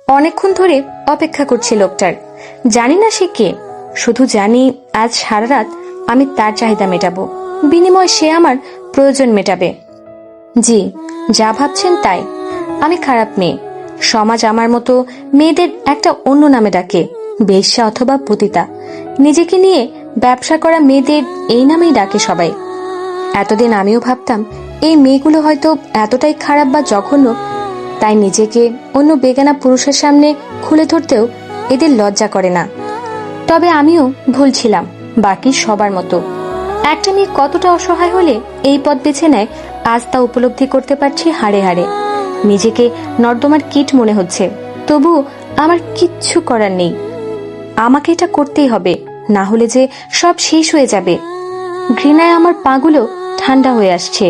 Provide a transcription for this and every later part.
অনেকক্ষণ ধরে অপেক্ষা করছি লোকটার। জানি না সে কে, শুধু জানি আজ সারা রাত আমি তার চাহিদা মেটাবো, বিনিময়ে সে আমার প্রয়োজন মেটাবে। জি, যা ভাবছেন তাই। আমি খারাপ মেয়ে। সমাজ আমার মতো মেয়েদের একটা অন্য নামে ডাকে, বেশ্যা অথবা পতিতা। নিজেকে নিয়ে ব্যবসা করা মেয়েদের এই নামেই ডাকে সবাই। এতদিন আমিও ভাবতাম এই মেয়েগুলো হয়তো এতটাই খারাপ বা জঘন্য, তাই নিজেকে অন্য বেগানা পুরুষের সামনে খুলে ধরতেও এদের লজ্জা করে না। তবে আমিও ভুল ছিলাম, বাকি সবার মতো। একটা মেয়ে কতটা অসহায় হলে এই পথ বেছে নেয়, আজ তা উপলব্ধি করতে পারছি হাড়ে হাড়ে। নিজেকে নর্দমার কীট মনে হচ্ছে, তবু আমার কিচ্ছু করার নেই। আমাকে এটা করতেই হবে, না হলে যে সব শেষ হয়ে যাবে। ঘৃণায় আমার পাগুলো ঠান্ডা হয়ে আসছে।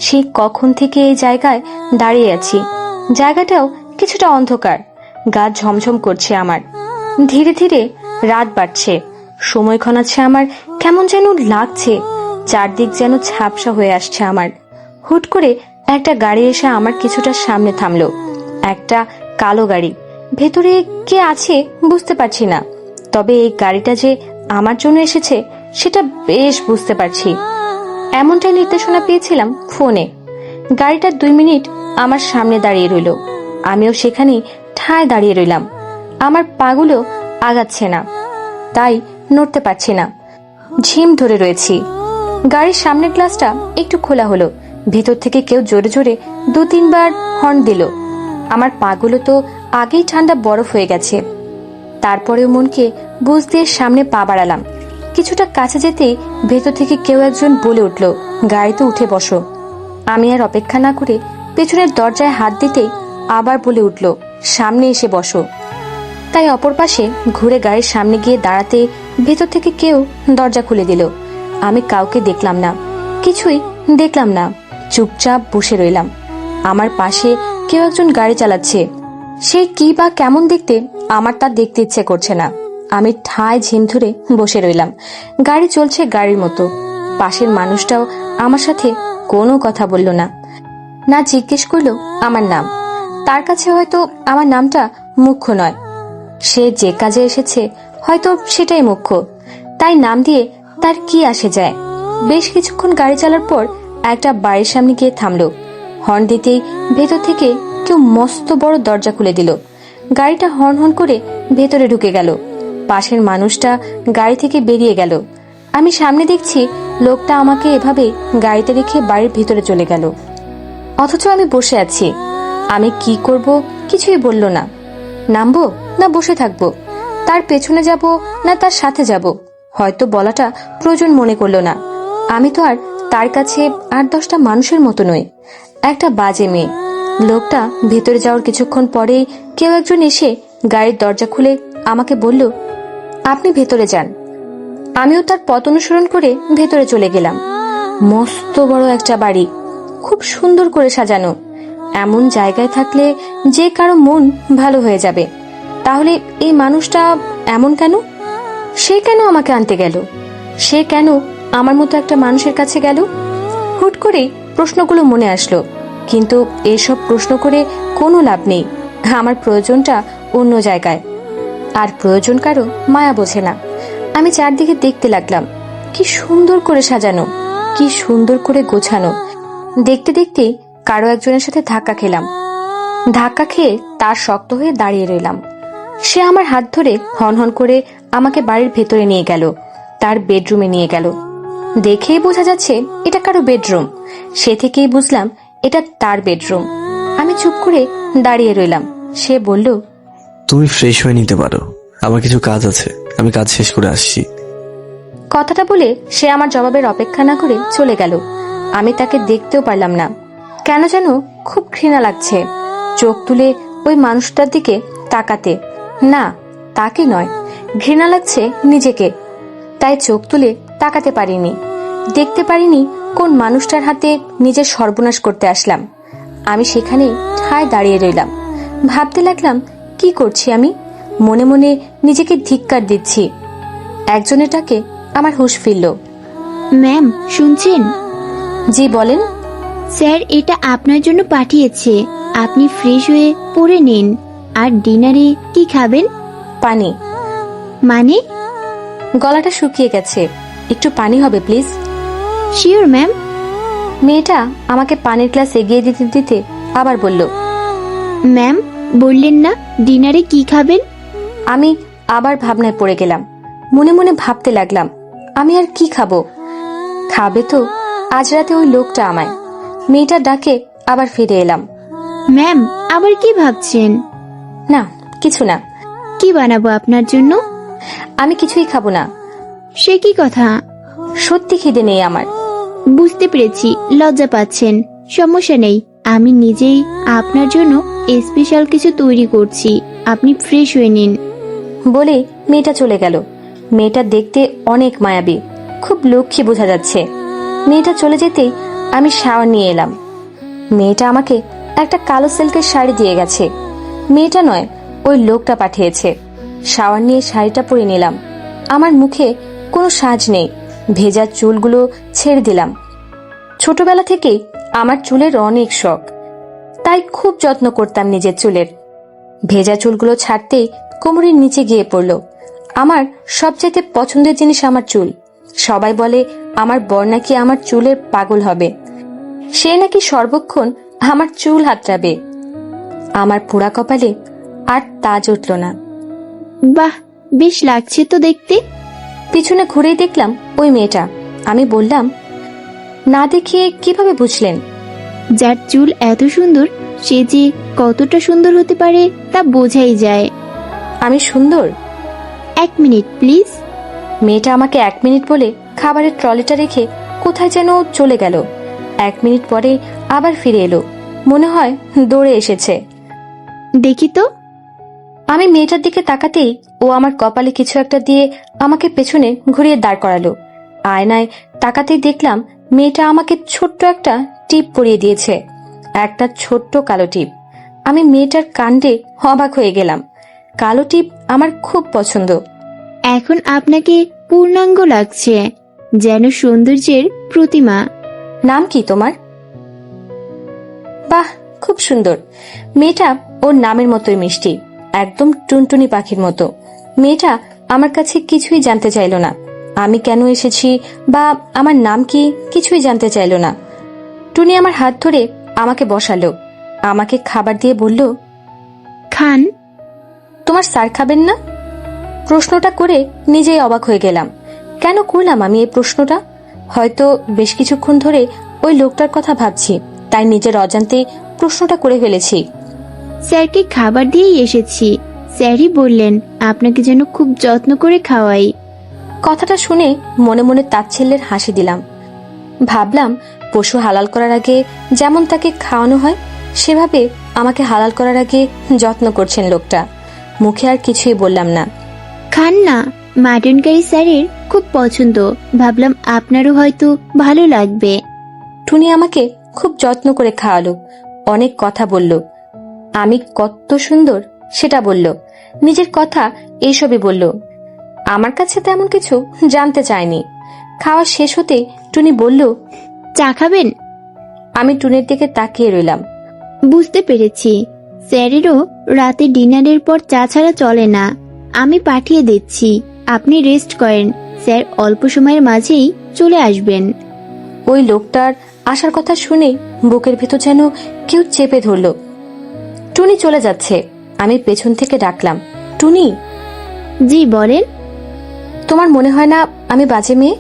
সেই কখন থেকে এই জায়গায় দাঁড়িয়ে আছি। জায়গাটাও কিছুটা অন্ধকার, গা ঝমঝম করছে আমার। ধীরে ধীরে রাত বাড়ছে, সময় ক্ষণাচ্ছে আমার কেমন যেন লাগছে। চারদিক যেন ঝাপসা হয়ে আসছে আমার। হুট করে একটা গাড়ি এসে আমার কিছুটা সামনে থামলো। একটা কালো গাড়ি। ভেতরে কে আছে বুঝতে পারছি না, তবে এই গাড়িটা যে আমার জন্য এসেছে সেটা বেশ বুঝতে পারছি। এমনটাই নির্দেশনা পেয়েছিলাম ফোনে। গাড়িটা 2 মিনিট আমার সামনে দাঁড়িয়ে রইল। আমিও সেখানে ঠায় দাঁড়িয়ে রইলাম। আমার পাগুলো আগাচ্ছে না, তাই নড়তে পারছি না। ঝিম ধরে রয়েছি। গাড়ির সামনের গ্লাসটা একটু খোলা হলো। ভেতর থেকে কেউ জোরে জোরে 2-3 বার হর্ন দিল। আমার পাগুলো তো আগেই ঠান্ডা বরফ হয়ে গেছে। তারপরেও মনকে বুঝ দিয়ে সামনে পা বাড়ালাম। কিছুটা কাছে যেতেই ভেতর থেকে কেউ একজন বলে উঠল, গাড়িতে উঠে বসো। আমি আর অপেক্ষা না করে পেছনের দরজায় হাত দিতেই আবার বলে উঠল, সামনে এসে বসো। তাই অপর পাশে ঘুরে গাড়ির সামনে গিয়ে দাঁড়াতে ভেতর থেকে কেউ দরজা খুলে দিল। আমি কাউকে দেখলাম না, কিছুই দেখলাম না। চুপচাপ বসে রইলাম। আমার পাশে কেউ একজন গাড়ি চালাচ্ছে। সে কি বা কেমন দেখতে আমার তা দেখতে ইচ্ছে করছে না। আমি ঠায় ঝিম ধরে বসে রইলাম। গাড়ি চলছে গাড়ির মতো। পাশের মানুষটাও আমার সাথে কোনো কথা বলল না, না জিজ্ঞেস করলো আমার নাম। তার কাছে হয়তো আমার নামটা মুখ্য নয়। সে যে কাজে এসেছে হয়তো সেটাই মুখ্য, তাই নাম দিয়ে তার কি আসে যায়। বেশ কিছুক্ষণ গাড়ি চালার পর একটা বাড়ির সামনে গিয়ে থামলো। হর্ন দিতেই ভেতর থেকে কেউ মস্ত বড় দরজা খুলে দিল। গাড়িটা হর্ন হর্ন করে ভেতরে ঢুকে গেল। পাশের মানুষটা গাড়ি থেকে বেরিয়ে গেল। আমি সামনে দেখছি লোকটা আমাকে এভাবে গাড়িতে রেখে বাড়ির ভেতরে চলে গেল, অথচ আমি বসে আছি। আমি কি করব কিছুই বলল না। নামবো না বসে থাকবো, তার পেছনে যাব না তার সাথে যাব, হয়তো বলাটা প্রয়োজন মনে করলো না। আমি তো আর তার কাছে 8-10টা মানুষের মতো নই, একটা বাজে মেয়ে। লোকটা ভেতরে যাওয়ার কিছুক্ষণ পরেই কেউ একজন এসে গাড়ির দরজা খুলে আমাকে বলল, আপনি ভেতরে যান। আমিও তার পথ অনুসরণ করে ভেতরে চলে গেলাম। মস্ত বড় একটা বাড়ি, খুব সুন্দর করে সাজানো। এমন জায়গায় থাকলে যে কারো মন ভালো হয়ে যাবে। তাহলে এই মানুষটা এমন কেন? সে কেন আমাকে আনতে গেল? সে কেন আমার মতো একটা মানুষের কাছে গেল? হুট করে প্রশ্নগুলো মনে আসলো, কিন্তু এসব প্রশ্ন করে কোনো লাভ নেই। আমার প্রয়োজনটা অন্য জায়গায়, আর প্রয়োজন কারো মায়া বোঝে না। আমি চারদিকে দেখতে লাগলাম, কি সুন্দর করে সাজানো, কি সুন্দর করে গোছানো। দেখতে দেখতে কারো একজনের সাথে ধাক্কা খেলাম। ধাক্কা খেয়ে তার শক্ত হয়ে দাঁড়িয়ে রইলাম। সে আমার হাত ধরে হনহন করে আমাকে বাড়ির ভেতরে নিয়ে গেল, তার বেডরুমে নিয়ে গেল। দেখেই বোঝা যাচ্ছে এটা কারো বেডরুম। সে থেকেই বুঝলাম এটা তার বেডরুম। আমি চুপ করে দাঁড়িয়ে রইলাম। সে বলল, তুমি ফ্রেশ হয়ে নিতে পারো, আমার কিছু কাজ আছে, আমি কাজ শেষ করে আসছি। কথাটা বলে সে আমার জবাবের অপেক্ষা না করে চলে গেল। আমি তাকে দেখতেও পারলাম না। কেন যেন খুব ঘৃণা লাগছে চোখ তুলে ওই মানুষটার দিকে তাকাতে। না, তাকে নয়, ঘৃণা লাগছে নিজেকে। তাই চোখ তুলে তাকাতে পারিনি, দেখতে পারিনি কোন মানুষটার হাতে নিজের সর্বনাশ করতে আসলাম। আমি সেখানে ঠায় দাঁড়িয়ে রইলাম। ভাবতে লাগলাম, কি করছি আমি? মনে মনে নিজেকে ধিক্কার দিচ্ছি। একজনেরটাকে আমার হুঁশ ফিরল। ম্যাম শুনছেন? জি বলেন। স্যার এটা আপনার জন্য পাঠিয়েছে, আপনি ফ্রেশ হয়ে পড়ে নিন। আর ডিনারে কি খাবেন? পানি। মানে? গলাটা শুকিয়ে গেছে, একটু পানি হবে প্লিজ। Sure ma'am. মেয়েটা আমাকে পানির গ্লাস এগিয়ে দিতে দিতে আবার বলল, ম্যাম, বললেন না ডিনারে কি খাবেন? আমি আবার ভাবনায় পড়ে গেলাম। মনে মনে ভাবতে লাগলাম, আমি আর কি খাবো? খাবে তো আজ রাতে ওই লোকটা আমায়। মেয়েটার ডাকে আবার ফিরে এলাম। ম্যাম, আবার কি ভাবছেন? না, কিছু না। কি বানাবো আপনার জন্য? আমি কিছুই খাবো না। সে কি কথা? সত্যি খিদে নেই আমার। বুঝতে পেরেছি, লজ্জা পাচ্ছেন। সমস্যা নেই, আমি নিজেই আপনার জন্য স্পেশাল কিছু তৈরি করছি, আপনি ফ্রেশ হয়ে নিন। বলে মেয়েটা চলে গেল। মেয়েটা দেখতে অনেক মায়াবী, খুব লক্ষ্মী বোঝা যাচ্ছে। মেয়েটা চলে যেতেই আমি শাওয়ার নিয়ে এলাম। মেয়েটা আমাকে একটা কালো সিল্কের শাড়ি দিয়ে গেছে। মেয়েটা নয়, ওই লোকটা পাঠিয়েছে। শাওয়ার নিয়ে শাড়িটা পরে নিলাম। আমার মুখে কোনো সাজ নেই, ভেজা চুলগুলো ছেড়ে দিলাম। ছোটবেলা থেকেই আমার চুলের অনেক শখ, তাই খুব যত্ন করতাম নিজের চুলের। ভেজা চুলগুলো ছাড়তেই কোমরের নিচে গিয়ে পড়ল। আমার সবচাইতে পছন্দের জিনিস আমার চুল। সবাই বলে আমার বর নাকি আমার চুলের পাগল হবে, সে নাকি সর্বক্ষণ আমার চুল হাতড়াবে। আমার পোড়া কপালে আর তাজ উঠল না। বাহ, বেশ লাগছে তো দেখতে। পিছনে ঘুরেই দেখলাম ওই মেয়েটা। আমি বললাম, না দেখিয়ে কিভাবে বুঝলেন? যার চুল এত সুন্দর, সে যে কতটা সুন্দর হতে পারে তা বোঝাই যায়। আমি সুন্দর? 1 মিনিট প্লিজ। মেয়েটা আমাকে 1 মিনিট বলে খাবারের ট্রলিটা রেখে কোথায় যেন চলে গেল। 1 মিনিট পরে আবার ফিরে এলো, মনে হয় দৌড়ে এসেছে। দেখি তো। আমি মেয়েটার দিকে তাকাতেই ও আমার কপালে কিছু একটা দিয়ে আমাকে পেছনে ঘুরিয়ে দাঁড় করালো। আয়নায় তাকাতেই দেখলাম মেয়েটা আমাকে ছোট্ট একটা টিপ পরিয়ে দিয়েছে, একটা ছোট্ট কালো টিপ। আমি মেয়েটার কাণ্ডে অবাক হয়ে গেলাম। কালো টিপ আমার খুব পছন্দ। এখন আপনাকে পূর্ণাঙ্গ লাগছে, যেন সৌন্দর্যের প্রতিমা। নাম কি তোমার? বাহ, খুব সুন্দর। মেয়েটা ওর নামের মতোই মিষ্টি, একদম টুনটুনি পাখির মতো। মেয়েটা আমার কাছে কিছুই জানতে চাইল না। আমি কেন এসেছি বা আমার নাম কি কিছুই জানতে চাইল না। টুনি আমার হাত ধরে আমাকে বসালো, আমাকে খাবার দিয়ে বলল, খান। তোমার স্যার খাবেন না? প্রশ্নটা করে নিজেই অবাক হয়ে গেলাম। কেন করলাম আমি এই প্রশ্নটা? হয়তো বেশ কিছুক্ষণ ধরে ওই লোকটার কথা ভাবছি, তাই নিজের অজান্তে প্রশ্নটা করে ফেলেছি। স্যারকে খাবার দিয়েই এসেছি। স্যারই বললেন আপনাকে যেন খুব যত্ন করে খাওয়াই। কথাটা শুনে মনে মনে তাচ্ছিল্যের হাসি দিলাম। ভাবলাম পশু হালাল করার আগে যেমন তাকে খাওয়ানো হয়, সেভাবে আমাকে হালাল করার আগে যত্ন করছেন লোকটা। মুখে আর কিছুই বললাম না। খান না, মাটন কারি স্যারের খুব পছন্দ, ভাবলাম আপনারও হয়তো ভালো লাগবে। টুনি আমাকে খুব যত্ন করে খাওয়ালো, অনেক কথা বলল। আমি কত সুন্দর সেটা বলল, নিজের কথা এইসবই বলল। আমার কাছে তেমন কিছু জানতে চায়নি। খাওয়া শেষ হতে টুনি বলল, চা খাবেন? আমি টুনির দিকে তাকিয়ে রইলাম। বুঝতে পেরেছি, স্যারেরও রাতে ডিনারের পর চা ছাড়া চলে না। আমি পাঠিয়ে দিচ্ছি, আপনি রেস্ট করেন, স্যার অল্প সময়ের মাঝেই চলে আসবেন। ওই লোকটার আসার কথা শুনে বুকের ভেতর যেন কেউ চেপে ধরল। টুনি চলে যাচ্ছে, আমি পেছন থেকে ডাকলাম, টুনি। জি বলেন। তোমার মনে হয় না আমি বাজে মেয়ে?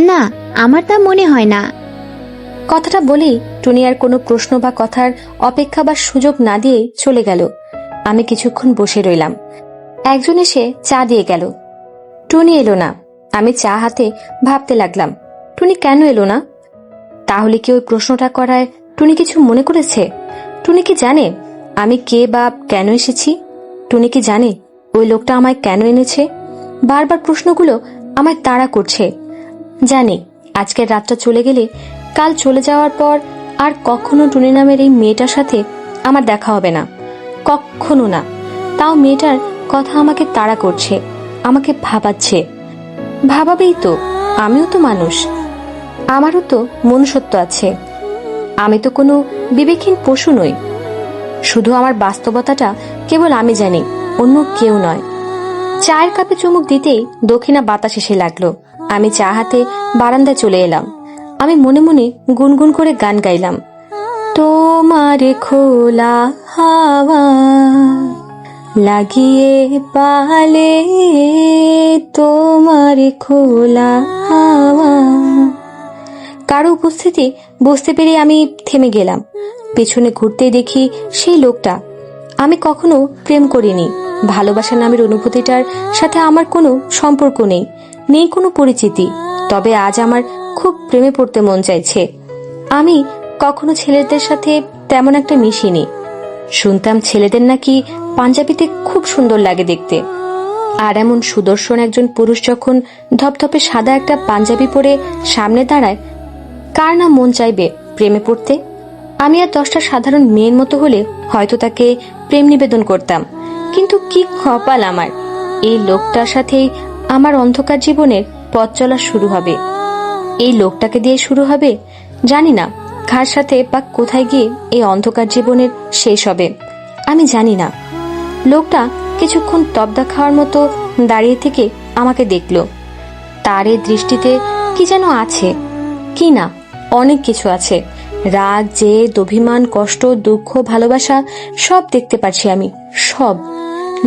না, আমার তা মনে হয় না। কথাটা বলেই টুনি আর কোনো প্রশ্ন বা কথার অপেক্ষা বা সুযোগ না দিয়ে চলে গেল। আমি কিছুক্ষণ বসে রইলাম। একজন এসে চা দিয়ে গেল। টুনি এলো না। আমি চা হাতে ভাবতে লাগলাম, টুনি কেন এলো না? তাহলে কি ওই প্রশ্নটা করায় টুনি কিছু মনে করেছে? টুনি কি জানে আমি কে বা কেন এসেছি? টুনি কি জানে ওই লোকটা আমায় কেন এনেছে? বারবার প্রশ্নগুলো আমায় তাড়া করছে। জানি আজকের রাতটা চলে গেলে কাল চলে যাওয়ার পর আর কখনো টুনি নামের এই মেয়েটার সাথে আমার দেখা হবে না, কখনো না। তাও মেয়েটার কথা আমাকে তাড়া করছে, আমাকে ভাবাচ্ছে। ভাবাবেই তো, আমিও তো মানুষ, আমারও তো মনুষ্যত্ব আছে। আমি তো কোনো বিবেকহীন পশু নই। শুধু আমার বাস্তবতাটা কেবল আমি জানি, অন্য কেউ নয়। চায়ের কাপে চুমুক দিতেই দক্ষিণা বাতাস এসে লাগলো। আমি চা হাতে বারান্দায় চলে এলাম। আমি মনে মনে গুনগুন করে গান গাইলাম। তোমার খোলা হাওয়া লাগিয়ে পালে, তোমার খোলা হাওয়া। কারো উপস্থিতি বুঝতে পেরে আমি থেমে গেলাম। পেছনে ঘুরতেই দেখি সেই লোকটা। আমি কখনো প্রেম করিনি। ভালোবাসা নামের অনুভূতিটার সাথে আমার কোনো সম্পর্ক নেই, নেই কোনো পরিচিতি। তবে আজ আমার খুব প্রেমে পড়তে মন চাইছে। আমি কখনো ছেলেদের সাথে তেমন একটা মিশিনি। শুনতাম ছেলেদের নাকি পাঞ্জাবিতে খুব সুন্দর লাগে দেখতে। আর এমন সুদর্শন একজন পুরুষ যখন ধপধপে সাদা একটা পাঞ্জাবি পরে সামনে দাঁড়ায়, কার না মন চাইবে প্রেমে পড়তে? আমি আর 10টা সাধারণ মেয়ের মতো হলে হয়তো তাকে প্রেম নিবেদন করতাম। কিন্তু কি কপাল আমার, এই লোকটার সাথেই আমার অন্ধকার জীবনের পথ চলা শুরু হবে। এই লোকটাকে দিয়ে শুরু হবে, জানি না কার সাথে বা কোথায় গিয়ে এই অন্ধকার জীবনের শেষ হবে। আমি জানি না। লোকটা কিছুক্ষণ তবদা খাওয়ার মতো দাঁড়িয়ে থেকে আমাকে দেখলো। তার এই দৃষ্টিতে কি যেন আছে, কি না অনেক কিছু আছে। রাগ, জেদ, অভিমান, কষ্ট, দুঃখ, ভালোবাসা সব দেখতে পাচ্ছি আমি, সব।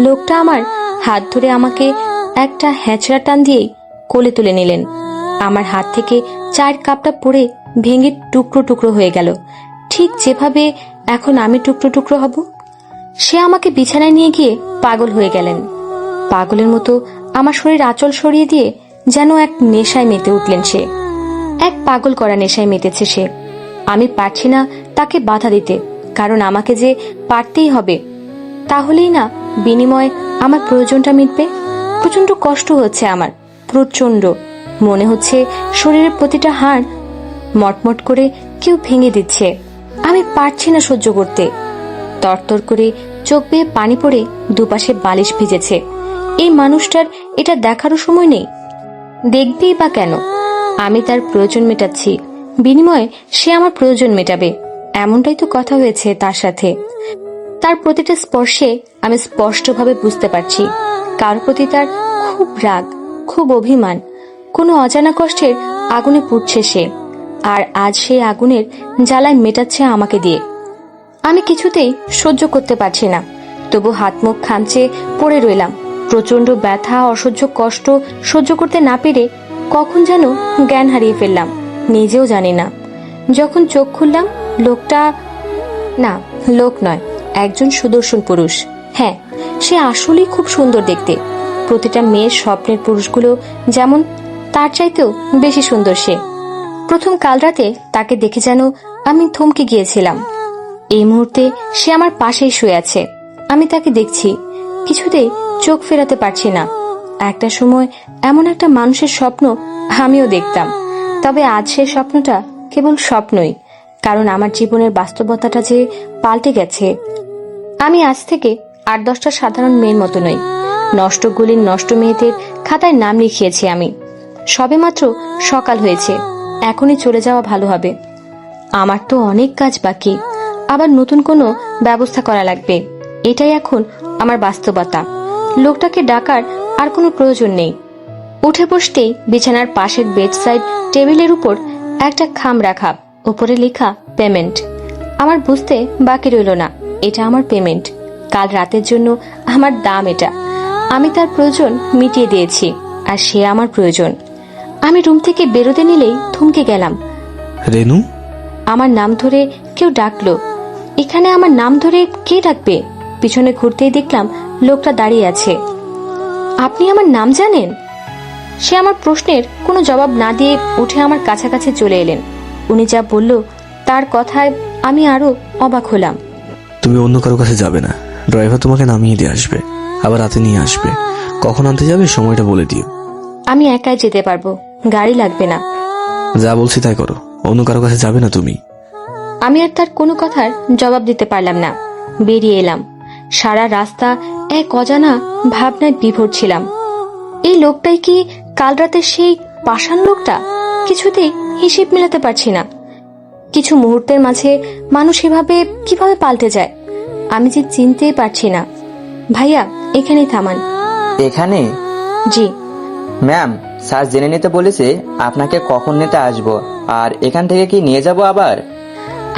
লোকটা আমার হাত ধরে আমাকে একটা হ্যাচড়া টান দিয়েই কোলে তুলে নিলেন। আমার হাত থেকে চায়ের কাপটা পড়ে ভেঙে টুকরো টুকরো হয়ে গেল, ঠিক যেভাবে এখন আমি টুকরো টুকরো হব। সে আমাকে বিছানায় নিয়ে গিয়ে পাগল হয়ে গেলেন। পাগলের মতো আমার শরীর আঁচল সরিয়ে দিয়ে যেন এক নেশায় মেতে উঠলেন সে। এক পাগল করা নেশায় মেতেছে সে। আমি পারছি না তাকে বাধা দিতে, কারণ আমাকে যে পারতেই হবে। তাহলেই না বিনিময়ে আমার প্রয়োজনটা মিটবে। প্রচন্ড কষ্ট হচ্ছে আমার, প্রচন্ড। মনে হচ্ছে শরীরের প্রতিটা হাড় মটমট করে কেউ ভেঙে দিচ্ছে। আমি পারছি না সহ্য করতে। তরতর করে চোখ বেয়ে পানি পড়ে দুপাশে বালিশ ভিজেছে। এই মানুষটার এটা দেখারও সময় নেই। দেখবেই বা কেন? আমি তার প্রয়োজন মেটাচ্ছি, বিনিময়ে সে আমার প্রয়োজন মেটাবে, এমনটাই তো কথা হয়েছে তার সাথে। তার প্রতিটা স্পর্শে আমি স্পষ্টভাবে বুঝতে পারছি কার প্রতি তার খুব রাগ, খুব অভিমান। কোনো অজানা কষ্টের আগুনে পুড়ছে সে, আর আজ সেই আগুনের জ্বালায় মেটাচ্ছে আমাকে দিয়ে। আমি কিছুতেই সহ্য করতে পারছি না, তবু হাত মুখ খামচে পড়ে রইলাম। প্রচন্ড ব্যথা, অসহ্য কষ্ট সহ্য করতে না পেরে কখন যেন জ্ঞান হারিয়ে ফেললাম, নিজেও জানি না। যখন চোখ খুললাম, লোকটা না, লোক নয়, একজন সুদর্শন পুরুষ। হ্যাঁ, সে আসলেই খুব সুন্দর দেখতে। প্রতিটা মেয়ের স্বপ্নের পুরুষগুলো যেমন, তার চাইতেও বেশি সুন্দর সে। প্রথম কাল রাতে তাকে দেখে যেন আমি থমকে গিয়েছিলাম। এই মুহূর্তে সে আমার পাশেই শুয়ে আছে। আমি তাকে দেখছি, কিছুতেই চোখ ফেরাতে পারছি না। একটা সময় এমন একটা মানুষের স্বপ্ন আমিও দেখতাম, তবে আজ সে স্বপ্নটা কেবল স্বপ্নই, কারণ আমার জীবনের বাস্তবতাটা যে পাল্টে গেছে। আমি আজ থেকে 8-10টা সাধারণ মেয়ের মতো নই। নষ্ট গুলির নষ্ট মেয়েদের খাতায় নাম লিখিয়েছি আমি। সবেমাত্র সকাল হয়েছে, এখনই চলে যাওয়া ভালো হবে। আমার তো অনেক কাজ বাকি, আবার নতুন কোনো ব্যবস্থা করা লাগবে। এটাই এখন আমার বাস্তবতা। লোকটাকে ডাকার আর কোনো প্রয়োজন নেই। উঠে বসতেই বিছানার পাশের বেডসাইড টেবিলের উপর একটা খাম রাখা, উপরে লেখা পেমেন্ট। আমার বুঝতে বাকি রইল না, এটা আমার পেমেন্ট। কাল রাতের জন্য আমার দাম এটা। আমি তার প্রয়োজন মিটিয়ে দিয়েছি, আর সে আমার প্রয়োজন। আমি রুম থেকে বেরোতে নিলেই থমকে গেলাম। রেনু, আমার নাম ধরে কেউ ডাকলো। এখানে আমার নাম ধরে কে ডাকবে? পিছনে ঘুরতেই দেখলাম লোকটা দাঁড়িয়ে আছে। আপনি আমার নাম জানেন? সে আমার প্রশ্নের কোনো জবাব না দিয়ে উঠে আমার কাছাকাছি চলে এলেন। উনি যা বলল তার কথায় আমি আরো অবাক হলাম। তুমি অন্য কারো কাছে যাবে না, ড্রাইভার তোমাকে নামিয়ে দিয়ে আসবে, আবার রাতে নিয়ে আসবে। কখন আনতে যাবে সময়টা বলে দিও। আমি একাই যেতে পারবো, গাড়ি লাগবে না। যা বলছি তাই করো, অন্য কারো কাছে যাবে না তুমি। আমি আর তার কোনো কথার জবাব দিতে পারলাম না। বেরিয়ে এলাম। সারা রাস্তা এক অজানা ভাবনায় বিভোর ছিলাম। এই লোকটাই কি কাল রাতে সেই পাষাণ লোকটা? কিছুতেই হিসেব মেলাতে পারছি না। কিছু মুহূর্তের মাঝে মানুষ এভাবে কিভাবে পাল্টে যায় আমি যে চিনতেই পারছি না। ভাইয়া এখানেই থামান। এখানে? জি। ম্যাম, স্যার জেনে নিতে বলেছে আপনাকে কখন নিতে আসবো, আর এখান থেকে কি নিয়ে যাব আবার?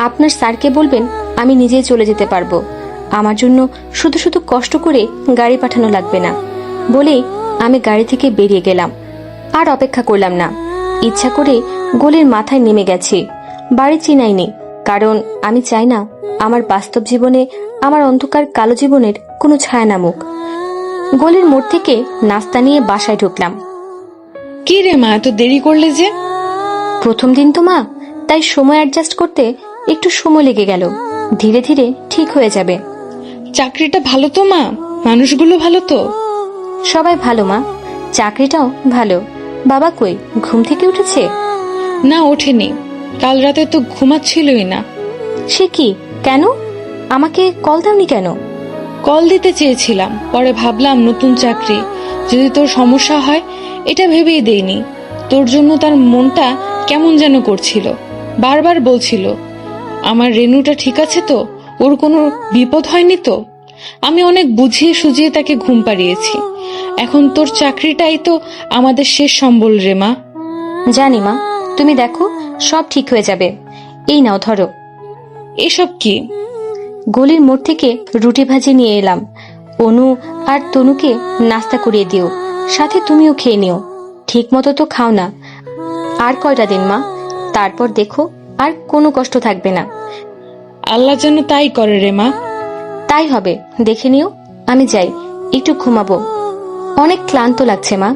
আপনার স্যারকে বলবেন আমি নিজেই চলে যেতে পারবো, আমার জন্য শুধু শুধু কষ্ট করে গাড়ি পাঠানো লাগবে না বলেই আমি গাড়ি থেকে বেরিয়ে গেলাম। আর অপেক্ষা করলাম না, ইচ্ছা করে গলির মাথায় নেমে গেছি। বাড়ি চিনাইনি, কারণ আমি চাই না আমার বাস্তব জীবনে আমার অন্ধকার কালো জীবনের কোনো ছায়া নামুক। গলির মোড় থেকে নাস্তা নিয়ে বাসায় ঢুকলাম। কি রে মা, এত দেরি করলে যে? প্রথম দিন তো মা, তাই সময় অ্যাডজাস্ট করতে একটু সময় লেগে গেল, ধীরে ধীরে ঠিক হয়ে যাবে। চাকরিটা ভালো তো মা? মানুষগুলো ভালো তো? সবাই ভালো মা, চাকরিটাও ভালো। বাবা কই, ঘুম থেকে উঠেছে? না, ওঠেনি। কাল রাতে তো ঘুমাচ্ছিলই না। সে কি, কেন? আমাকে কল দাওনি কেন? কল দিতে চেয়েছিলাম, পরে ভাবলাম নতুন চাকরি, যদি তোর সমস্যা হয় এটা ভেবেই দেইনি। তোর জন্য তার মনটা কেমন যেন করছিল, বারবার বলছিল আমার রেনুটা ঠিক আছে তো, ওর কোনো বিপদ হয়নি তো। আমি অনেক বুঝিয়ে সুঝিয়ে তাকে ঘুম পাড়িয়েছি। এখন তোর চাকরিটাই তো আমাদের শেষ সম্বল রে মা। জানি মা, তুমি দেখো সব ঠিক হয়ে যাবে। এই নাও ধরো। এসব কি? গলির মোড় থেকে রুটি ভাজি নিয়ে এলাম। অনু আর তনুকে নাস্তা করিয়ে দিও, সাথে তুমিও খেয়ে নিও। ঠিক মতো তো খাও না। আর কয়টা দিন মা, তারপর দেখো আর কোনো কষ্ট থাকবে না। আল্লাহ যেন তাই করে রে মা। তাই হবে, দেখে নিও। আমি যাই, একটু ঘুমাবো, অনেক ক্লান্ত লাগছে মা।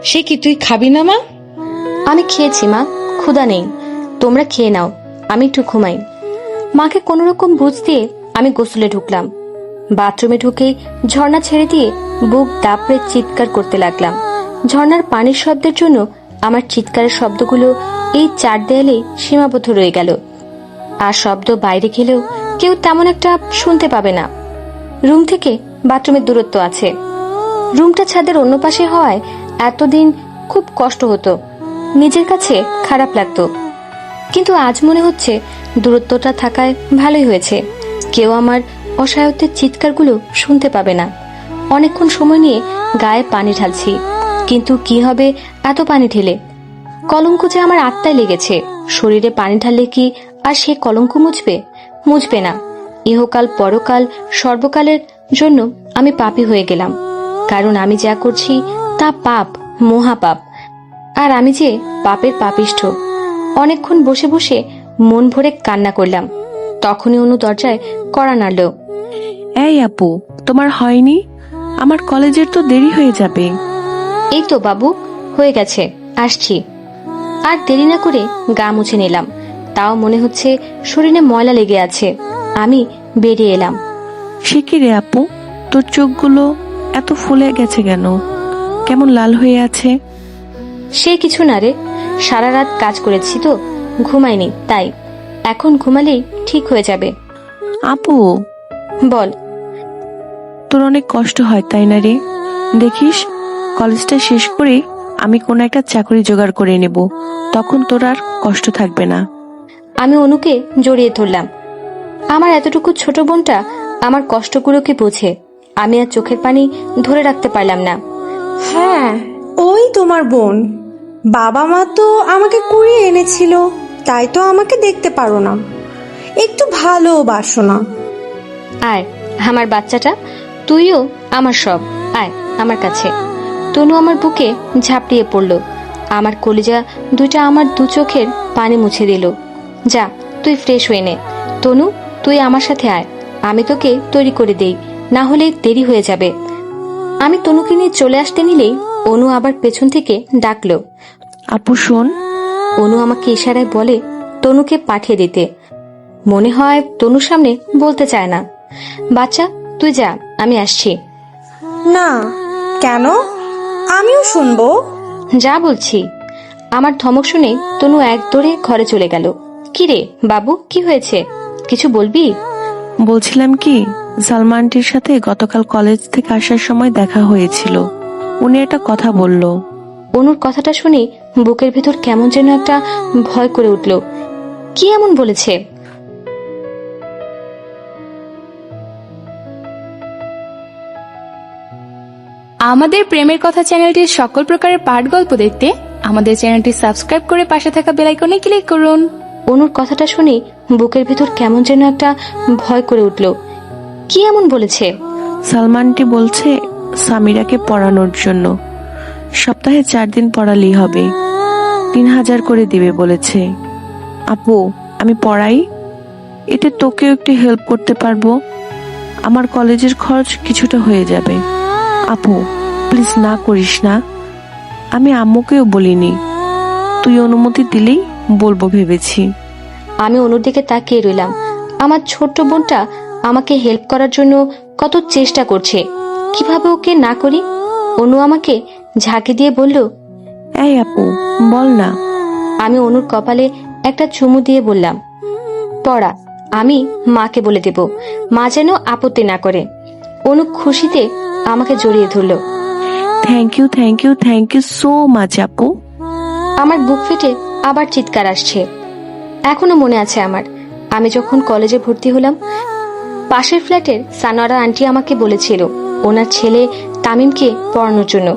সে কি, তুই খাবি না মা? আমি খেয়েছি মা, ক্ষুধা নেই। তোমরা খেয়ে নাও, আমি একটু ঘুমাই। মাকে কোনো রকম বুঝ দিয়ে আমি গোসলে ঢুকলাম। বাথরুমে ঢুকে ঝর্ণা ছেড়ে দিয়ে বুক দাপড়ে চিৎকার করতে লাগলাম। ঝর্ণার পানির শব্দের জন্য আমার চিৎকারের শব্দগুলো এই চার দেয়ালে সীমাবদ্ধ রয়ে গেল। আর শব্দ বাইরে গেলেও কেউ তেমন একটা শুনতে পাবে না। রুম থেকে বাথরুমের দূরত্ব আছে। রুমটা ছাদের অন্য পাশে হওয়ায় এতদিন খুব কষ্ট হতো, নিজের কাছে খারাপ লাগতো। কিন্তু আজ মনে হচ্ছে দূরত্বটা থাকায় ভালোই হয়েছে, কেউ আমার অসহায়ত্বের চিৎকারগুলো শুনতে পাবে না। অনেকক্ষণ সময় নিয়ে গায়ে পানি ঢালছি, কিন্তু কি হবে এত পানি ঢেলে? কলঙ্ক যে আমার আত্মায় লেগেছে, শরীরে পানি ঢাললে কি আর সে কলঙ্ক মুছবে? মুছবে না। ইহকাল পরকাল সর্বকালের জন্য আমি পাপী হয়ে গেলাম, কারণ আমি যা করছি তা পাপ, মহাপাপ। আর আমি যে পাপের পাপিষ্ঠ। অনেকক্ষণ বসে বসে মন ভরে কান্না করলাম। তখনই অনু দরজায় কড়া নাড়ল। এই আপু, তোমার হয়নি? আমার কলেজের তো দেরি হয়ে যাবে। এই তো বাবু, হয়ে গেছে, আসছি। আর দেরি না করে গা মুছে নিলাম, তাও মনে হচ্ছে শরীরে ময়লা লেগে আছে। আমি বেরিয়ে এলাম। সে কি রে আপু, তোর চোখগুলো এত ফুলে গেছে কেন? কেমন লাল হয়ে আছে? সে কিছু না রে, সারা রাত কাজ করেছি তো, ঘুমাইনি তাই। এখন ঘুমালেই ঠিক হয়ে যাবে। আপু, বল। তোর অনেক কষ্ট হয় তাই না রে? দেখিস, কলেজটা শেষ করে আমি কোনো একটা চাকরি জোগাড় করে নেব, তখন তোর আর কষ্ট থাকবে না। আমি অনুকে জড়িয়ে ধরলাম। আমার এতটুকু ছোট বোনটা আমার কষ্টগুলোকে বোঝে। আমি আর চোখের পানি ধরে রাখতে পারলাম না। হ্যাঁ, ওই তোমার বোন। বাবা মা তো আমাকে কুড়িয়ে এনেছিল, তাই তো আমাকে দেখতে পারো না, একটু ভালোবাসো না। আয় আমার বাচ্চাটা, তুইও আমার সব। আয় আমার কাছে। তনু আমার বুকে ঝাঁপিয়ে পড়ল। আমার কলিজা দুইটা আমার দু চোখের পানি মুছে দিল। যা, তুই ফ্রেশ হয়ে নে। তনু, তুই আমার সাথে আয়, আমি তোকে তৈরি করে দেই, না হলে দেরি হয়ে যাবে। আমি তনুকে নিয়ে চলে আসতে নিলেই অনু আবার পেছন থেকে ডাকলো। আপু শোন। অনু আমাকে ইশারায় বলে তনুকে পাঠিয়ে দিতে। মনে হয় তনুর সামনে বলতে চায় না। বাচ্চা, তুই যা, আমি আসছি। না, কেন? আমিও শুনবো। যা বলছি। আমার ধমক শুনে তনু এক দৌড়ে ঘরে চলে গেল। কি রে বাবু, কি হয়েছে? কিছু বলবি? বলছিলাম কি, সালমা আন্টির সাথে গতকাল কলেজ থেকে আসার সময় দেখা হয়েছিল। উনি একটা কথা বলল। অনুর কথাটা শুনে বুকের ভেতর কেমন যেন একটা ভয় করে উঠল। কি এমন বলেছে? আমাদের প্রেমের কথা চ্যানেলটির সকল প্রকারের পাঠ গল্প দেখতে আমাদের চ্যানেলটি সাবস্ক্রাইব করে পাশে থাকা বেল আইকনে ক্লিক করুন। অনুর কথাটা শুনে বুকের ভিতর কেমন যেন একটা ভয় করে উঠল। কি এমন বলেছে? সালমানটি বলছে সামিরাকে পড়ানোর জন্য সপ্তাহে 4 দিন পড়ালেই হবে, 3000 করে দিবে বলেছে। আপু, আমি পড়াই, এতে তোকেও একটু হেল্প করতে পারবো, আমার কলেজের খরচ কিছুটা হয়ে যাবে। আপু প্লিজ না করিস না, আমি আম্মুকেও বলিনি, তুই অনুমতি দিলেই বলবো ভেবেছি। আমি অনুর দিকে তাকিয়ে রইলাম। আমার ছোট্ট বোনটা আমাকে হেল্প করার জন্য কত চেষ্টা করছে, কিভাবে ওকে না করি? অনু আমাকে ঝাঁকি দিয়ে বলল, এই আপু বল না। আমি অনুর কপালে একটা চুমু দিয়ে বললাম, পড়া আমি মাকে বলে দেব, মা যেন আপত্তি না করে। অনু খুশিতে আমাকে জড়িয়ে ধরল। Thank you thank you thank you so much আপু। আমার বুক ফেটে আবার চিৎকার আসছে। এখনো মনে আছে আমার, আমি যখন কলেজে ভর্তি হলাম, পাশের ফ্ল্যাটের সানোয়ারা আন্টি আমাকে বলেছিল ওনার ছেলে তামিমকে পড়ানোর জন্য।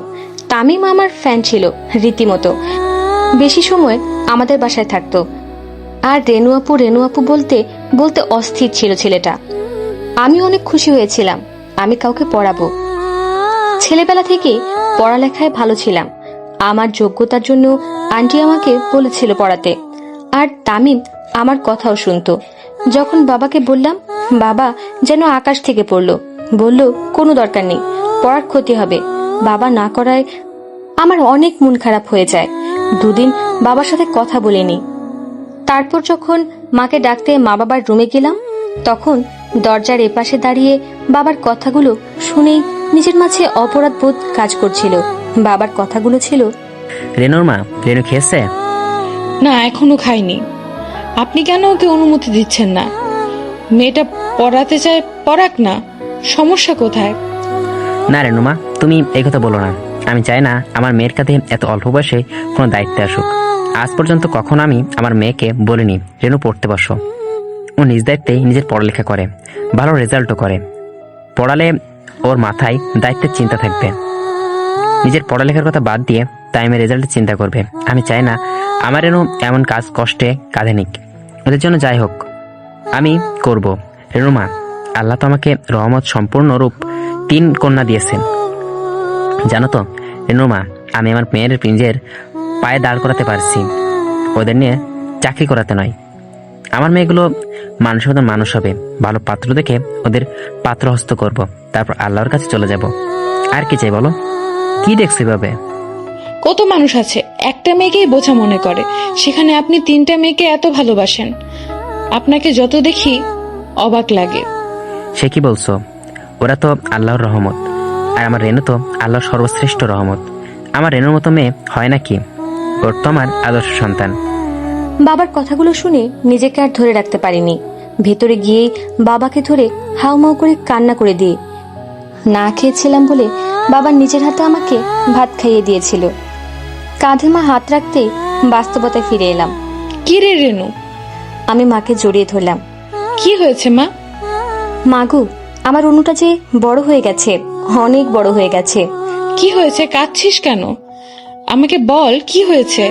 তামিম আমার ফ্যান ছিল রীতিমতো, বেশি সময় আমাদের বাসায় থাকতো। আর রেনু আপু বলতে বলতে অস্থির ছিল ছেলেটা। আমি অনেক খুশি হয়েছিলাম আমি কাউকে পড়াবো। ছেলেবেলা থেকে পড়ালেখায় ভালো ছিলাম, আমার যোগ্যতার জন্য আন্টি আমাকে বলেছিল পড়াতে। আর তামিম আমার কথাও শুনতো। যখন বাবাকে বললাম, বাবা যেন আকাশ থেকে পড়লো, বলল কোনো দরকার নেই, পড়ার ক্ষতি হবে। বাবা না করায় আমার অনেক মন খারাপ হয়ে যায়। 2 দিন বাবার সাথে কথা বলিনি। তারপর যখন মাকে ডাকতে মা বাবার রুমে গেলাম, তখন দরজার এপাশে দাঁড়িয়ে বাবার কথাগুলো শুনেই নিজের মাঝে অপরাধ বোধ কাজ করছিল। বাবার কথাগুলো ছিল, রেনুর মা, রেনু খেয়েছে? না, এখনো খাইনি। আপনি কেন ওকে অনুমতি দিচ্ছেন না? মেয়েটা পড়াতে চায়, পড়াক না, সমস্যা কোথায়? না রেনুমা, তুমি এই কথা বলো না। আমি চাই না আমার মেয়ের কাছে এত অল্প বয়সে কোনো দায়িত্ব আসুক। আজ পর্যন্ত কখনো আমি আমার মেয়েকে বলিনি রেনু পড়তে বসো। ও নিজ দায়িত্বে নিজের পড়ালেখা করে, ভালো রেজাল্টও করে। পড়ালে ওর মাথায় দায়িত্বের চিন্তা থাকবে। নিজের পড়ালেখার কথা বাদ দিয়ে টাইমের রেজাল্টের চিন্তা করবে। আমি চাই না আমার রেনু এমন কাজ কষ্টে কাঁধে নিক। ওদের জন্য যাই হোক আমি করব। রেনুমা, আল্লাহ তো আমাকে রহমত সম্পূর্ণ রূপ 3 কন্যা দিয়েছেন জানো তো। রেনুমা, আমি আমার মেয়ের নিজের পায়ে দাঁড় করাতে পারছি, ওদের নিয়ে চাকরি করাতে নয়। আমার মেয়েগুলো মানুষের মতো মানুষ হবে, ভালো পাত্র দেখে ওদের পাত্রহস্ত করব, তারপর আল্লাহর কাছে চলে যাব। আর কি চাই বলো? কি দেখছি ভাবে? কত মানুষ আছে একটা মেয়েকেই বোঝা মনে করে, সেখানে আপনি 3টা মেয়েকে এত ভালোবাসেন। আপনাকে যত দেখি অবাক লাগে। সে কি বলছো? ওরা তো আল্লাহর রহমত, আর আমার রেনু তো আল্লাহর সর্বশ্রেষ্ঠ রহমত। আমার রেনুর মতো মেয়ে হয় নাকি? ওর তো আমার আদর্শ সন্তান। বাবার কথাগুলো শুনে নিজেকে আর ধরে রাখতে পারিনি। ভেতরে গিয়েই বাবাকে ধরে হাউমাউ করে কান্না করে দিয়ে, না খেয়েছিলাম বলে বাবা নিজের হাতে আমাকে ভাত খাইয়ে দিয়েছিল। কাঁধে মা হাত রাখতে বাস্তবতায় ফিরে এলাম। কি রে রেনু? আমি মাকে জড়িয়ে ধরলাম। কি হয়েছে মা? মাগু, আমার অনুটা যে বড় হয়ে গেছে, অনেক বড় হয়ে গেছে। কি হয়েছে? কাঁদছিস কেন? আমাকে বল কি হয়েছে।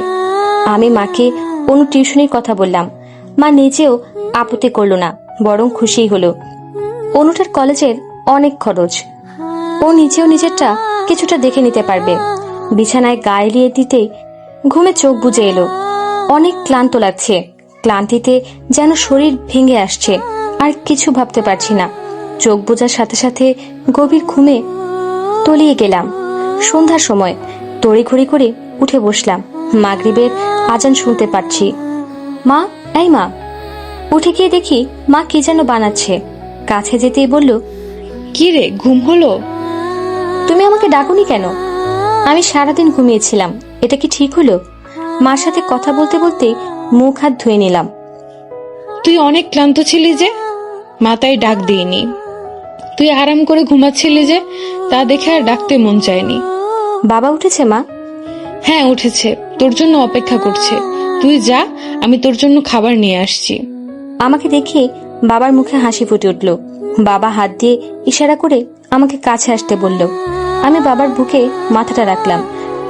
আমি মাকে অনু টিউশনির কথা বললাম। মা নিজেও আপত্তি করলো না, বরং খুশি হলো। অনুটার কলেজের অনেক খরচ, ও নিজেও নিজেরটা কিছুটা দেখে নিতে পারবে। বিছানায় গা এলিয়ে দিতেই ঘুমে চোখ বুজে এলো। অনেক ক্লান্ত লাগছে, ক্লান্তিতে যেন শরীর ভেঙে আসছে। আর কিছু ভাবতে পারছি না। চোখ বোঝার সাথে সাথে গভীর ঘুমে তলিয়ে গেলাম। সন্ধ্যার সময় তড়িঘড়ি করে উঠে বসলাম। মাগরিবের আজান শুনতে পাচ্ছি। মা, এই মা। উঠে গিয়ে দেখি মা কি যেন বানাচ্ছে। কাছে যেতেই বলল, কি রে, ঘুম হলো? তুমি আমাকে ডাকুনি কেন? আমি সারাদিন ঘুমিয়েছিলাম, এটা কি ঠিক হলো? মার সাথে কথা বলতে বলতে মুখ হাত ধুয়ে নিলাম। তুই অনেক ক্লান্ত ছিলি যে, মাথায় ডাক দিইনি। তুই আরাম করে ঘুমাচ্ছিলি যে, তা দেখে আর ডাকতে মন চায়নি। বাবা উঠেছে মা? হ্যাঁ উঠেছে, তোর জন্য অপেক্ষা করছে। তুই যা, আমি তোর জন্য খাবার নিয়ে আসছি। আমাকে দেখে বাবার মুখে হাসি ফুটে উঠল। বাবা হাত দিয়ে ইশারা করে আমাকে কাছে আসতে বলল। আমি বাবার বুকে মাথাটা রাখলাম।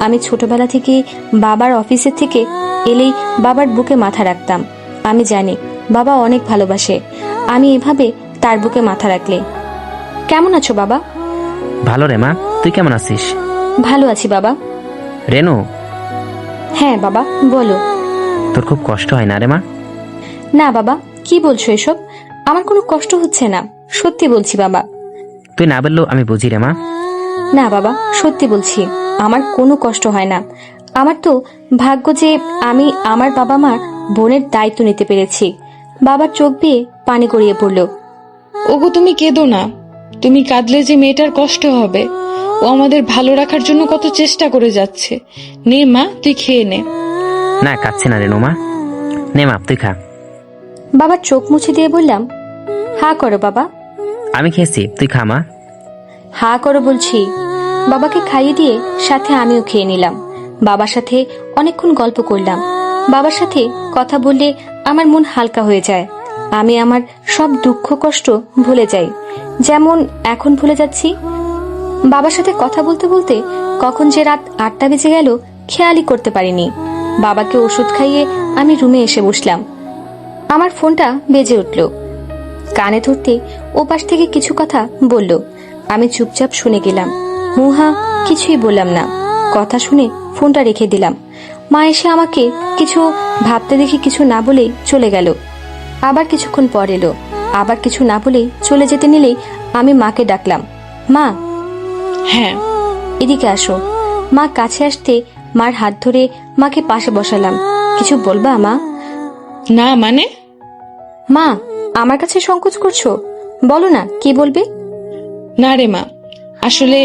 আমি ছোটবেলা থেকে বাবার অফিসের থেকে এলেই বাবার বুকে মাথা রাখতাম। আমি জানি বাবা অনেক ভালোবাসে আমি এভাবে তার বুকে মাথা রাখলে। কেমন আছো বাবা? ভালো রে মা, তুই কেমন আছিস? ভালো আছি বাবা। রেনু, হ্যাঁ বাবা বলো। তোর খুব কষ্ট হয় না রে মা? না বাবা, কি বলছো এসব? আমার কোনো কষ্ট হচ্ছে না, সত্যি বলছি বাবা। তুই না বললেও আমি বুঝি রে মা। না বাবা, সত্যি বলছি, আমার কোনো কষ্ট হয় না। আমার তো ভাগ্য যে আমি আমার বাবা মার বোনের দায়িত্ব নিতে পেরেছি। বাবার চোখ দিয়ে পানি গড়িয়ে পড়লো। ওগো তুমি কেঁদো না, তুমি কাঁদলে যে মেয়েটার কষ্ট হবে। ও আমাদের ভালো রাখার জন্য কত চেষ্টা করে যাচ্ছে। নে মা, তুই খেয়ে নে। না, কাচ্ছে না রেনু মা, নে মা তুই খা। বাবার চোখ মুছে দিয়ে বললাম, হা করো বাবা। আমি খেয়েছি, তুই খা মা। হা করো বলছি। বাবাকে খাইয়ে দিয়ে সাথে আমিও খেয়ে নিলাম। বাবার সাথে অনেকক্ষণ গল্প করলাম। বাবার সাথে কথা বললে আমার মন হালকা হয়ে যায়। আমি আমার সব দুঃখ কষ্ট ভুলে যাই, যেমন এখন ভুলে যাচ্ছি। বাবার সাথে কথা বলতে বলতে কখন যে রাত 8টা বেজে গেল খেয়ালই করতে পারিনি। বাবাকে ওষুধ খাইয়ে আমি রুমে এসে বসলাম। আমার ফোনটা বেজে উঠল। কানে ধরতে ওপাশ থেকে কিছু কথা বলল। আমি চুপচাপ শুনে গেলাম। হুহা কিছুই বললাম না। কথা শুনে ফোনটা রেখে দিলাম। মা এসে আমাকে কিছু ভাবতে দেখে কিছু না বলেই চলে গেল। আবার কিছুক্ষণ পর এলো। আবার কিছু না বলেই চলে যেতে নিলেই আমি মাকে ডাকলাম, মা। হ্যাঁ, এদিকে আসো। মা কাছে আসতে মার হাত ধরে মাকে পাশে বসালাম। কিছু বলবা মা? না মানে? মা, আমার কাছে সংকোচ করছো? বলো না, কি বলবে? না রে মা, আসলে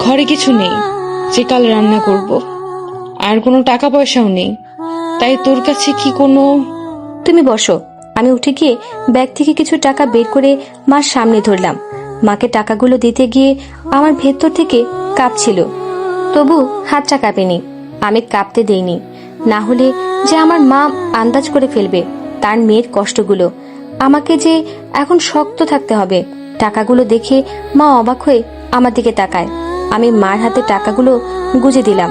ঘরে কিছু নেই যে কাল রান্না করব, আর কোনো টাকা পয়সাও নেই। তাই তোর কাছে কি কোনো... তুমি বসো। আমি উঠে গিয়ে ব্যাগ থেকে কিছু টাকা বের করে মার সামনে ধরলাম। মাকে টাকাগুলো দিতে গিয়ে আমার ভেতর থেকে কাঁপছিল, তবু হাতটা কাঁপেনি। আমি কাঁপতে দেইনি, না হলে যে আমার মা আন্দাজ করে ফেলবে তার মেয়ের কষ্টগুলো। আমাকে যে এখন শক্ত থাকতে হবে। টাকাগুলো দেখে মা অবাক হয়ে আমার দিকে তাকায়। আমি মার হাতে টাকাগুলো গুজে দিলাম।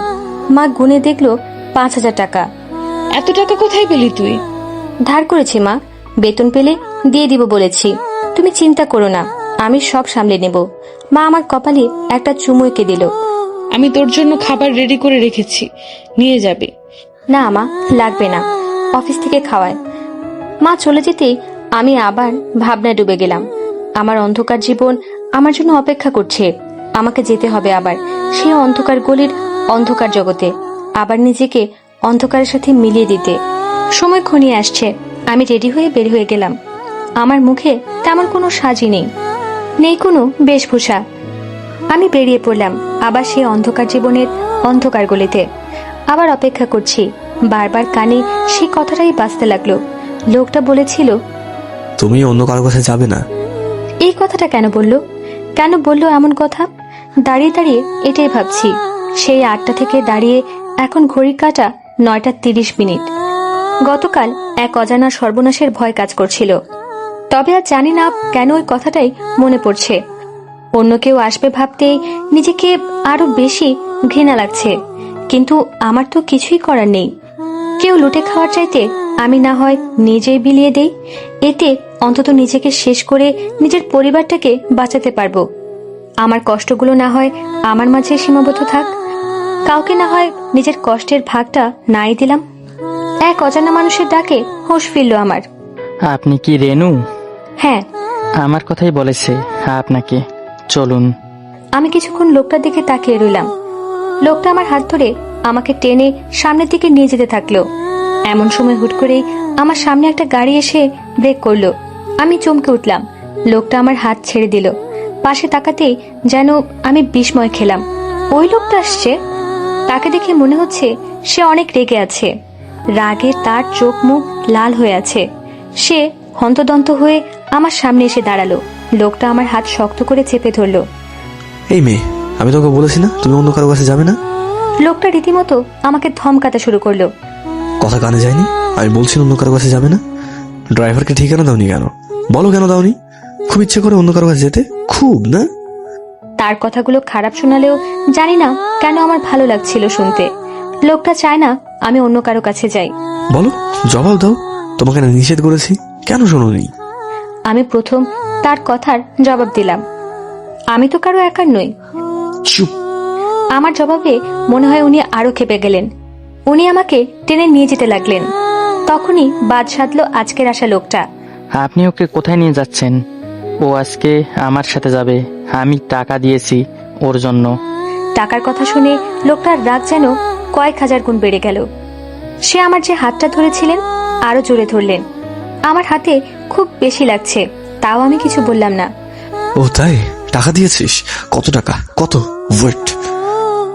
মা গুনে দেখলো 5,000 টাকা। এত টাকা কোথায় পেলি তুই? ধার করেছি মা, বেতন পেলে দিয়ে দিব বলেছি। তুমি চিন্তা করো না, আমি সব সামলে নেব। মা আমার কপালে একটা চুমু এঁকে দিল। আমি তোর জন্য খাবার রেডি করে রেখেছি, নিয়ে যাবে। না মা, লাগবে না, অফিস থেকে খাওয়ায়। মা চলে যেতেই আমি আবার ভাবনায় ডুবে গেলাম। আমার অন্ধকার জীবন আমার জন্য অপেক্ষা করছে। আমাকে যেতে হবে আবার সেই অন্ধকার গলির অন্ধকার জগতে, আবার নিজেকে অন্ধকারের সাথে মিলিয়ে দিতে। সময় ঘনিয়ে আসছে। আমি রেডি হয়ে বের হয়ে গেলাম। আমার মুখে তেমন কোনো সাজই নেই, নেই কোনো বেশভূষা। আমি বেরিয়ে পড়লাম আবার সেই অন্ধকার জীবনের অন্ধকার গলিতে। আবার অপেক্ষা করছি। বারবার কানে সেই কথাটাই বাজতে লাগলো। লোকটা বলেছিল, তুমি অন্য কারো কাছে যাবে না। এই কথাটা কেন বললো? কেন বললো এমন কথা? দাঁড়িয়ে দাঁড়িয়ে এটাই ভাবছি। সেই 8টা থেকে দাঁড়িয়ে এখন ঘড়ির কাঁটা 9:30। গতকাল এক অজানা সর্বনাশের ভয় কাজ করছিল। তবে আর জানি না কেন ওই কথাটাই মনে পড়ছে। অন্য কেউ আসবে ভাবতেই নিজেকে আরো বেশি ঘৃণা লাগছে। কিন্তু আমার তো কিছুই করার নেই। কেউ লুটে খাওয়ার চাইতে আমি না হয় নিজেই বিলিয়ে দেই। এতে অন্তত নিজেকে শেষ করে নিজের পরিবারটাকে বাঁচাতে পারবো। আমার কষ্টগুলো না হয় আমার মাঝে সীমাবদ্ধ থাক। কাউকে না হয় নিজের কষ্টের ভাগটা নাই দিলাম। এক অজানা মানুষের ডাকে হোশ ফিরল আমার। আপনি কি রেনু? হ্যাঁ। আমার কথাই বলেছে আপনাকে, চলুন। আমি কিছুক্ষণ লোকটার দিকে তাকিয়ে রইলাম। লোকটা আমার হাত ধরে আমাকে টেনে সামনের দিকে নিয়ে যেতে থাকলো। এমন সময় হুট করেই আমার সামনে একটা গাড়ি এসে ব্রেক করলো। আমি চমকে উঠলাম। লোকটা আমার হাত ছেড়ে দিল। পাশে তাকাতেই যেন আমি বিস্ময় খেলাম। ওই লোকটা আসছে। তাকে দেখে মনে হচ্ছে সে অনেক রেগে আছে। রাগে তার চোখ মুখ লাল হয়ে আছে। সে হন্তদন্ত হয়ে আমার সামনে এসে দাঁড়ালো। লোকটা আমার হাত শক্ত করে চেপে ধরলো। এই মেয়ে, আমি তোকে বলেছি না তুমি অন্য কারো কাছে যাবে না। লোকটা রীতিমতো আমাকে ধমকাতে শুরু করলো। কথা কানে যায়নি? আমি বলছি অন্য কারো কাছে যাবে না। ড্রাইভারকে ঠিকানা দাওনি কেন? বলো কেন দাওনি? খুব ইচ্ছে করে অন্য কারো কাছে যেতে? খুব না? তার কথাগুলো খারাপ শোনালেও জানি না কেন আমার ভালো লাগছিল শুনতে। লোকটা চায় না আমি অন্য কারো কাছে যাই। বলো, জবাব দাও। তোমাকে না নিষেধ করেছি, কেন শোনোনি? আমি প্রথম তার কথার জবাব দিলাম। আমি তো কারো একার নই। চুপ। আমার জবাবে মনে হয় উনি আরো ক্ষেপে গেলেন। উনি আমাকে টেনে নিয়ে যেতে লাগলেন। তখনই বাদ সাধলো আজকের আসা লোকটা। আপনি ওকে কোথায় নিয়ে যাচ্ছেন? ও আজকে আমার সাথে যাবে, আমি টাকা দিয়েছি ওর জন্য। টাকার কথা শুনে লোকটার রাগ যেন কয়েক হাজার গুণ বেড়ে গেল। সে আমার যে হাতটা ধরেছিলেন আরো জোরে ধরলেন। আমার হাতে খুব বেশি লাগছে, তাও আমি কিছু বললাম না। ও তাই? টাকা দিয়েছিস? কত টাকা? কত? ওয়েট।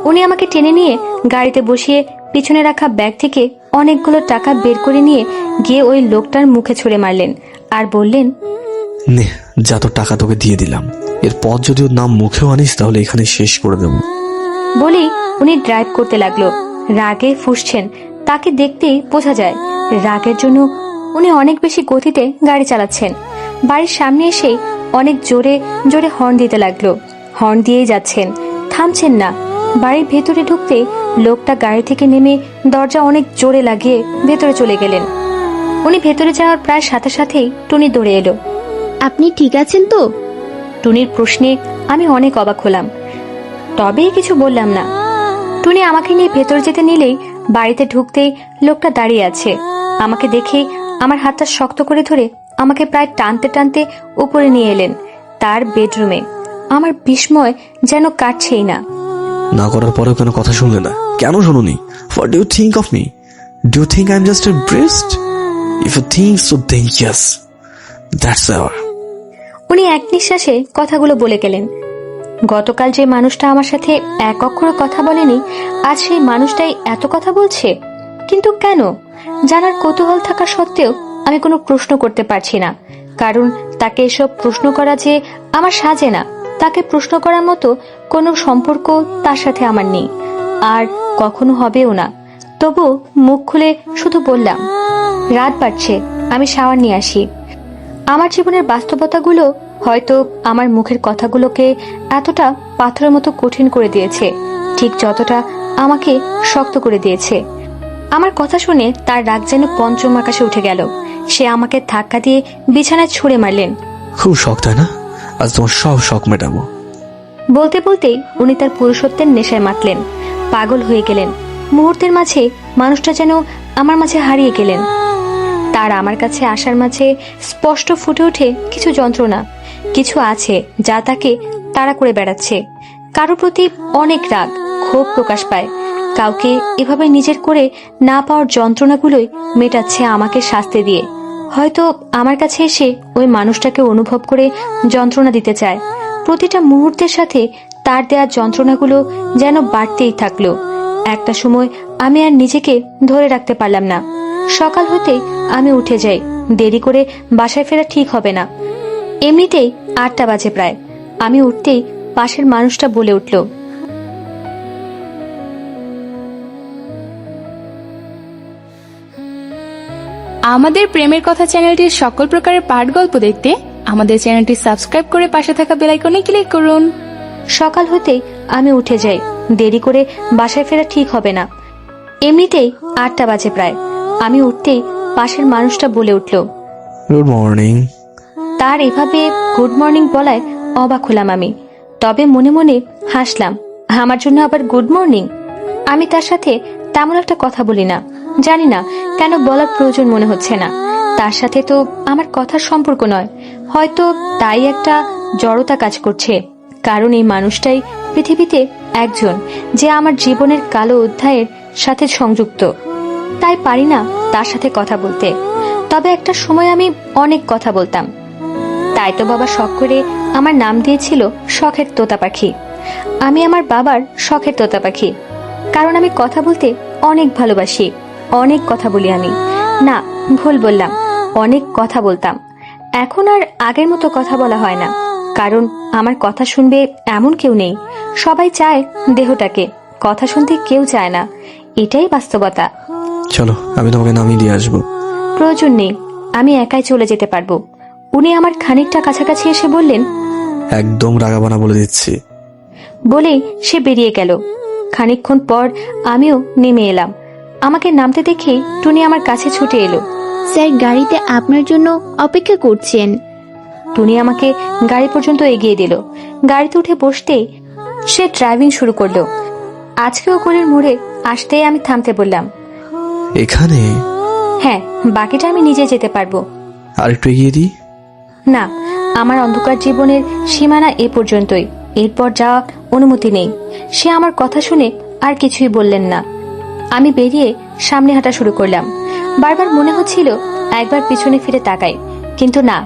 উনি আমাকে টেনে নিয়ে গাড়িতে বসিয়ে পিছনে রাখা ব্যাগ থেকে অনেকগুলো টাকা বের করে নিয়ে গিয়ে ওই লোকটার মুখে ছুঁড়ে মারলেন আর বললেন, নে যা, তো টাকা তোকে দিয়ে দিলাম। এরপর যদি ওর নাম মুখেও আনিস তাহলে এখানে শেষ করে দেবো। বলেই উনি ড্রাইভ করতে লাগলো। রাগে ফুঁসছেন, তাকে দেখতেই বোঝা যায় রাগের জন্য উনি অনেক বেশি গতিতে গাড়ি চালাচ্ছেন। বাড়ির সামনে এসেই অনেক জোরে জোরে হর্ন দিতে লাগলো। হর্ন দিয়েই যাচ্ছেন, থামছেন না। বাড়ির ভেতরে ঢুকতে লোকটা গাড়ি থেকে নেমে দরজা অনেক জোরে লাগিয়ে ভেতরে চলে গেলেন। উনি ভেতরে যাওয়ার প্রায় সাথে সাথেই টুনি দৌড়ে এলো। আপনি ঠিক আছেন তো? টুনির প্রশ্নে আমি অনেক অবাক হলাম, তবেই কিছু বললাম না। টুনি আমাকে নিয়ে ভেতর যেতে নিলেই বাড়িতে ঢুকতেই লোকটা দাঁড়িয়ে আছে। আমাকে দেখে আমার হাতটা শক্ত করে ধরে আমাকে প্রায় টানতে টানতে উপরে নিয়ে এলেন তার বেডরুমে। আমার বিস্ময় যেন কাটছেই না। না করার পরেও কেন কথা শুনলে না? কেন শোনোনি? What do you think of me? Do you think I'm just a breast? If you think so, then yes. That's all. উনি এক নিঃশ্বাসে কথাগুলো বলে গেলেন। গতকাল যে মানুষটা আমার সাথে এক অক্ষরে কথা বলেনি, আজ সেই মানুষটাই এত কথা বলছে। কিন্তু কেন? জানার কৌতূহল থাকা সত্ত্বেও আমি কোনো প্রশ্ন করতে পারছি না, কারণ তাকে এসব প্রশ্ন করা যে আমার সাজে না। তাকে প্রশ্ন করার মতো কোনো সম্পর্ক তার সাথে আমার নেই, আর কখনো হবেও না। তবু মুখ খুলে শুধু বললাম, রাত বাড়ছে, আমি শাওয়ার নিয়ে আসি। আমার জীবনের বাস্তবতাগুলো হয়তো আমার মুখের কথাগুলোকে এতটা পাথরের মতো কঠিন করে দিয়েছে, ঠিক যতটা আমাকে শক্ত করে দিয়েছে। আমার কথা শুনে তার রাগ যেন পঞ্চম আকাশে উঠে গেল। সে আমাকে ধাক্কা দিয়ে বিছানায় ছুঁড়ে মারলেন। খুব শখ তাই না? আজ তোমার সব শখ মেটাবো। বলতে বলতেই উনি তার পুরুষত্বের নেশায় মাতলেন, পাগল হয়ে গেলেন। মুহূর্তের মাঝে মানুষটা যেন আমার মাঝে হারিয়ে গেলেন। তার আমার কাছে আসার মাঝে স্পষ্ট ফুটে ওঠে কিছু যন্ত্রণা। কিছু আছে যা তাকে তাড়া করে বেড়াচ্ছে। কারো প্রতি অনেক রাগ, ক্ষোভ প্রকাশ পায়। কাউকে এভাবে নিজের করে না পাওয়ার যন্ত্রণাগুলোই মেটাচ্ছে আমাকে শাস্তি দিয়ে। হয়তো আমার কাছে এসে ওই মানুষটাকে অনুভব করে যন্ত্রণা দিতে চায়। প্রতিটা মুহূর্তের সাথে তার দেওয়া যন্ত্রণাগুলো যেন বাড়তেই থাকলো। একটা সময় আমি আর নিজেকে ধরে রাখতে পারলাম না। সকাল হতেই আমি উঠে যাই। দেরি করে বাসায় ফেরা ঠিক হবে না। এমনিতেই 8টা বাজে প্রায়। আমি উঠতেই পাশের মানুষটা বলে উঠল, আমাদের প্রেমের কথা চ্যানেলটির সকল প্রকারের পাঠ গল্প দেখতে আমাদের চ্যানেলটি সাবস্ক্রাইব করে পাশে থাকা বেল আইকনে ক্লিক করুন। সকাল হতেই আমি উঠে যাই। দেরি করে বাসায় ফেরা ঠিক হবে না। এমনিতেই 8টা বাজে প্রায়। আমি উঠতেই পাশের মানুষটা বলে উঠল, গুড মর্নিং। তার এভাবে গুড মর্নিং বলায় অবাক হলাম আমি। তবে মনে মনে হাসলাম, আমার জন্য আবার গুড মর্নিং। আমি তার সাথে তেমন একটা কথা বলি না। জানি না কেন বলার প্রয়োজন মনে হচ্ছে না। তার সাথে তো আমার কথার সম্পর্ক নয়, হয়তো তাই একটা জড়তা কাজ করছে। কারণ এই মানুষটাই পৃথিবীতে একজন যে আমার জীবনের কালো অধ্যায়ের সাথে সংযুক্ত। তাই পারি না তার সাথে কথা বলতে। তবে একটা সময় আমি অনেক কথা বলতাম। তাই তো বাবা শখ করে আমার নাম দিয়েছিল শখের তোতা পাখি। আমি আমার বাবার শখের তোতা পাখি, কারণ আমি কথা বলতে অনেক ভালোবাসি। অনেক কথা বলি আমি। না, ভুল বললাম, অনেক কথা বলতাম। এখন আর আগের মতো কথা বলা হয় না, কারণ আমার কথা শুনবে এমন কেউ নেই। সবাই চায় দেহটাকে, কথা শুনতে কেউ চায় না। এটাই বাস্তবতা। চলো, আমি তোমাকে নামিয়ে দিয়ে আসবো। প্রয়োজন নেই, আমি একাই চলে যেতে পারবো। উনি আমার খানিকটা কাছাকাছি এসে বললেন, একদম রাগাবানা বলে দিচ্ছি। বলেই সে বেরিয়ে গেল। খানিকক্ষণ পর আমিও নেমে এলাম। আমাকে নামতে দেখে টুনি আমার কাছে ছুটে এলো। স্যার গাড়িতে আপনার জন্য অপেক্ষা করছেন। টুনি আমাকে গাড়ি পর্যন্ত এগিয়ে দিল। গাড়িতে উঠে বসতেই সে ড্রাইভিং শুরু করলো। আজকেও গলির মোড়ে আসতেই আমি থামতে বললাম, এখানে? হ্যাঁ, বাকিটা আমি নিজে যেতে পারবো। আর একটু এগিয়ে দিই? না, আমার অন্ধকার জীবনের সীমানা এ পর্যন্তই, এরপর যাওয়া অনুমতি নেই। সে আমার কথা শুনে আর কিছুই বললেন না। আমি বেরিয়ে সামনে হাঁটা শুরু করলাম। বারবার মনে হচ্ছিল একবার পিছনে ফিরে তাকাই, কিন্তু না,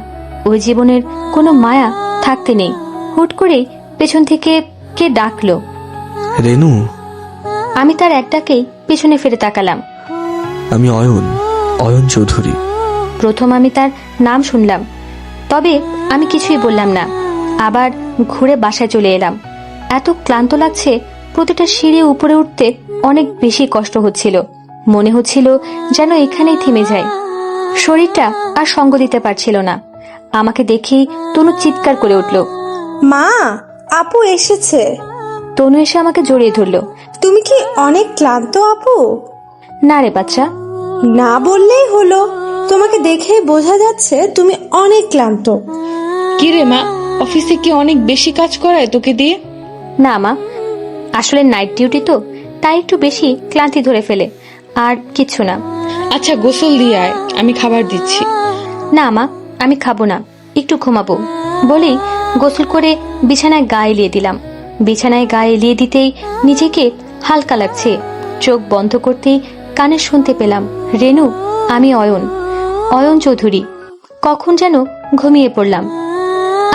ওই জীবনের কোনো মায়া থাকতে নেই। হুট করে পেছন থেকে কে ডাকলো, রেনু। আমি তার এক ডাকেই পিছনে ফিরে তাকালাম। আমি অয়ন চৌধুরী। প্রথম আমি তার নাম শুনলাম, তবে আমি কিছুই বললাম না। আবার ঘুরে বাসায় চলে এলাম। এত ক্লান্ত লাগছে, প্রতিটা সিঁড়ি উপরে উঠতে অনেক বেশি কষ্ট হচ্ছিল। মনে হচ্ছিল যেন এখানেই থেমে যায়। শরীরটা আর সঙ্গ দিতে পারছিল না। আমাকে দেখেই তনু চিৎকার করে উঠল, মা, আপু এসেছে। তনু এসে আমাকে জড়িয়ে ধরল। তুমি কি অনেক ক্লান্ত আপু? না রে বাচ্চা। না বললেই হলো, তোমাকে দেখে বোঝা যাচ্ছে তুমি অনেক ক্লান্ত। কি রে মা, অফিসে কি অনেক বেশি কাজ করায় তোকে দিয়ে? না মা, আসলে নাইট ডিউটি তো, তাই একটু বেশি ক্লান্তি ধরে ফেলে, আর কিছু না। আচ্ছা, গোসল দিয়ে আয়, আমি খাবার দিচ্ছি। না মা, আমি খাবো না, একটু ঘুমাবো। বলেই গোসল করে বিছানায় গা এলিয়ে দিলাম। বিছানায় গা এলিয়ে দিতেই নিজেকে হালকা লাগছে। চোখ বন্ধ করতেই কানে শুনতে পেলাম, রেনু, আমি অয়ন চৌধুরী। কখন যেন ঘুমিয়ে পড়লাম।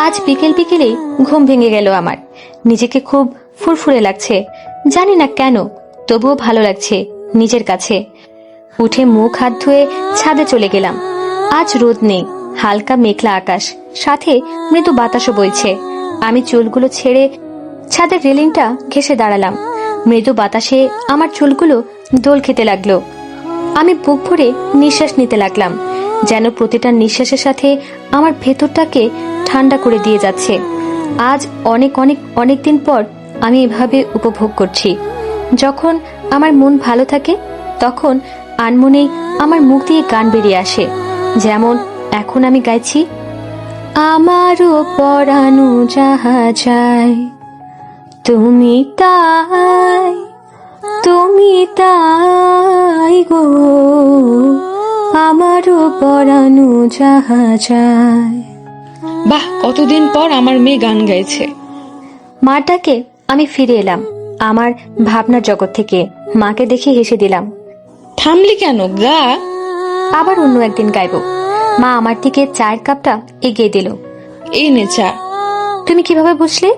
আজ বিকেল বিকেলে ঘুম ভেঙে গেল আমার। নিজেকে খুব ফুরফুরে লাগছে, জানি না কেন, তবুও ভালো লাগছে নিজের কাছে। উঠে মুখ হাত ধুয়ে ছাদে চলে গেলাম। আজ রোদ নেই, হালকা মেঘলা আকাশ, সাথে মৃদু বাতাসও বইছে। আমি চুলগুলো ছেড়ে ছাদের রেলিংটা ঘেঁষে দাঁড়ালাম। মৃদু বাতাসে আমার চুলগুলো দোল খেতে লাগলো। আমি বুক ভরে নিঃশ্বাস নিতে লাগলাম, যেন প্রতিটা নিঃশ্বাসের সাথে আমার ভেতরটাকে ঠান্ডা করে দিয়ে যাচ্ছে। আজ অনেক অনেক অনেক দিন পর আমি এভাবে উপভোগ করছি। যখন আমার মন ভালো থাকে তখন আনমনেই আমার মুখ দিয়ে গান বেরিয়ে আসে, যেমন এখন আমি গাইছি, আমারও পরানো যাহা যায় তুমি তাই গো, আমারও পরানো যাহা যায়। বাহ, কতদিন পর আমার মেয়ে গান গাইছে। মাটাকে আমি ফিরে এলাম আমার ভাবনার জগৎ থেকে। মাকে দেখে হেসে দিলাম। থামলি কেন, গা। আবার অন্য একদিন গাইব। মা আমার দিকে চায়ের কাপটা এগিয়ে দিল। এই নে চা। তুমি কিভাবে বুঝলে?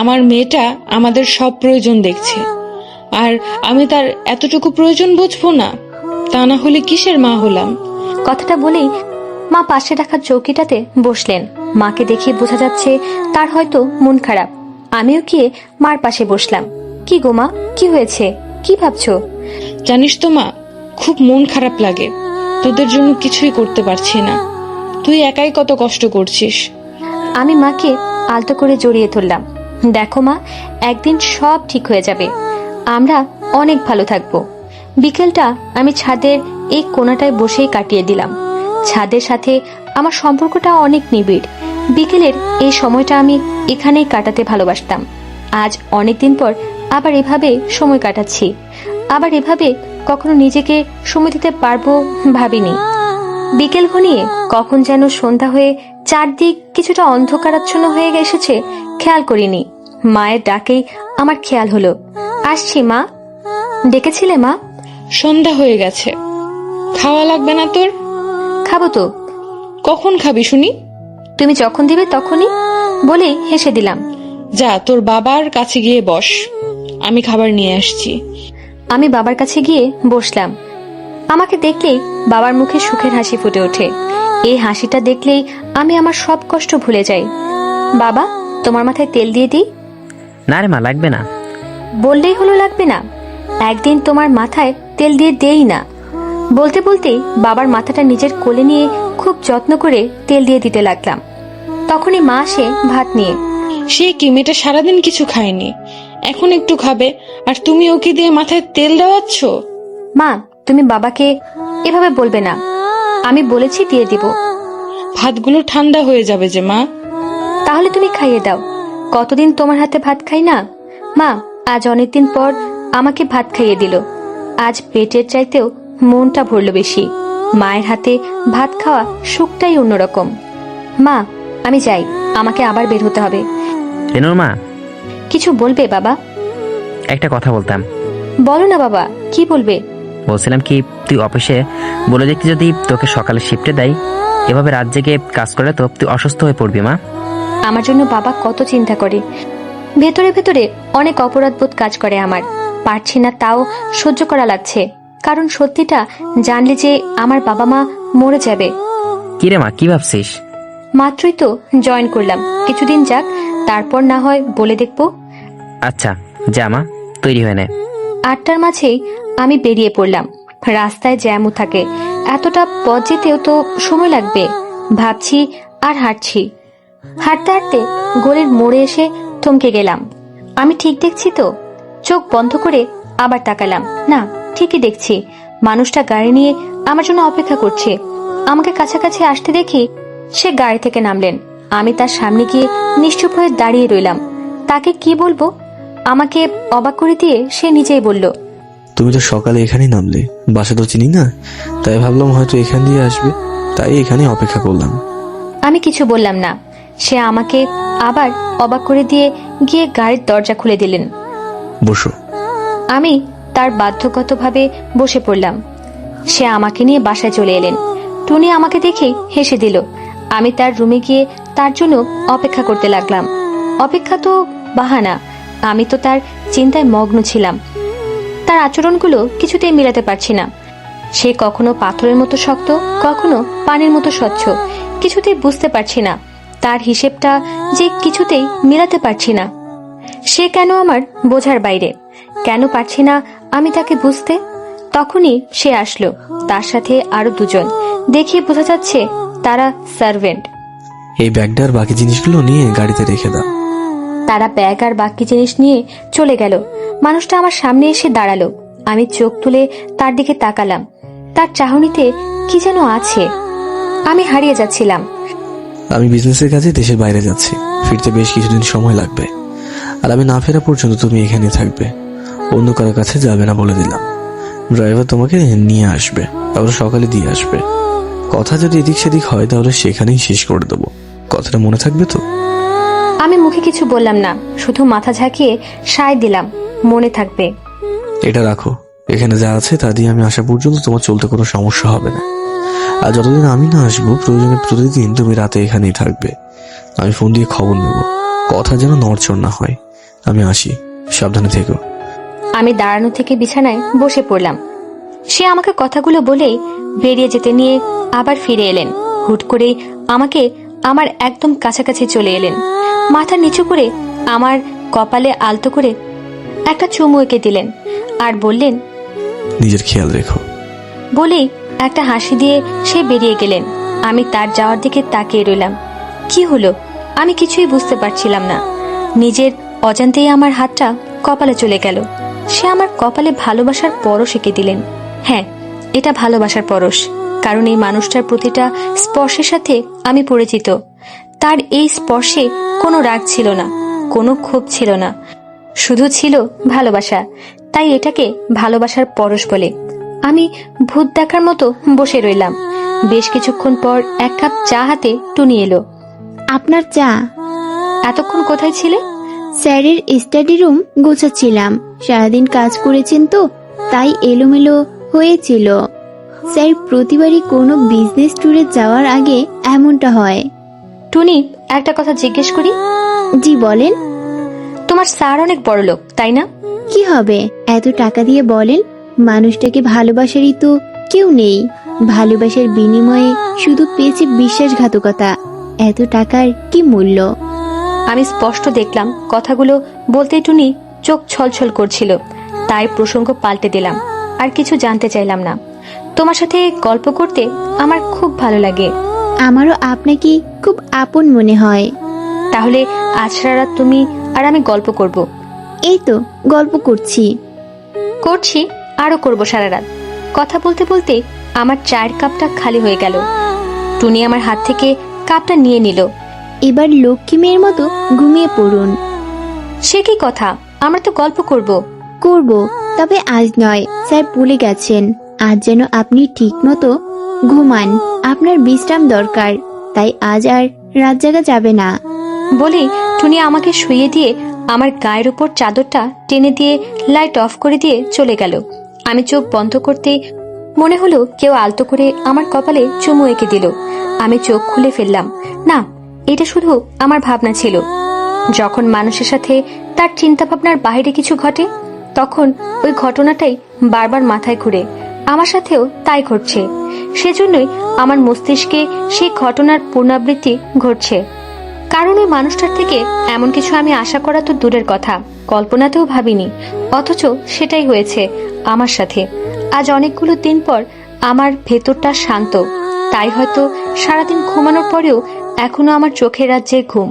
আমার মেয়েটা আমাদের সব প্রয়োজন দেখছে, আর আমি তার এতটুকু প্রয়োজন বুঝবো না? তা না হলে কিসের মা হলাম? কথাটা বলেই মা পাশে রাখা চৌকিটাতে বসলেন। মাকে দেখে বোঝা যাচ্ছে তার হয়তো মন খারাপ। আমিও গিয়ে মার পাশে বসলাম। কি গো মা, কি হয়েছে, কি ভাবছো? জানিস তো মা, খুব মন খারাপ লাগে। তোদের জন্য কিছুই করতে পারছি না। তুই একাই কত কষ্ট করছিস। আমি মাকে আলতো করে জড়িয়ে ধরলাম। দেখো মা, একদিন সব ঠিক হয়ে যাবে, আমরা অনেক ভালো থাকবো। বিকেলটা আমি ছাদের এই কোণাটায় বসেই কাটিয়ে দিলাম। ছাদের সাথে আমার সম্পর্কটা অনেক নিবিড়। বিকেলের এই সময়টা আমি এখানেই কাটাতে ভালোবাসতাম। আজ অনেকদিন পর আবার এভাবে সময় কাটাচ্ছি। আবার এভাবে কখনো নিজেকে সময় দিতে পারবো ভাবিনি। বিকেল ঘনিয়ে কখন যেন সন্ধ্যা হয়ে চারদিক কিছুটা অন্ধকারাচ্ছন্ন হয়ে এসেছে খেয়াল করিনি। মায়ের ডাকেই আমার খেয়াল হলো। আসছি মা। ডেকেছিলে মা? সন্ধ্যা হয়ে গেছে, খাওয়া লাগবে না তোর? খাবো তো। কখন খাবি শুনি? তুমি যখন দিবে তখনই, বলে হেসে দিলাম। যা, তোর বাবার কাছে গিয়ে বস, আমি খাবার নিয়ে আসছি। আমি বাবার কাছে গিয়ে বসলাম। আমাকে দেখলেই বাবার মুখে সুখের হাসি ফুটে ওঠে। এই হাসিটা দেখলেই আমি আমার সব কষ্ট ভুলে যাই। বাবা, তোমার মাথায় তেল দিয়ে দিই? না রে মা, লাগবে না। বললেই হলো লাগবে না? একদিন তোমার মাথায় তেল দিয়ে দেই না। বলতে বলতে বাবার মাথাটা নিজের কোলে নিয়ে খুব যত্ন করে তেল দিয়ে দিতে লাগলাম। তখনই মা আসে ভাত নিয়ে। সে কি, মেয়েটা সারাদিন কিছু খায়নি, এখন একটু খাবে আর তুমি ওকে দিয়ে মাথায় তেল দেওয়াচ্ছ। মা, তুমি বাবাকে এভাবে বলবে না। আমি বলেছি দিয়ে দিব। ভাতগুলো ঠান্ডা হয়ে যাবে যে মা। তাহলে তুমি খাইয়ে দাও। কতদিন তোমার হাতে ভাত খাই না। মা, আজ অনেকদিন পর আমাকে ভাত খাইয়ে দিল। আজ পেটের চাইতেও মনটা ভরল বেশি। মায়ের হাতে ভাত খাওয়া সুখটাই অন্যরকম। মা, আমি যাই, আমাকে আবার বের হতে হবে। রেনুর মা, কিছু বলবে বাবা? একটা কথা বলতাম। বলো না বাবা, কি বলবে? বলছিলাম কি, তুই অফিসে বলে দেখতে যদি তোকে সকালে শিফটে দেয়, এভাবে রাত জেগে কাজ করলে তো তুই অসুস্থ হয়ে পড়বি মা। আমার জন্য বাবা কত চিন্তা করে। ভেতরে ভেতরে অনেক অপরাধবোধ কাজ করে আমার। পারছি না, তাও সহ্য করা লাগছে। কারণ সত্যিটা জানলে যে আমার বাবা মা মরে যাবে। কিরে মা, কি ভাবছিস? মাত্রই তো জয়েন করলাম, কিছুদিন যাক, তারপর না হয় বলে দেখবো। আচ্ছা যা মা, তৈরি হয়ে নে। 8টার মাঝেই আমি বেরিয়ে পড়লাম। রাস্তায় জ্যামও থাকে, এতটা পথ যেতেও তো সময় লাগবে। ভাবছি আর হাঁটছি। হাঁটতে হাঁটতে গলির মোড়ে এসে থমকে গেলাম। আমি ঠিক দেখছি তো? চোখ বন্ধ করে আবার তাকালাম। না, ঠিকই দেখছি। মানুষটা গাড়ি নিয়ে আমার জন্য অপেক্ষা করছে। আমাকে কাছাকাছি আসতে দেখি সে গাড়ি থেকে নামলেন। আমি তার সামনে গিয়ে নিশ্চুপ হয়ে দাঁড়িয়ে রইলাম। তাকে কি বলবো? আমাকে অবাক করে দিয়ে সে নিজেই বলল, তুমি তো সকালে এখানেই নামলে, বাসা তো চিনি না, তাই ভাবলাম হয়তো এখান দিয়ে আসবে, তাই এখানে অপেক্ষা করলাম। আমি কিছু বললাম না। সে আমাকে আবার অবাক করে দিয়ে গিয়ে গাড়ির দরজা খুলে দিলেন। বসো। আমি তার বাধ্যগতভাবে বসে পড়লাম। সে আমাকে নিয়ে বাসায় চলে এলেন। টুনি আমাকে দেখেই হেসে দিল। আমি তার রুমে গিয়ে তার জন্য অপেক্ষা করতে লাগলাম। অপেক্ষা তো বাহানা, আমি তো তার চিন্তায় মগ্ন ছিলাম। তার আচরণগুলো কিছুতেই মিলাতে পারছি না। সে কখনো পাথরের মতো শক্ত, কখনো পানির মতো স্বচ্ছ। কিছুতেই বুঝতে পারছি না তার হিসেবটা যে কিছুতেই মিলাতে পারছি না। সে কেন আমার বোঝার বাইরে? কেন পারছি না আমি তাকে বুঝতে? তখনই সে আসলো, তার সাথে আরো দুজন। দেখে বোঝা যাচ্ছে তারা সার্ভেন্ট। এই ব্যাগটা আর বাকি জিনিসগুলো নিয়ে গাড়িতে রেখে দাও। তারা ব্যাগ আর বাকি জিনিস নিয়ে চলে গেল। মানুষটা আমার সামনে এসে দাঁড়ালো। আমি চোখ তুলে তার দিকে তাকালাম। তার চাহনিতে কি যেন আছে। আমি হারিয়ে যাচ্ছিলাম। আমি বিজনেসের কাজে দেশের বাইরে যাচ্ছি, ফিরতে বেশ কিছুদিন সময় লাগবে। আর আমি না ফেরা পর্যন্ত তুমি এখানে থাকবে, অন্য কারো কাছে যাবে না বলে দিলাম। ড্রাইভার তোমাকে নিয়ে আসবে, আবার সকালে দিয়ে আসবে। কথা যদি এদিক সেদিক হয় তাহলে সেখানেই শেষ করে দেবো। কথাটা মনে থাকবে তো? আমি মুখে কিছু বললাম না, শুধু মাথা ঝাঁকিয়ে সায় দিলাম, মনে থাকবে। এটা রাখো, এখানে যা আছে তা দিয়ে আমি আসা পর্যন্ত তোমার চলতে কোনো সমস্যা হবে না। আর যতদিন আমি না আসবো, প্রয়োজনে প্রতিদিন তুমি রাতে এখানেই থাকবে। আমি ফোন দিয়ে খবর নেব, কথা যেন নড়চড় না হয়। আমি আসি, সাবধানে থেকো। আমি দাঁড়ানো থেকে বিছানায় বসে পড়লাম। সে আমাকে কথাগুলো বলেই বেরিয়ে যেতে নিয়ে আবার ফিরে এলেন। হুট করে আমাকে আমার একদম কাছাকাছি চলে এলেন। মাথা নিচু করে আমার কপালে আলতো করে একটা চুমু এঁকে দিলেন আর বললেন, নিজের খেয়াল রেখো। বলেই একটা হাসি দিয়ে সে বেরিয়ে গেলেন। আমি তার যাওয়ার দিকে তাকিয়ে রইলাম। কি হলো আমি কিছুই বুঝতে পারছিলাম না। নিজের অজান্তেই আমার হাতটা কপালে চলে গেল। সে আমার কপালে ভালোবাসার পরশ এঁকে দিলেন। হ্যাঁ, এটা ভালোবাসার পরশ, কারণ এই মানুষটার প্রতিটা স্পর্শের সাথে আমি পরিচিত। তার এই স্পর্শে কোনো রাগ ছিল না, কোনো ক্ষোভ ছিল না, শুধু ছিল ভালোবাসা। তাই এটাকে ভালোবাসার পরশ বলে। আমি ভূত দেখার মতো বসে রইলাম। বেশ কিছুক্ষণ পর এক কাপ চা হাতে টুনি এলো। আপনার চা। এতক্ষণ কোথায় ছিলে? স্যারের স্টাডি রুম গোছাচ্ছিলাম। সারাদিন কাজ করেছেন তো, তাই এলোমেলো হয়েছিল। স্যার প্রতিবারই কোনো বিজনেস ট্যুরে যাওয়ার আগে এমনটা হয়। টুনি, একটা কথা জিজ্ঞেস করি? জি বলেন। তোমার স্যার অনেক বড় লোক, তাই না? কি হবে, এত টাকা দিয়ে বলেন? মানুষটাকে ভালোবাসারই তো কেউ নেই। ভালোবাসার বিনিময়ে শুধু পেয়েছে বিশ্বাসঘাতকতা। এত টাকার কি মূল্য? আমি স্পষ্ট দেখলাম কথাগুলো বলতেই টুনি চোখ ছলছল করছিল। তাই প্রসঙ্গ পাল্টে দিলাম। আর কিছু জানতে চাইলাম না। তোমার সাথে গল্প করতে আমার খুব ভালো লাগে। আমারও আপনাকে খুব আপন মনে হয়। তাহলে আজ সারা রাত তুমি আর আমি গল্প করব। এই তো গল্প করছি। করছি, আরো করব সারা রাত। কথা বলতে বলতে আমার চায়ের কাপটা খালি হয়ে গেল। টুনি আমার হাত থেকে কাপটা নিয়ে নিল। এবার লক্ষ্মী মেয়ের মতো ঘুমিয়ে পড়ুন। সে কি কথা, আমরা তো গল্প করব। করব, তবে আজ নয়, স্যার ভুলে গেছেন। আজ যেন আপনি ঠিক মতো ঘুমান, আপনার বিশ্রাম দরকার, তাই আজ আর রাত জাগা যাবে না। বলে টুনি আমাকে শুইয়ে দিয়ে আমার গায়ের উপর চাদরটা টেনে দিয়ে লাইট অফ করে দিয়ে চলে গেল। আমি চোখ বন্ধ করতে মনে হলো কেউ আলতো করে আমার কপালে চুমু এঁকে দিল। আমি চোখ খুলে ফেললাম। না, এটা শুধু আমার ভাবনা ছিল। যখন মানুষের সাথে তার চিন্তা ভাবনার বাইরে কিছু ঘটে, তখন ওই ঘটনাটাই বারবার মাথায় ঘুরে। আমার সাথেও তাই ঘটছে। সেজন্যই আমার মস্তিষ্কে সেই ঘটনার পুনরাবৃত্তি ঘটছে। কারণ ওই মানুষটার থেকে এমন কিছু আমি আশা করা তো দূরের কথা, কল্পনাতেও ভাবিনি। অথচ সেটাই হয়েছে আমার সাথে। আজ অনেকগুলো দিন পর আমার ভেতরটা শান্ত, তাই হয়তো সারাদিন ঘুমানোর পরেও এখনো আমার চোখের রাজ্যে ঘুম।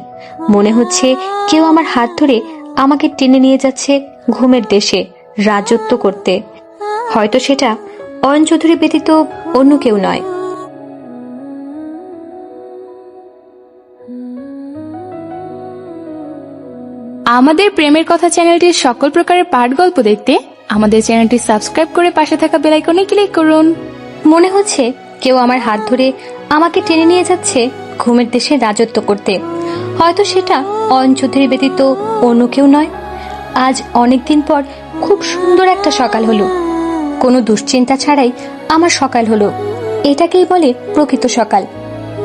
মনে হচ্ছে কেউ আমার হাত ধরে আমাকে টেনে নিয়ে যাচ্ছে ঘুমের দেশে রাজত্ব করতে। হয়তো সেটা অয়ন চৌধুরী ব্যতীত অন্য কেউ নয়। আমাদের প্রেমের কথা চ্যানেলটির সকল প্রকারের পাঠ গল্প দেখতে আমাদের চ্যানেলটি সাবস্ক্রাইব করে পাশে থাকা বেল আইকনে ক্লিক করুন। মনে হচ্ছে কেউ আমার হাত ধরে আমাকে টেনে নিয়ে যাচ্ছে ঘুমের দেশে রাজত্ব করতে। হয়তো সেটা অয়ন চৌধুরী ব্যতীত অন্য কেউ নয়। আজ অনেকদিন পর খুব সুন্দর একটা সকাল হলো। কোনো দুশ্চিন্তা ছাড়াই আমার সকাল হলো। এটাকেই বলে প্রকৃত সকাল।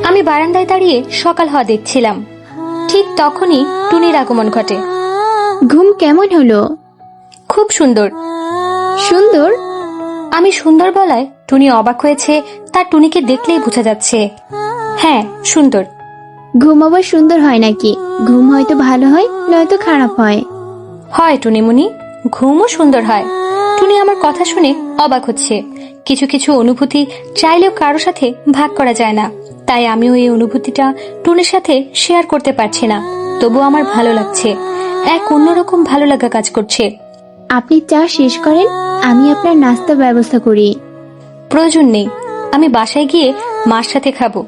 আমি বারান্দায় দাঁড়িয়ে সকাল হওয়া দেখছিলাম। ঠিক তখনই টুনির আগমন ঘটে। ঘুম কেমন হলো? খুব সুন্দর। সুন্দর? আমি সুন্দর বলায় টুনি অবাক হয়েছে। তার টুনিকে দেখলেই বোঝা যাচ্ছে। হ্যাঁ, সুন্দর। ঘুম আবার সুন্দর হয় নাকি? ঘুম হয়তো ভালো হয়, নয়তো খারাপ হয়। হয় টুনিমুনি, ঘুমও সুন্দর হয়। টুনি আমার কথা শুনে অবাক হচ্ছে। কিছু কিছু অনুভূতি চাইলেও কারো সাথে ভাগ করা যায় না, তাই আমিও এই অনুভূতিটা টুনির সাথে শেয়ার করতে পারছি না। তবু আমার ভালো লাগছে, এক অন্যরকম ভালো লাগা কাজ করছে। আপনি চা শেষ করেন, আমি আপনার নাস্তার ব্যবস্থা করি। প্রয়োজন নেই, আমি বাসায় গিয়ে মার সাথে খাবো।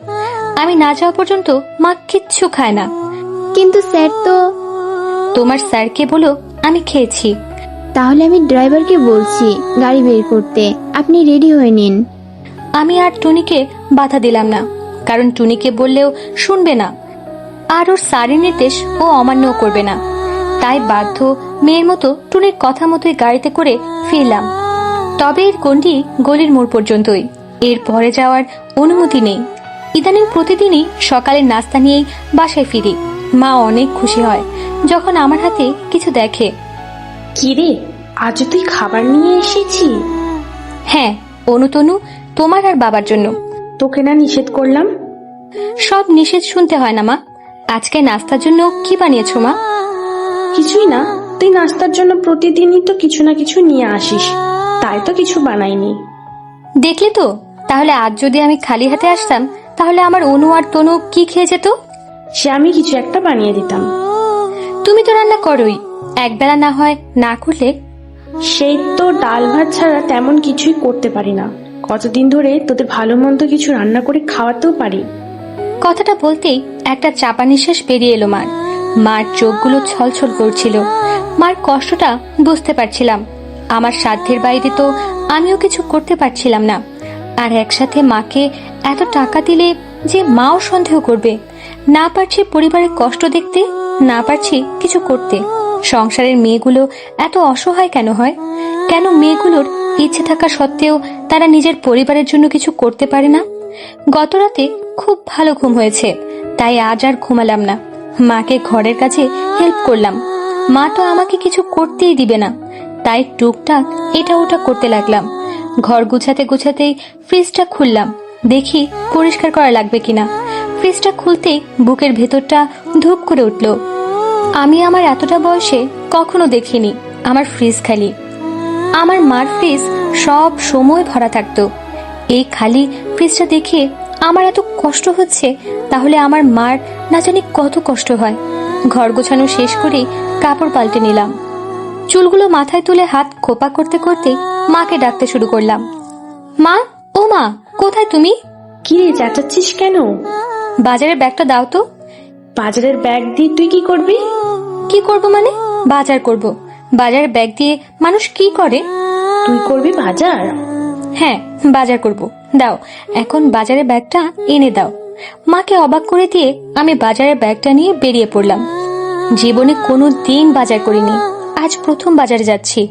আমি না যাওয়া পর্যন্ত মা কিচ্ছু খায় না। কিন্তু স্যার তো। তোমার স্যারকে বলো আমি খেয়েছি। তাহলে আমি ড্রাইভারকে বলছি গাড়ি বের করতে, আপনি রেডি হয়ে নিন। আমি আর টুনিকে বাধা দিলাম না, কারণ টুনিকে বললেও শুনবে না, আর ওর স্যারের নির্দেশ ও অমান্য করবে না। তাই বাধ্য মেয়ের মতো টুনির কথা মতোই গাড়িতে করে ফিরলাম। তবে এর গণ্ডি গলির মোড় পর্যন্তই, এর পরে যাওয়ার অনুমতি নেই। ইদানিং প্রতিদিনই সকালের নাস্তা নিয়েই বাসায় ফিরি। মা অনেক খুশি হয় যখন আমার হাতে কিছু দেখে। কিরে, আজ তুই খাবার নিয়ে এসেছি? হ্যাঁ অনুতনু, তোমার আর বাবার জন্য। তোকে না নিষেধ করলাম? সব নিষেধ শুনতে হয় না মা। আজকে নাস্তার জন্য কি বানিয়েছো মা? কিছুই না, তুই নাস্তার জন্য প্রতিদিনই তো কিছু না কিছু নিয়ে আসিস, তাই তো কিছু বানাইনি। দেখলে তো, তাহলে আজ যদি আমি খালি হাতে আসতাম তাহলে আমার অনু আর তনু কি খেয়ে যেত? সে আমি কিছু একটা বানিয়ে দিতাম। তুমি তো রান্না করোই, একবেলা না হয় না করলে। সেই তো ডাল ভাত ছাড়া তেমন কিছুই করতে পারি না। কতদিন ধরে তোদের ভালো মন্দ কিছু রান্না করে খাওয়াতেও পারি। কথাটা বলতেই একটা চাপা নিঃশ্বাস বেরিয়ে এলো মার। মার চোখগুলো ছলছল করছিল। মার কষ্টটা বুঝতে পারছিলাম। আমার সাধ্যের বাইরে তো আমিও কিছু করতে পারছিলাম না। আর একসাথে মাকে এত টাকা দিলে যে মাও সন্দেহ করবে। না পারছি পরিবারের কষ্ট দেখতে, না পারছি কিছু করতে। সংসারের মেয়েগুলো এত অসহায় কেন হয়? কেন মেয়েগুলোর ইচ্ছে থাকা সত্ত্বেও তারা নিজের পরিবারের জন্য কিছু করতে পারে না? গত রাতে খুব ভালো ঘুম হয়েছে, তাই আজ আর ঘুমালাম না। মাকে ঘরের কাজে হেল্প করলাম। মা তো আমাকে কিছু করতেই দিবে না, তাই টুকটাক এটা ওটা করতে লাগলাম। ঘর গুছাতে গুছাতেই ফ্রিজটা খুললাম, দেখি পরিষ্কার করা লাগবে কিনা। ফ্রিজটা খুলতেই বুকের ভেতরটা ধূপ করে উঠল। আমি আমার এতটা বয়সে কখনো দেখিনি আমার ফ্রিজ খালি। আমার মার ফ্রিজ সব সময় ভরা থাকতো। এই খালি ফ্রিজটা দেখে আমার এত কষ্ট হচ্ছে, তাহলে আমার মার না জানি কত কষ্ট হয়। ঘর গোছানো শেষ করে কাপড় পাল্টে নিলাম। চুলগুলো মাথায় তুলে হাত খোপা করতে করতে মাকে ডাকতে শুরু করলাম। মা, ও মা, কোথায় তুমি? কি রে, চেঁচাচ্ছিস কেন? বাজারের ব্যাগটা দাও তো। বাজারের ব্যাগ দিয়ে তুই কি করবি? কি করব মানে? বাজার করব। বাজারের ব্যাগ দিয়ে মানুষ কি করে? তুই করবি বাজার? হ্যাঁ, বাজার করব। দাও, এখন বাজারের ব্যাগটা এনে দাও। মাকে অবাক করে দিয়ে আমি বাজারের ব্যাগটা নিয়ে বেরিয়ে পড়লাম। জীবনে কোনো দিন বাজার করিনি, আজ প্রথম বাজারে যাচ্ছি।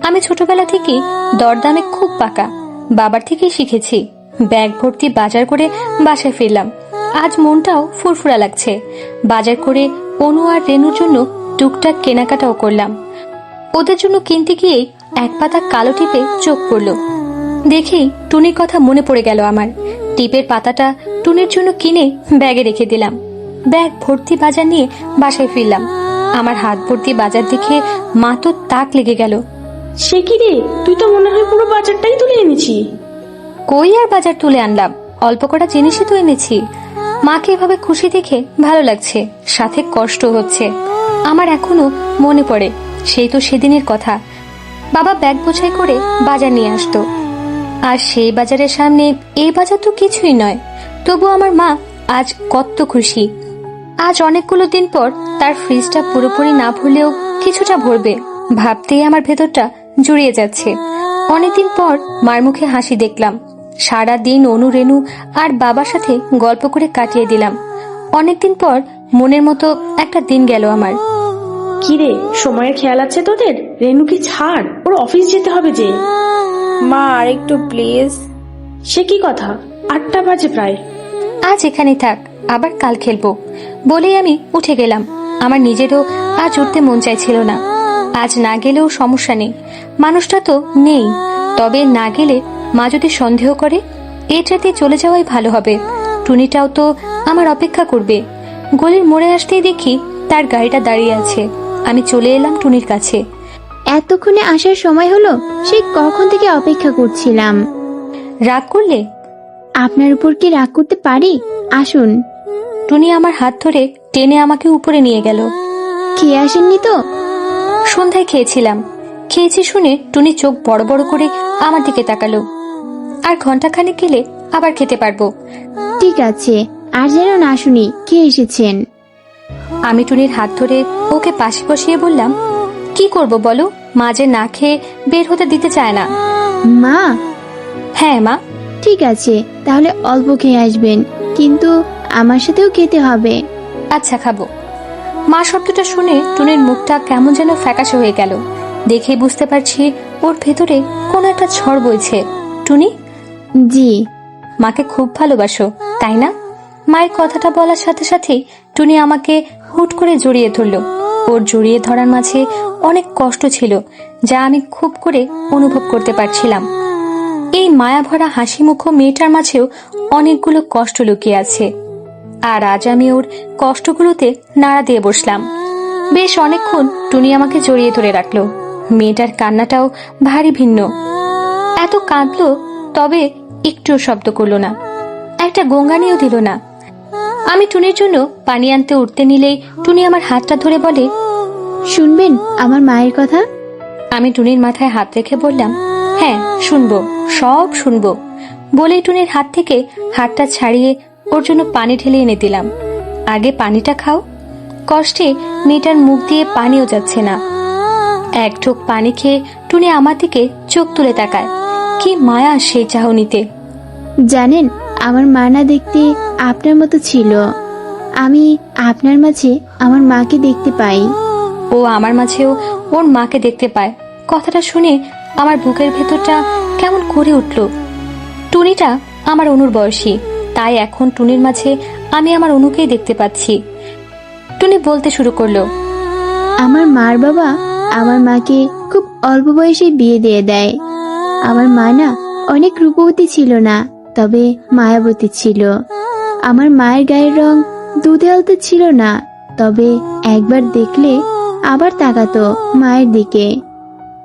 আমি ছোটবেলা থেকে দরদামে খুব পাকা, বাবার থেকেই শিখেছি। ব্যাগ ভর্তি বাজার করে বাসায় ফিরলাম। আজ মনটাও ফুরফুরা লাগছে। বাজার করে অনু আর রেনুর জন্য টুকটাক কেনাকাটাও করলাম। ওদের জন্য কিনতে গিয়ে এক পাতা কালো টিপে চোখ পড়ল। দেখেই টুনির কথা মনে পড়ে গেল আমার। টিপের পাতাটা টুনির জন্য কিনে ব্যাগে রেখে দিলাম। ব্যাগ ভর্তি বাজার নিয়ে বাসায় ফিরলাম। আমার হাত ভর্তি বাজার দেখে মা তো তাক লেগে গেল। সে কি রে, তুই তো মনে হয় পুরো বাজারটাই তুলে এনেছি। কই আর বাজার তুলে আনলাম, অল্প কটা জিনিসই তো এনেছি। মাকে এভাবে খুশি দেখে ভালো লাগছে, সাথে কষ্ট হচ্ছে। আমার এখনো মনে পড়ে সেই তো সেদিনের কথা। বাবা ব্যাগ বোঝাই করে বাজার নিয়ে আসতো, আর সেই বাজারের সামনে এই বাজার তো কিছুই নয়। তবু আমার মা আজ কত খুশি। আজ অনেকগুলো দিন পর তার ফ্রিজটা পুরোপুরি না ভরলেও কিছুটা ভরবে ভাবতেই আমার ভেতরটা জুড়িয়ে যাচ্ছে। অনেকদিন পর মার মুখে হাসি দেখলাম। সারা দিন অনু, রেনু আর বাবার সাথে গল্প করে কাটিয়ে দিলাম। অনেকদিন পর মনের মতো একটা দিন গেল আমার। কি রে, সময়ের খেয়াল আছে তোদের? রেনুকে ছাড়, ওর অফিস যেতে হবে যে। মা, আর একটু প্লিজ। সে কি কথা, 8টা বাজে প্রায়। আজ এখানেই থাক, আবার কাল খেলবো বলেই আমি উঠে গেলাম। আমার নিজেরও আজ উঠতে মন চাইছিল না। আজ না গেলেও সমস্যা নেই, মানুষটা তো নেই। তবে না গেলে মা যদি সন্দেহ করে, এই রাতে চলে যাওয়াই ভালো হবে। টুনিটাও তো আমার অপেক্ষা করবে। গলির মোড়ে আসতেই দেখি তার গাড়িটা দাঁড়িয়ে আছে। আমি চলে এলাম টুনির কাছে। এতক্ষণে আসার সময় হলো? সেই কখন থেকে অপেক্ষা করছিলাম। রাগ করলে? আপনার উপর কি রাগ করতে পারি? আসুন। টুনি আমার হাত ধরে টেনে আমাকে উপরে নিয়ে গেল। খেয়ে আসেননি তো? সন্ধ্যায় খেয়েছিলাম। খেয়েছি শুনে টুনি চোখ বড় বড় করে আমার দিকে তাকালো। আর ঘন্টাখানেক গেলে আবার খেতে পারবো। ঠিক আছে, আর যেন না শুনি খেয়ে এসেছেন। আমি টুনির হাত ধরে ওকে পাশে বসিয়ে বললাম, কি করব বলো, মা যে না খেয়ে বের হতে দিতে চায় না। মা? হ্যাঁ মা। ঠিক আছে, তাহলে অল্প খেয়ে আসবেন, কিন্তু আমার সাথেও খেতে হবে। আচ্ছা, খাবো। মা শব্দটা শুনে টুনির মুখটা কেমন যেন ফ্যাকাশে হয়ে গেল। দেখেই বুঝতে পারছি ওর ভেতরে কোনো একটা ঝড় বইছে। টুনি? জি। মাকে খুব ভালোবাসো, তাই না? মায়ের কথাটা বলার সাথে সাথেই টুনি আমাকে হুট করে জড়িয়ে ধরল। ওর জড়িয়ে ধরার মাঝে অনেক কষ্ট ছিল, যা আমি খুব করে অনুভব করতে পারছিলাম। এই মায়া ভরা হাসি মুখ মেয়েটার মাঝেও অনেকগুলো কষ্ট লুকিয়ে আছে, আর আজ আমি ওর কষ্টগুলোতে নাড়া দিয়ে বসলাম। বেশ অনেকক্ষণ টুনি আমাকে জড়িয়ে ধরে রাখলো। মেয়েটার কান্নাটাও ভারী ভিন্ন। এত কাঁদলো, তবে একটুও শব্দ করলো না, একটা গঙ্গানিও দিল না। আমি টুনির জন্য পানি আনতে উঠতে নিলেই টুনি আমার হাতটা ধরে বলে, শুনবেন আমার মায়ের কথা? আমি টুনির মাথায় হাত রেখে বললাম, হ্যাঁ শুনবো, সব শুনবো বলেই টুনির হাত থেকে হাতটা ছাড়িয়ে ওর জন্য পানি ঢেলে এনে দিলাম। আগে পানিটা খাও। কষ্টে মেয়েটার মুখ দিয়ে পানিও যাচ্ছে না। এক ঢোক পানি খেয়ে টুনি আমার দিকে চোখ তুলে তাকায়। কি মায়া সেই চাহনিতে। জানেন, আমার মা না দেখতে আপনার মতো ছিল। আমি আপনার মাঝে আমার মাকে দেখতে পাই। ও আমার মাঝেও ওর মাকে দেখতে পায়। কথাটা শুনে আমার বুকের ভেতরটা কেমন করে উঠল। টুনিটা আমার অনুর বয়সী, তাই এখন টুনির মাঝে আমি আমার অনুকেই দেখতে পাচ্ছি। টুনি বলতে শুরু করলো, আমার মার বাবা আমার মাকে খুব অল্প বয়সে বিয়ে দিয়ে দেয়। আমার মা না অনেক রূপবতী ছিল না, তবে মায়াবতী ছিল। আমার মায়ের গায়ের রং দুধে আলতে ছিল না, তবে একবার দেখলে আবার তাকাতো মায়ের দিকে।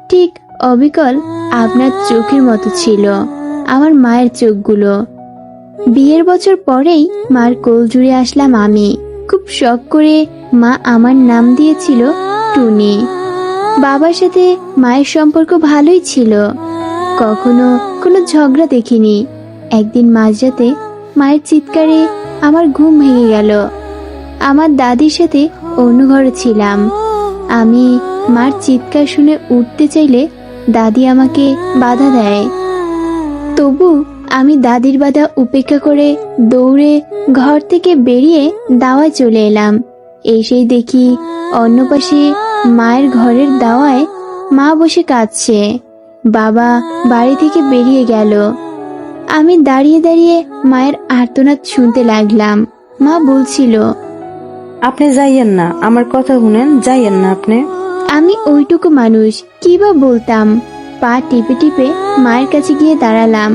ঠিক অবিকল আপনার চোখের মতো ছিল আমার মায়ের চোখগুলো। বিয়ের বছর পরেই মার কোল জুড়ে আসলাম আমি। খুব শখ করে মা আমার নাম দিয়েছিল টুনি। বাবার সাথে মায়ের সম্পর্ক ভালোই ছিল, কখনো কোনো ঝগড়া দেখিনি। একদিন মাঝরাতে মায়ের চিৎকারে আমার ঘুম ভেঙে গেল। আমার দাদির সাথে অন্য ঘরে ছিলাম। আমি মার চিৎকার শুনে উঠতে চাইলে দাদি আমাকে বাধা দেয়। তবু আমি দাদির বাধা উপেক্ষা করে দৌড়ে ঘর থেকে বেরিয়ে দাওয়ায় চলে এলাম। এসেই দেখি অন্য পাশে মায়ের ঘরের দাওয়ায় মা বসে কাঁদছে। বাবা বাড়ি থেকে বেরিয়ে গেল। আমি দাঁড়িয়ে দাঁড়িয়ে মায়ের আর্তনাদ শুনতে লাগলাম। মা বলছিল, আপনি যাইয়েন না, আমার কথা শুনেন, যাইয়েন না আপনি। আমি ওইটুকু মানুষ, কি বা বলতাম। পা টিপে টিপে মায়ের কাছে গিয়ে দাঁড়ালাম।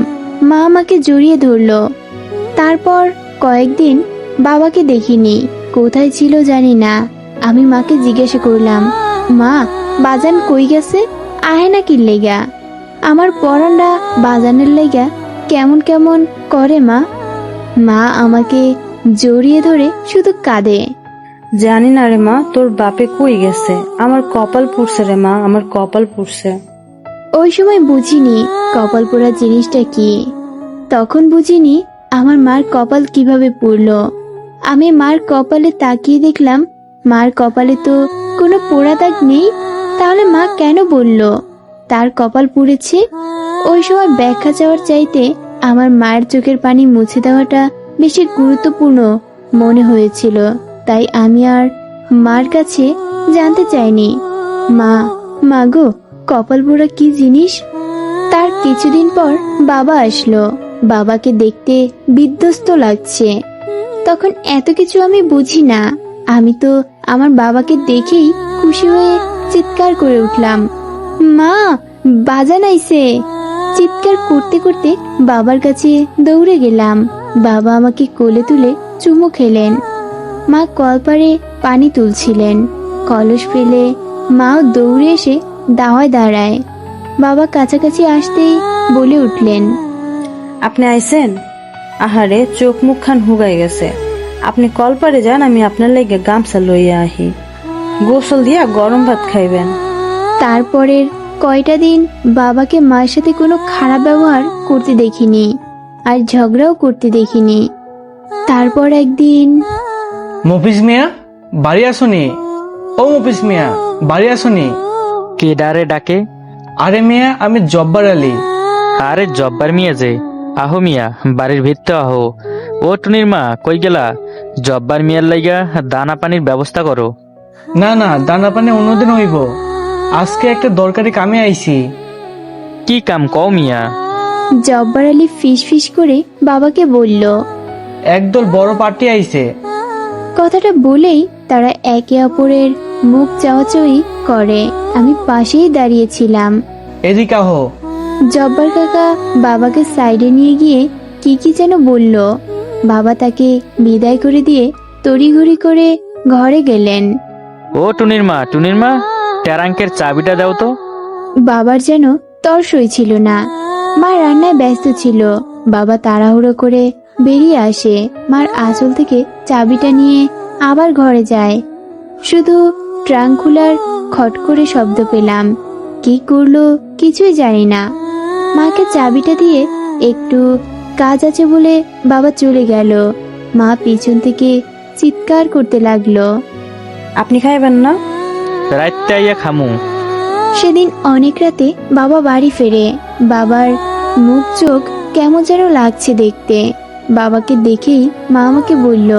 মা আমাকে জড়িয়ে ধরলো। তারপর কয়েকদিন বাবাকে দেখিনি, কোথায় ছিল জানি না। আমি মাকে জিজ্ঞাসা করলাম, মা বাজান কই গেছে, আহে না কি লেগা? আমার পরানটা বাজানের লেগা কেমন কেমন করে মা। মা আমাকে জড়িয়ে ধরে শুধু কাঁদে। জানি না রে মা, তোর বাপে কই গেছে। আমার কপাল পুড়ছে রে মা, আমার কপাল পুড়ছে। ওই সময় বুঝিনি কপাল পোড়া জিনিসটা কি। তখন বুঝিনি আমার মার কপাল কিভাবে পুড়লো। আমি মার কপালে তাকিয়ে দেখলাম মার কপালে তো কোনো পোড়া দাগ নেই। তাহলে মা কেন বলল তার কপাল পুড়েছে? ওই সময় ব্যাখ্যা চাওয়ার চাইতে আমার মায়ের চোখের পানি মুছে দেওয়াটা বেশি গুরুত্বপূর্ণ মনে হয়েছিল। তাই আমি আর মার কাছে জানতে চাইনি। মা গো, কপাল পোড়া কি জিনিস? তার কিছুদিন পর বাবা আসলো। বাবাকে দেখতে বিধ্বস্ত লাগছে। তখন এত কিছু আমি বুঝি না। আমি তো আমার বাবাকে দেখেই খুশি হয়ে চিৎকার করে উঠলাম, মা বাজান আইছে। চিৎকার করতে করতে বাবার কাছে দৌড়ে গেলাম। বাবা আমাকে কোলে তুলে চুমু খেলেন। মা কলপারে পানি তুলছিলেন। কলস ফেলে মাও দৌড়ে এসে দাওয়ায় দাঁড়ায়। বাবা কাছাকাছি আসতেই বলে উঠলেন, আপনি আইছেন? আহারে, চোখ মুখ খান হুগাই গেছে। আপনি কলপারে যান, আমি আপনার লেগে গামছা লইয়া আহি। গোসল দিয়া গরম ভাত খাইবেন। তারপরের কয়টা দিন বাবাকে মায়ের সাথে কোনো খারাপ ব্যবহার করতে দেখিনি, আর ঝগড়াও করতে দেখিনি। তারপর একদিন, মফিজ মিয়া বাড়ি আসনি? ও মফিজ মিয়া বাড়ি আসনি? কে ডারে ডাকে? আরে মিয়া, আমি জব্বার আলী। আরে জব্বার মিয়া যে, আহো মিয়া বাড়ির ভিতরে আহো। ও টুনির মা কই গেলা? জব্বার মিয়ার লাইগা দানা পানির ব্যবস্থা করো। না না, দানা পানি অন্যদিন হইব। আজকে একটা দরকারি কামে আইছি। কি কাম কও মিয়া? জব্বার আলী ফিস ফিস করে বাবাকে বলল। একদল বড় পার্টি আইছে। কথাটা বলেই তারা একে অপরের মুখ চাওয়াচাওয়ি করে। আমি পাশেই দাঁড়িয়েছিলাম। এদিক আহো। জব্বার কাকা বাবাকে সাইডে নিয়ে গিয়ে কি যেন বলল। বাবা তাকে বিদায় করে দিয়ে তড়িঘড়ি করে ঘরে গেলেন। ও টুনির মা ট্যারাঙ্কের চাবিটা দাও তো। বাবার যেন তর সইছিল না। মা রান্নায় ব্যস্ত ছিল। বাবা তাড়াহুড়ো করে বেরিয়ে আসে। মার আঁচল থেকে চাবিটা নিয়ে আবার ঘরে যায়। শুধু ট্রাঙ্ক খোলার খট করে শব্দ পেলাম। কি করলো কিছুই জানি না। মাকে চাবিটা দিয়ে একটু কাজ আছে বলে বাবা চলে গেল। মা পিছন থেকে চিৎকার করতে লাগলো, আপনি খাইবেন না? রাইতে আইয়া খামু। সেদিন অনেক রাতে বাবা বাড়ি ফেরে। বাবার মুখ চোখ কেমন যেন লাগছে দেখতে। বাবাকে দেখেই মা আমাকে বলল,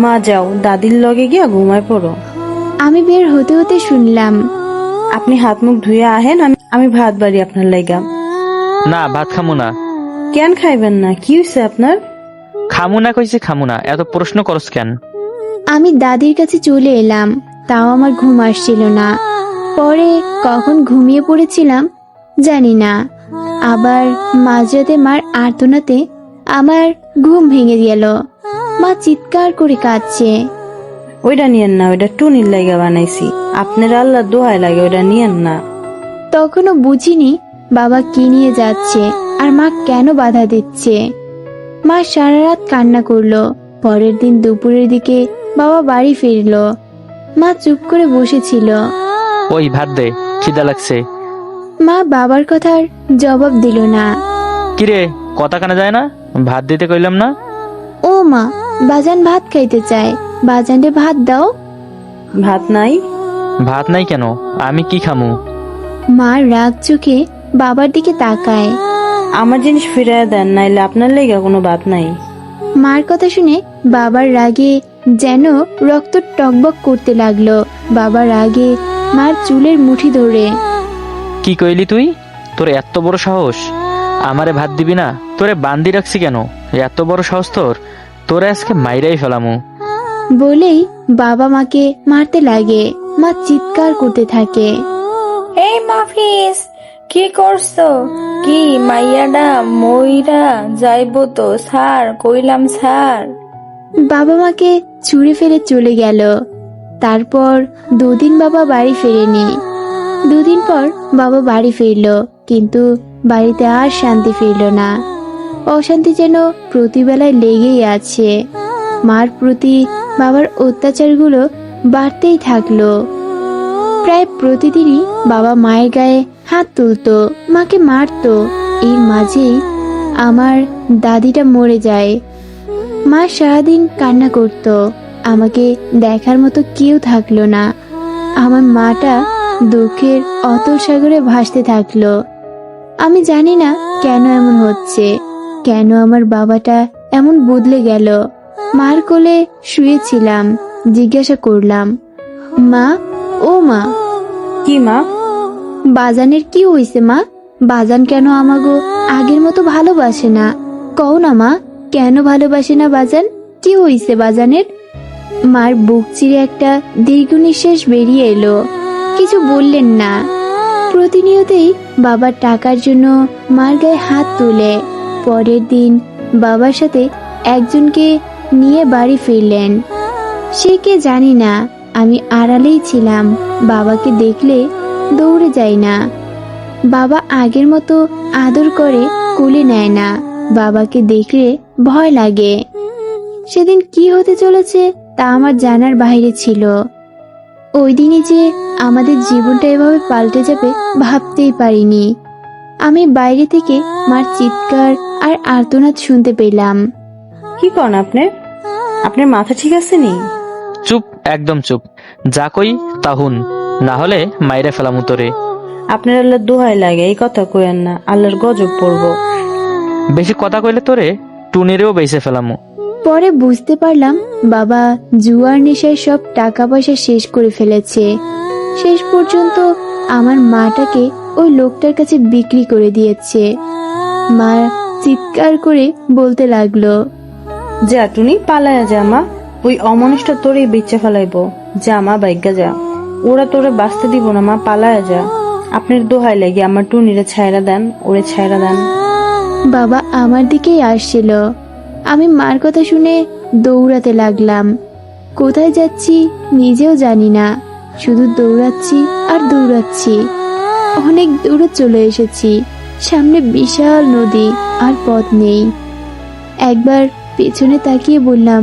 মা যাও, দাদির লগে গিয়া ঘুমায় পড়ো। আমি বের হতে হতে শুনলাম, আপনি হাত মুখ ধুয়ে আহেন, আমি ভাত বাড়ি আপনার লাইগা। না, ভাত খামু না। কেন খাইবেন না? কি হয়েছে আপনার? খামু না কইছি খামু না, এত প্রশ্ন করস কেন? আমি দাদির কাছে চলে এলাম। তাও আমার ঘুম আসছিল না। পরে কখন ঘুমিয়ে পড়েছিলাম জানি না। আবার মাঝরাতে মার আর্তনাতে আমার ঘুম ভেঙে গেল। মা চিৎকার করে কাঁদছে। ওইটা নিয়েন না, ওইটা টুনির লাইগা বানাইছি। আপনার আল্লাহ দোহাই লাগে, ওইটা নিয়েন না। তখনও বুঝিনি বাবা কি নিয়ে যাচ্ছে আর মা কেন বাধা দিচ্ছে। মা সারা রাত কান্না করলো। পরের দিন দুপুরের দিকে বাবা বাড়ি ফিরলো। মা চুপ করে বসেছিল। ওই ভাত দে, খিদা লাগছে। মা বাবার কথার জবাব দিল না। কিরে, কথা কানে যায় না? ভাত দিতে কইলাম না? ও মা, বাজান ভাত খাইতে চায়, বাজানরে ভাত দাও। ভাত নাই? ভাত নাই কেন? আমি কি খামু? মা রাগ চোখে বাবার দিকে তাকায়। আমার জিনিস ফিরায় দেন, নাইলে আপনার লেগে কোনো ভাত নাই। মার কথা শুনে বাবার রাগে যেন রক্ত টকবক করতে লাগলো। বাবার রাগে মার চুলের মুঠি ধরে। কি কইলি তুই? তোর এত বড় সাহস? আমারে ভাত দিবি না? তোরে বান্দি রাখছি কেন? এত বড় সাহস তোর? তোরে আজকে মাইরাই ফেলামু। বলেই বাবা মাকে মারতে লাগে। মা চিৎকার করতে থাকে। এই মাফিস, কি করছো? কি মাইয়াডা মইরা যাইবো তো স্যার, কইলাম স্যার। বাবা মাকে ছুঁড়ে ফেলে চলে গেল। তারপর দুদিন বাবা বাড়ি ফেরেনি। দুদিন পর বাবা বাড়ি ফিরল, কিন্তু বাড়িতে আর শান্তি ফিরল না। অশান্তি যেন প্রতিবেলায় লেগেই আছে। মার প্রতি বাবার অত্যাচারগুলো বাড়তেই থাকলো। প্রায় প্রতিদিনই বাবা মায়ের গায়ে হাত তুলতো, মাকে মারতো। এর মাঝেই আমার দাদিটা মরে যায়। মা সারাদিন কান্না করত। আমাকে দেখার মতো কেউ থাকলো না। আমার মাটা দুঃখের অতল সাগরে ভাসতে থাকলো। আমি জানি না কেন এমন হচ্ছে, কেন আমার বাবাটা এমন বদলে গেল। মার কোলে শুয়েছিলাম, জিজ্ঞাসা করলাম, মা, ও মা। কি মা? বাজানের কি হইছে মা? বাজান কেন আমাগো আগের মতো ভালোবাসে না? কও না মা, কেন ভালোবাসে না বাজান? কি হইছে বাজানের? মার বুক চিরে একটা দীর্ঘ নিঃশ্বাস বেরিয়ে এলো। কিছু বললেন না। প্রতিনিয়তই বাবার টাকার জন্য মার গায়ে হাত তুলে। পরের দিন বাবার সাথে একজনকে নিয়ে বাড়ি ফিরলেন। সে কে জানি না। আমি আড়ালেই ছিলাম। বাবাকে দেখলে দৌড়ে যাই না। বাবা আগের মতো আদর করে কোলে নেয় না। বাবাকে দেখলে ভয় লাগে। সেদিন কি হতে চলেছে তা আমার জানার বাইরে ছিল। ওই দিনই যে আমাদের জীবনটা এভাবে পাল্টে যাবে ভাবতেই পারিনি। আমি বাইরে থেকে মার চিৎকার আর আর্তনাদ শুনতে পেলাম। কি করেন আপনি? আপনার মাথা ঠিক আছে নি? চুপ, একদম চুপ। যা কই তা হুন, না হলে মাইরা ফেলামু তোরে। আপনার আল্লাহর দোহাই লাগে, এই কথা কইেন না, আল্লাহর গজব পড়বো। বেশি কথা কইলে তোরে টুনিরেও বেঁচে ফেলামু। পরে বুঝতে পারলাম বাবা জুয়ার নেশায় সব টাকা পয়সা শেষ করে ফেলেছে। শেষ পর্যন্ত আমার মাটাকে ওই লোকটার কাছে বিক্রি করে দিয়েছে। মা চিৎকার করে বলতে লাগলো, যা টুনি, পালায়া যা মা, ওই অমানুষটা তোরেই বেচে ফেলাইবো। যা মা, বাইগা যা, ওরা তোরে বাঁচতে দিব না মা, পালায়া যা। আপনার দোহাই লাগে, আমার টুনিরে ছাইরা দেন, ওরে ছাইরা দেন। বাবা আমার দিকেই আসছিল। আমি মার কথা শুনে দৌড়াতে লাগলাম। কোথায় যাচ্ছি নিজেও জানি না, শুধু দৌড়াচ্ছি আর দৌড়াচ্ছি। অনেক দূরে চলে এসেছি। সামনে বিশাল নদী আর পথ নেই। একবার পেছনে তাকিয়ে বললাম,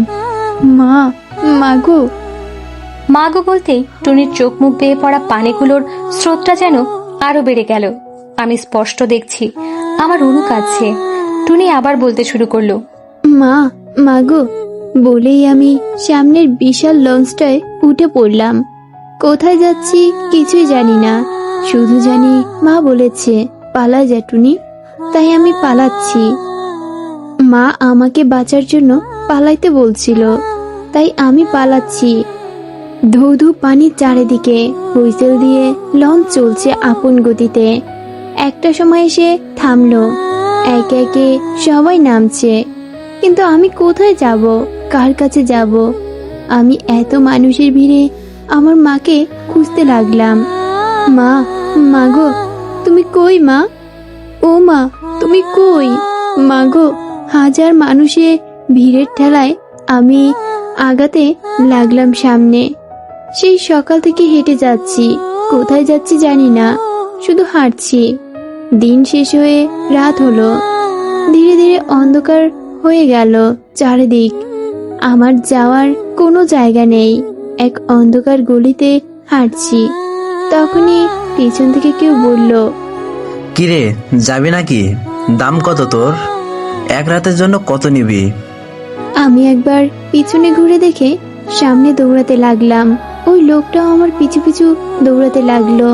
মা, মাগো। মাগো বলতেই টুনির চোখ মুখ বেয়ে পড়া পানিগুলোর স্রোতটা যেন আরো বেড়ে গেল। আমি স্পষ্ট দেখছি আমার অনু কাঁদছে। টুনি আবার বলতে শুরু করলো, মা, মাগো। বলেই আমি সামনের বিশাল লঞ্চটায় উঠে পড়লাম। কোথায় যাচ্ছি কিছুই জানি না, শুধু জানি মা বলেছে পালা যা টুনি, তাই আমি পালাচ্ছি। মা আমাকে বাঁচার জন্য পালাইতে বলছিল, তাই আমি পালাচ্ছি। ধৌ ধৌ পানির চারিদিকে হুইসেল দিয়ে লঞ্চ চলছে আপন গতিতে। একটা সময় এসে থামলো। একে একে সবাই নামছে, কিন্তু আমি কোথায় যাব, কার কাছে যাব? আমি এত মানুষের ভিড়ে আমার মাকে খুঁজতে লাগলাম। মা, মাগো, তুমি কই মা? ও মা, তুমি কই? মাগো, হাজার মানুষের ভিড়ের ঠেলায় আমি আগাতে লাগলাম সামনে। সেই সকাল থেকে হেঁটে যাচ্ছি, কোথায় যাচ্ছি জানি না, শুধু হাঁটছি। দিন শেষ হয়ে রাত হলো। ধীরে ধীরে অন্ধকার হয়ে গেল চারিদিক। আমার যাওয়ার কোনো জায়গা নেই। এক অন্ধকার গলিতে হাঁটছি, তখনই পিছন থেকে কেউ বলল, কিরে যাবি নাকি? দাম কত তোর? এক রাতের জন্য কত নিবি? আমি একবার পিছনে ঘুরে দেখে সামনে দৌড়াতে লাগলাম। ওই লোকটাও আমার পিছু পিছু দৌড়াতে লাগলো।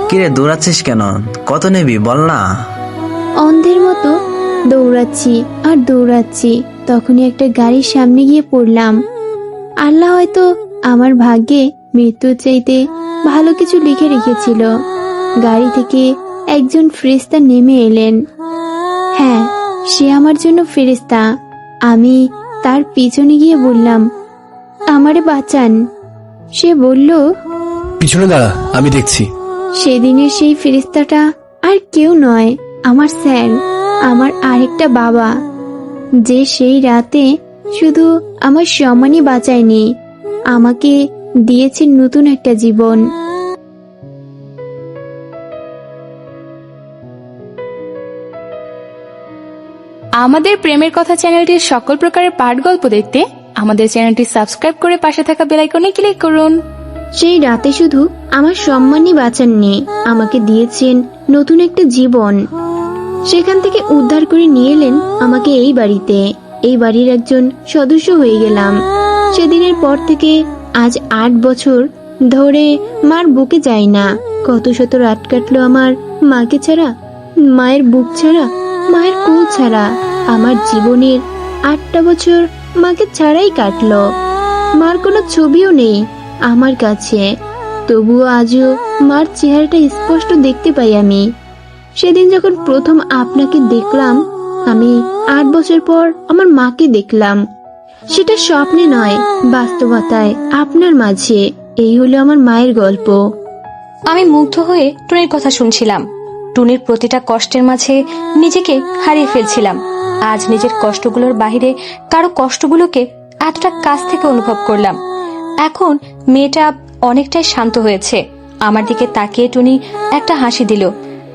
কিরে দৌড়াচ্ছিস কেন? কত নিবি বল না। অন্ধের মতো দৌড়াচ্ছি আর দৌড়াচ্ছি, তখনই একটা গাড়ির সামনে গিয়ে পড়লাম। আল্লাহ হয়তো আমার ভাগ্যে মৃত্যুর চাইতে ভালো কিছু লিখে রেখেছিল। গাড়ি থেকে একজন ফেরেশতা নেমে এলেন। হ্যাঁ, সে আমার জন্য ফেরেশতা। আমি তার পিছনে গিয়ে বললাম, আমারে বাঁচান। সে বলল, পিছনে দাঁড়া, আমি দেখছি। সেদিনের সেই ফেরেশতাটা আর কেউ নয়, আমার স্যার, আমার আরেকটা বাবা, যে সেই রাতে শুধু আমার সম্মানই বাঁচায়নি, আমাকে দিয়েছেন নতুন একটা জীবন। আমাদের প্রেমের কথা চ্যানেলটির সকল প্রকারের পাঠ গল্প দেখতে আমাদের চ্যানেলটি সাবস্ক্রাইব করে পাশে থাকা বেল আইকনে ক্লিক করুন। সেই রাতে শুধু আমার সম্মানই বাঁচাননি, আমাকে দিয়েছেন নতুন একটা জীবন। সেখান থেকে উদ্ধার করে নিয়ে এলেন আমাকে এই বাড়িতে। এই বাড়ির একজন সদস্য হয়ে গেলাম। সেদিনের পর থেকে আজ 8 বছর ধরে মার বুকে যাই না। কত শত রাত কাটলো আমার মাকে ছাড়া, মায়ের বুক ছাড়া, মায়ের কোল ছাড়া। আমার জীবনের 8টা বছর মাকে ছাড়াই কাটলো। মার কোনো ছবিও নেই আমার কাছে, তবুও আজও মার চেহারাটা স্পষ্ট দেখতে পাই আমি। সেদিন যখন প্রথম আপনাকে দেখলাম, আমি 8 বছর পর আমার মাকে দেখলাম। সেটা স্বপ্নে নয়, বাস্তবতায় আপনার মাঝে। এই হলো আমার মায়ের গল্প। আমি মুগ্ধ হয়ে টুনির কথা শুনছিলাম। টুনির প্রতিটা কষ্টের মাঝে নিজেকে হারিয়ে ফেলছিলাম। আজ নিজের কষ্টগুলোর বাহিরে কারো কষ্টগুলোকে এতটা কাছ থেকে অনুভব করলাম। এখন মেয়েটা অনেকটাই শান্ত হয়েছে। আমার দিকে তাকিয়ে টুনি একটা হাসি দিল,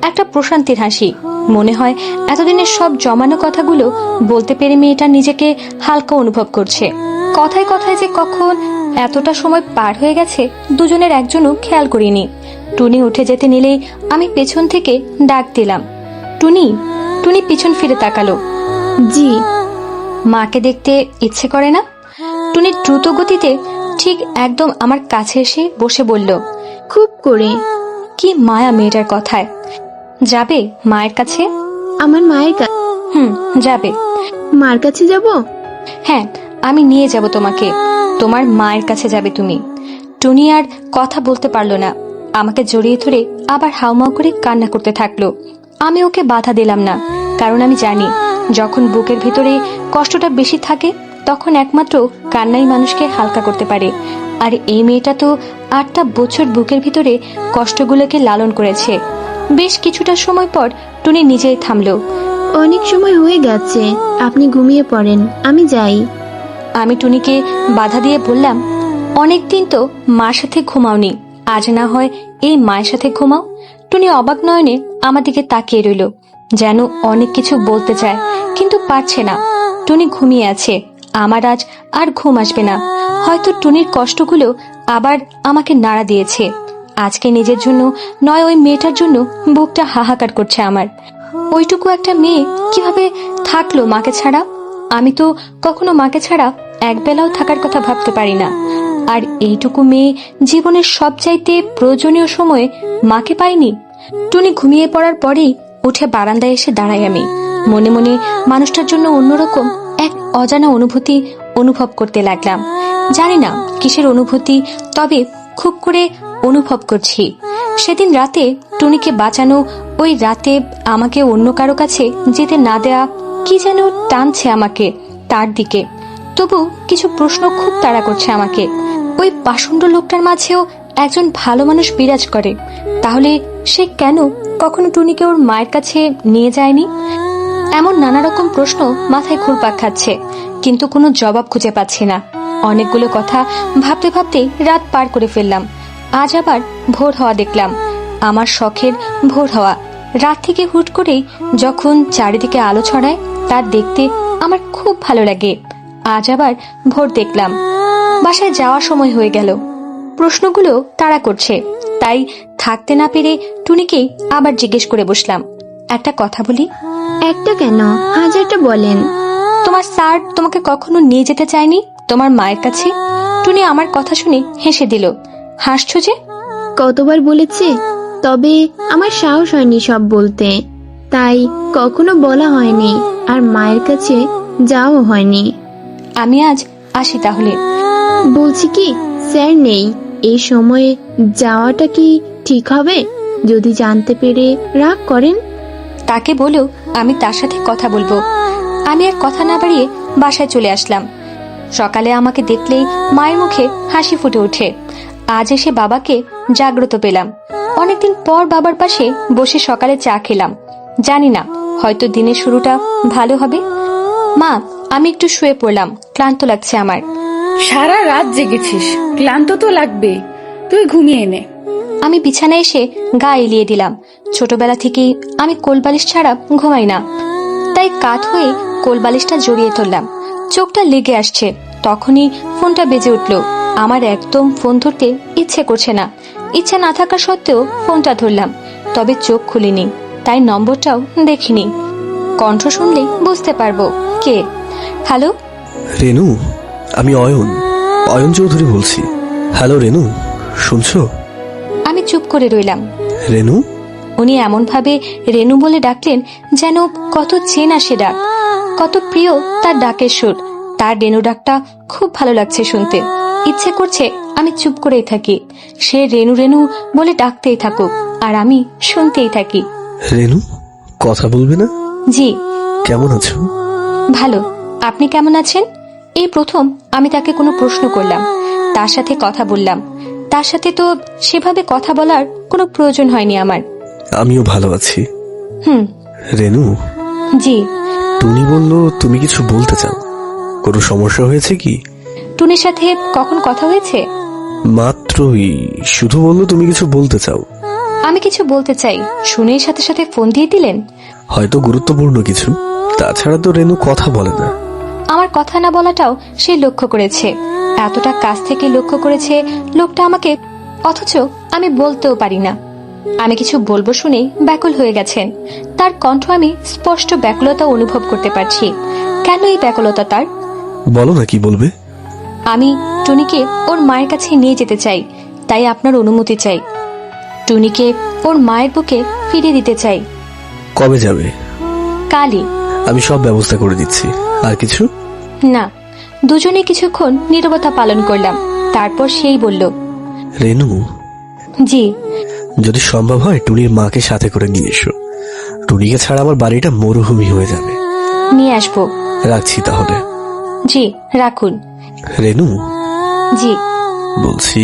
একটা প্রশান্তির হাসি। মনে হয় এতদিনের সব জমানো কথাগুলো বলতে পেরে মেয়েটা নিজেকে হালকা অনুভব করছে। কথায় কথায় যে কখন এতটা সময় পার হয়ে গেছে দুজনের একজনও খেয়াল করিনি। টুনি উঠে যেতে নিলেই আমি পেছন থেকে ডাক দিলাম, টুনি। টুনি পিছন ফিরে তাকালো। জি। মাকে দেখতে ইচ্ছে করে না? টুনি দ্রুত গতিতে ঠিক একদম আমার কাছে এসে বসে বলল, খুব করে। কি মায়া মেয়েটার কথায়। যাবে মায়ের কাছে? আমার মায়ের যাবে। মার কাছে যাব? হ্যাঁ, আমি নিয়ে যাব তোমাকে। তোমার মায়ের কাছে যাবে তুমি। টুনি আর কথা বলতে পারলো না। আমাকে জড়িয়ে ধরে আবার হাউমাউ করে কান্না করতে থাকলো। আমি ওকে বাধা দিলাম না, কারণ আমি জানি যখন বুকের ভিতরে কষ্টটা বেশি থাকে তখন একমাত্র কান্নাই মানুষকে হালকা করতে পারে। আর এই মেয়েটা তো 8টা বছর বুকের ভিতরে কষ্টগুলোকে লালন করেছে। বেশ কিছুটা সময় পর টুনি নিজেই থামলো। অনেক সময় হয়ে গেছে, আপনি ঘুমিয়ে পড়েন, আমি যাই। আমি টুনিকে বাধা দিয়ে বললাম, অনেকদিন তো মার সাথে ঘুমাওনি, আজ না হয় এই মায়ের সাথে ঘুমাও। টুনি অবাক নয়নে আমার দিকে তাকিয়ে রইল, যেন অনেক কিছু বলতে চায় কিন্তু পারছে না। টুনি ঘুমিয়ে আছে। আমার আজ আর ঘুম আসবে না। হয়তো টুনির কষ্টগুলো আবার আমাকে নাড়া দিয়েছে। আজকে নিজের জন্য নয়, ওই মেয়েটার জন্য বুকটা হাহাকার করছে আমার। ওইটুকু একটা মেয়ে কিভাবে থাকলো মাকে ছাড়া? আমি তো কখনো মাকে ছাড়া একবেলাও থাকার কথা ভাবতে পারি না। আর এইটুকু মেয়ে জীবনের সবচাইতে প্রয়োজনীয় সময়ে মাকে পাইনি। টুনি ঘুমিয়ে পড়ার পরেই উঠে বারান্দায় এসে দাঁড়াই আমি। মনে মনে মানুষটার জন্য অন্যরকম এক অজানা অনুভূতি অনুভব করতে লাগলাম। জানি না কিসের অনুভূতি, তবে খুব করে অনুভব করছি। সেদিন রাতে টুনিকে বাঁচানো, ওই রাতে আমাকে অন্য কারো কাছে যেতে না দেয়া, কি যেন টানছে আমাকে তার দিকে। তবু কিছু প্রশ্ন খুব তাড়া করছে আমাকে। ওই পাষণ্ড লোকটার মাঝেও একজন ভালো মানুষ বিরাজ করে, তাহলে সে কেন কখনো টুনিকে ওর মায়ের কাছে নিয়ে যায়নি? এমন নানা রকম প্রশ্ন মাথায় ঘুরপাক খাচ্ছে, কিন্তু কোনো জবাব খুঁজে পাচ্ছি না। অনেকগুলো কথা ভাবতে ভাবতে রাত পার করে ফেললাম। আজ আবার ভোর হওয়া দেখলাম। আমার শখের ভোর হওয়া। রাত থেকে হুট করেই যখন চারিদিকে আলো ছড়ায় তা দেখতে আমার খুব ভালো লাগে। আজ আবার ভোর দেখলাম। বাসায় যাওয়ার সময় হয়ে গেল। প্রশ্নগুলো তাড়া করছে, তাই থাকতে না পেরে টুনিকেই আবার জিজ্ঞেস করে বসলাম, একটা কথা বলি? একটা কেন, হাজারটা বলেন। তোমার স্যার তোমাকে কখনো নিয়ে যেতে চায়নি তোমার মায়ের কাছে? টুনি আমার কথা শুনে হেসে দিল। হাসছো যে? কতবার বলেছে, তবে আমার সাহস হয়নি সব বলতে, তাই কখনো বলা হয়নি, আর মায়ের কাছে যাওয়া হয়নি। আমি আজ আসি তাহলে। বলছি কি, স্যার নেই, এই সময়ে যাওয়াটা কি ঠিক হবে? যদি জানতে পেরে রাগ করেন? তাকে বলেও আমি তার সাথে কথা বলবো। আমি আর কথা না বাড়িয়ে বাসায় চলে আসলাম। সকালে আমাকে দেখলেই মায়ের মুখে হাসি ফুটে ওঠে। আজ এসে বাবাকে জাগ্রত পেলাম। অনেকদিন পর বাবার পাশে বসে সকালে চা খেলাম। জানি না, হয়তো দিনের শুরুটা ভালো হবে। মা, আমি একটু শুয়ে পড়লাম, ক্লান্ত লাগছে আমার। সারা রাত জেগেছিস, ক্লান্ত তো লাগবে, তুই ঘুমিয়ে নে। আমি বিছানায় এসে গা এলিয়ে দিলাম। ছোটবেলা থেকেই আমি কোলবালিশ ছাড়া ঘুমাই না, তাই কাত হয়ে কোলবালিশটা জড়িয়ে ধরলাম। চোখটা লেগে আসছে, তখনই ফোনটা বেজে উঠল। আমার একদম ফোন ধরতে ইচ্ছে করছে না। ইচ্ছা না থাকা সত্ত্বেও ফোনটা ধরলাম, তবে চোখ খুলিনি, তাই নম্বরটাও দেখিনি। কণ্ঠ শুনলে বুঝতে পারবো কে। হ্যালো রেনু, আমি অয়ন চৌধুরী বলছি। হ্যালো রেনু, শুনছো? আমি চুপ করে রইলাম। রেনু? উনি এমন ভাবে রেনু বলে ডাকলেন যেন কত চেনা সে ডাক, কত প্রিয় তার ডাকের সুর। তার রেনু ডাকটা খুব ভালো লাগছে শুনতে। ইচ্ছে করছে আমি চুপ করেই থাকি, সে রেনু রেনু বলে ডাকতেই থাকুক, আর আমি শুনতেই থাকি। রেনু, কথা বলবে না? জি। কেমন আছো? ভালো, আপনি কেমন আছেন? এই প্রথম আমি তাকে কোনো প্রশ্ন করলাম, তার সাথে কথা বললাম। তার সাথে তো সেভাবে কথা বলার কোনো প্রয়োজন হয়নি আমার। আমিও ভালো আছি। রেনু? জি। টুনি বলল তুমি কিছু বলতে চাও, কোনো সমস্যা হয়েছে কি? টুনির সাথে কখন কথা হয়েছে? মাত্রই, শুধু বললো তুমি কিছু বলতে চাও। আমি কিছু বলতে চাই শুনেই সাথে সাথে ফোন দিয়ে দিলেন। হয়তো গুরুত্বপূর্ণ কিছু, তাছাড়া তো রেনু কথা বলে না। আমার কথা না বলাটাও সে লক্ষ্য করেছে, এতটা কাছ থেকে লক্ষ্য করেছে লোকটা আমাকে, অথচ আমি বলতেও পারি না। আমি কিছু বলবো শুনে ব্যাকুল হয়ে গেছেন। তার কণ্ঠ আমি স্পষ্ট ব্যাকুলতা অনুভব করতে পারছি। কেন এই ব্যাকুলতা তার? বলো না, কি বলবে? আমি টুনিকে ওর মায়ের কাছে নিয়ে যেতে চাই, তাই আপনার অনুমতি চাই। টুনিকে ওর মায়ের বুকে ফিরিয়ে দিতে চাই। কবে যাবে? কালই। আমি সব ব্যবস্থা করে দিচ্ছি। আর কিছু না। দুজনে কিছুক্ষণ নীরবতা পালন করলাম, তারপর সেই বলল, রেনু? জি। যদি সম্ভব হয় টুনির মাকে সাথে করে নিয়ে এসো। টুনিকে ছাড়া আমার বাড়িটা মরুভূমি হয়ে যাবে। নিয়ে আসবো। রাখছি তাহলে। জি, রাখুন। রেনু? জি। বলছি,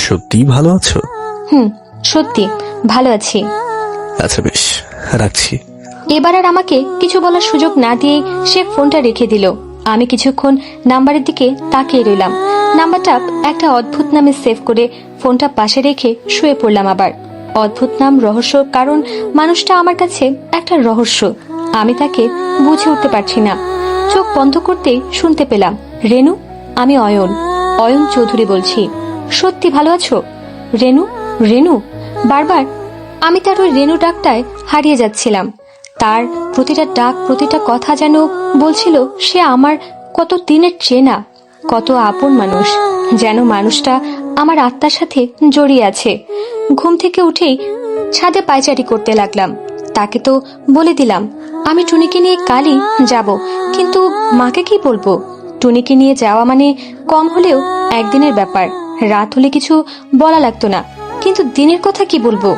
সত্যি ভালো আছো? সত্যি ভালো আছি। আচ্ছা বেশ, রাখছি। এবার আর আমাকে কিছু বলার সুযোগ না দিয়ে সে ফোনটা রেখে দিল। আমি কিছুক্ষণ নাম্বারের দিকে তাকিয়ে রইলাম। নাম্বারটা একটা অদ্ভুত নামে সেভ করে ফোনটা পাশে রেখে শুয়ে পড়লাম আবার। অদ্ভুত নাম, রহস্য, কারণ মানুষটা আমার কাছে একটা রহস্য। আমি তাকে বুঝে উঠতে পারছি না। চোখ বন্ধ করতেই শুনতে পেলাম, রেনু, আমি অয়ন চৌধুরী বলছি। সত্যি ভালো আছো? রেনু, রেনু, বারবার আমি তার ওই রেনু ডাকটায় হারিয়ে যাচ্ছিলাম। তার প্রতিটা ডাক, প্রতিটা কথা যেন বলছিল সে আমার কত দিনের চেনা, কত আপন মানুষ, যেন মানুষটা আমার আত্মার সাথে জড়িয়ে আছে। ঘুম থেকে উঠেই ছাদে পায়চারি করতে লাগলাম। তাকে তো বলে দিলাম আমি টুনিকে নিয়ে কালই যাব, কিন্তু মাকে কি বলবো? টুনিকে নিয়ে যাওয়া মানে কম হলেও একদিনের ব্যাপার, রাত হলে কিছু বলা লাগতো না, কিন্তু দিনের কথা কি বলবো?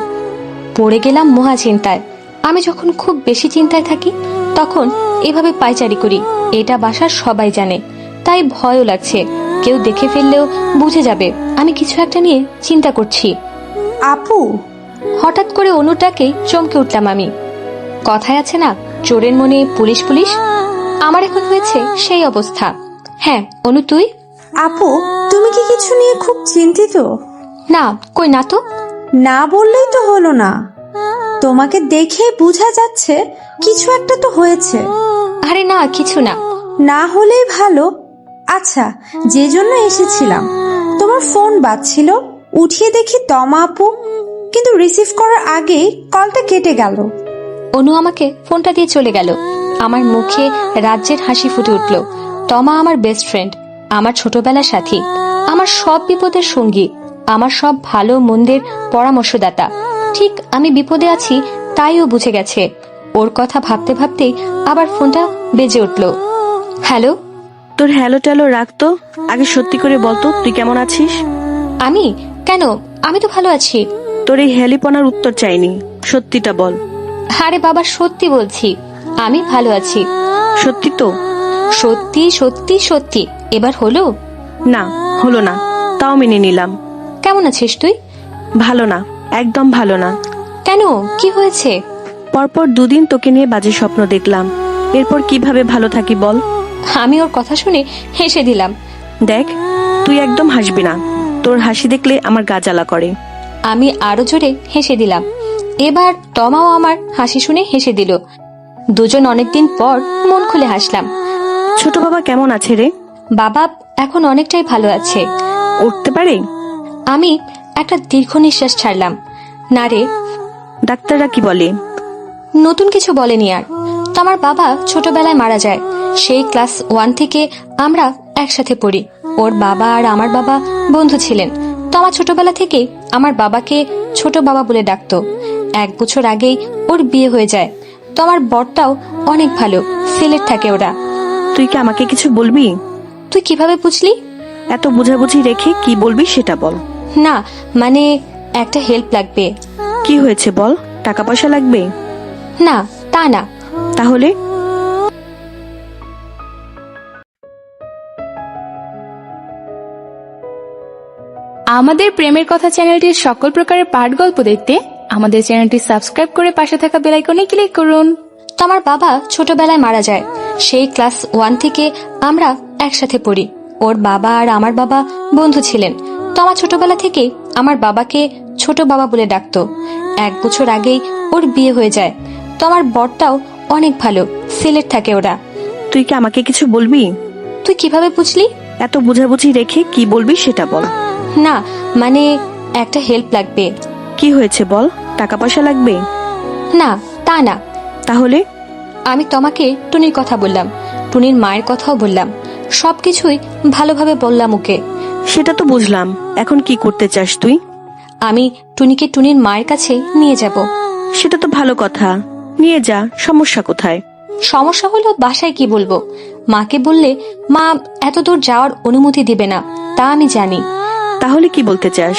পড়ে গেলাম মহা চিন্তায়। আমি যখন খুব বেশি চিন্তায় থাকি তখন এভাবে পায়চারি করি, এটা বাসার সবাই জানে, তাই ভয়ও লাগছে। কেউ দেখে ফেললেও বুঝে যাবে আমি কিছু একটা নিয়ে চিন্তা করছি। আপু, হঠাৎ করে অনুটাকে চমকে উঠলাম আমি। কথায় আছে না, চোরের মনে পুলিশ পুলিশ, আমার এখন হয়েছে সেই অবস্থা। হ্যাঁ অনু, তুই? আপু, তুমি কি কিছু নিয়ে খুব চিন্তিত? না, কই না তো। না বললেই তো হলো না, তোমাকে দেখে বোঝা যাচ্ছে কিছু একটা তো হয়েছে। আরে না, কিছু না। না হলেই ভালো। আচ্ছা, যে জন্য এসেছিলাম, তোমার ফোন বাজছিল, উঠিয়ে দেখি তমা আপু, কিন্তু রিসিভ করার আগে কলটা কেটে গেল। অনু আমাকে ফোনটা দিয়ে চলে গেল। আমার মুখে রাজ্যের হাসি ফুটে উঠল। তমা আমার বেস্ট ফ্রেন্ড, আমার ছোটবেলার সাথী, আমার সব বিপদের সঙ্গী, আমার সব ভালো মন্দের পরামর্শদাতা। ঠিক আমি বিপদে আছি তাই ও বুঝে গেছে। ওর কথা ভাবতে ভাবতেই আবার ফোনটা বেজে উঠল। হ্যালো। তোর হ্যালো ট্যালো রাখতো, আগে সত্যি করে বলতো তুই কেমন আছিস? আমি কেন? আমি তো ভালো আছি। তোর এই হেলিপনার উত্তর চাইনি, সত্যিটা বল। আরে বাবা, সত্যি বলছি, আমি ভালো আছি। সত্যি তো? সত্যি সত্যি সত্যি। এবার হলো? না, হলো না, তাও মেনে নিলাম। কেমন আছিস তুই? ভালো না, একদম ভালো না। কেন, কি হয়েছে? পরপর 2 দিন তোকে নিয়ে বাজে স্বপ্ন দেখলাম, এরপর কিভাবে ভালো থাকি বল? আমি ওর কথা শুনে হেসে দিলাম। দেখ, তুই একদম হাসবি না, তোর হাসি দেখলে আমার গা জ্বালা করে। আমি আরো জোরে হেসে দিলাম। এবার তমাও আমার হাসি শুনে হেসে দিল। দুজন অনেকদিন পর মন খুলে হাসলাম। ছোট বাবা কেমন আছে রে? বাবা এখন অনেকটাই ভালো আছে। উঠতে পারে? আমি একটা দীর্ঘ নিঃশ্বাস ছাড়লাম। না রে। ডাক্তাররা কি বলে? নতুন কিছু বলেনি আর। তো আমার বাবা ছোটবেলায় মারা যায়। সেই ক্লাস 1 থেকে আমরা একসাথে পড়ি। ওর বাবা আর আমার বাবা বন্ধু ছিলেন। তো আমার ছোটবেলা থেকে আমার বাবাকে ছোট বাবা বলে ডাকতো। 1 বছর আগেই ওর বিয়ে হয়ে যায়। তো আমার বরটাও অনেক ভালো, সিলেট থাকে ওরা। তুই কি আমাকে কিছু বলবি? তুই কিভাবে বুঝলি? এত বুঝাবুঝি রেখে কি বলবি সেটা বল। না, মানে একটা হেল্প লাগবে। কি হয়েছে বল? টাকা পয়সা লাগবে? না, তা না। তাহলে? আমাদের প্রেমের কথা চ্যানেলটির সকল প্রকারের পাঠ গল্প দেখতে আমাদের চ্যানেলটি সাবস্ক্রাইব করে পাশে থাকা বেল আইকনে ক্লিক করুন। তো আমার বাবা ছোটবেলায় মারা যায়। সেই ক্লাস 1 থেকে আমরা একসাথে পড়ি। ওর বাবা আর আমার বাবা বন্ধু ছিলেন। তো আমার ছোটবেলা থেকে আমার বাবাকে ছোট বাবা বলে ডাকতো। 1 বছর আগেই ওর বিয়ে হয়ে যায়। তো আমার বরটাও অনেক ভালো, সিলেট থাকে ওরা। তুই কি আমাকে কিছু বলবি? তুই কিভাবে বুঝলি? এত বুঝাবুঝি রেখে কি বলবি সেটা বল। না, মানে একটা হেল্প লাগবে। কি হয়েছে বল? টাকা পয়সা লাগবে? না, তা না। তাহলে? আমি তোমাকে টুনির কথা বললাম, টুনির মায়ের কথাও বললাম, সবকিছুই ভালোভাবে বললাম ওকে। সেটা তো বুঝলাম, এখন কি করতে চাস তুই? আমি টুনিকে টুনির মায়ের কাছে নিয়ে যাব। সেটা তো ভালো কথা, নিয়ে যা, সমস্যা কোথায়? সমস্যা হলো বাসায় কি বলবো। মাকে বললে মা এত দূর যাওয়ার অনুমতি দিবে না, তা আমি জানি। তাহলে কি বলতে চাস?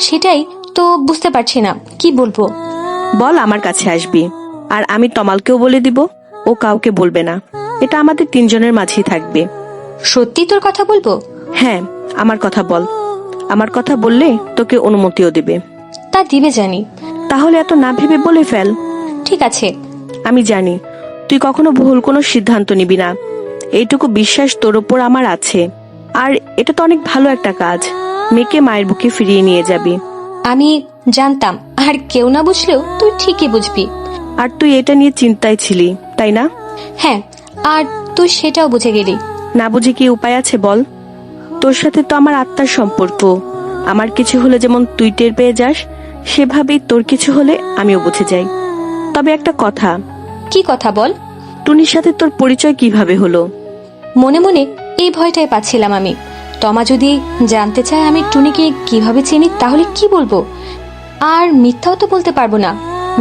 সেটাই তো বুঝতে পারছি না, কি বলবো। বল, আমার কাছে আসবি, আর আমি তমালকেও বলে দিব, ও কাউকে বলবে না। এটা আমাদের 3 জনের মাঝেই থাকবে। সত্যি তোর কথা বলবো? হ্যাঁ, আমার কথা বল। আমার কথা বললে তোকে অনুমতিও দেবে। তা দিবে জানি। তাহলে এত না ভেবে বলে ফেল। ঠিক আছে। আমি জানি তুই কখনো ভুল কোনো সিদ্ধান্ত নিবি না, এইটুকু বিশ্বাস তোর ওপর আমার আছে। আর এটা তো অনেক ভালো একটা কাজ, মেয়েকে মায়ের বুকে ফিরিয়ে নিয়ে যাবি। আমি জানতাম, আর কেউ না বুঝলেও তুই ঠিকই বুঝবি। আর তুই এটা নিয়ে চিন্তায় ছিলি, তাই না? হ্যাঁ, আর তুই সেটাও বুঝে গেলি। না বুঝে কি উপায় আছে বল? তোর সাথে তো আমার আত্মার সম্পর্ক। আমার কিছু হলে যেমন তুই টের পেয়ে যাস, সেভাবেই তোর কিছু হলে আমিও বুঝে যাই। তবে একটা কথা। কি কথা বল? টুনির সাথে তোর পরিচয় কিভাবে হলো? মনে মনে এই ভয়টাই পাচ্ছিলাম আমি। তমা যদি জানতে চায় আমি টুনিকে কিভাবে চিনি, তাহলে কি বলবো? আর মিথ্যাও তো বলতে পারবো না।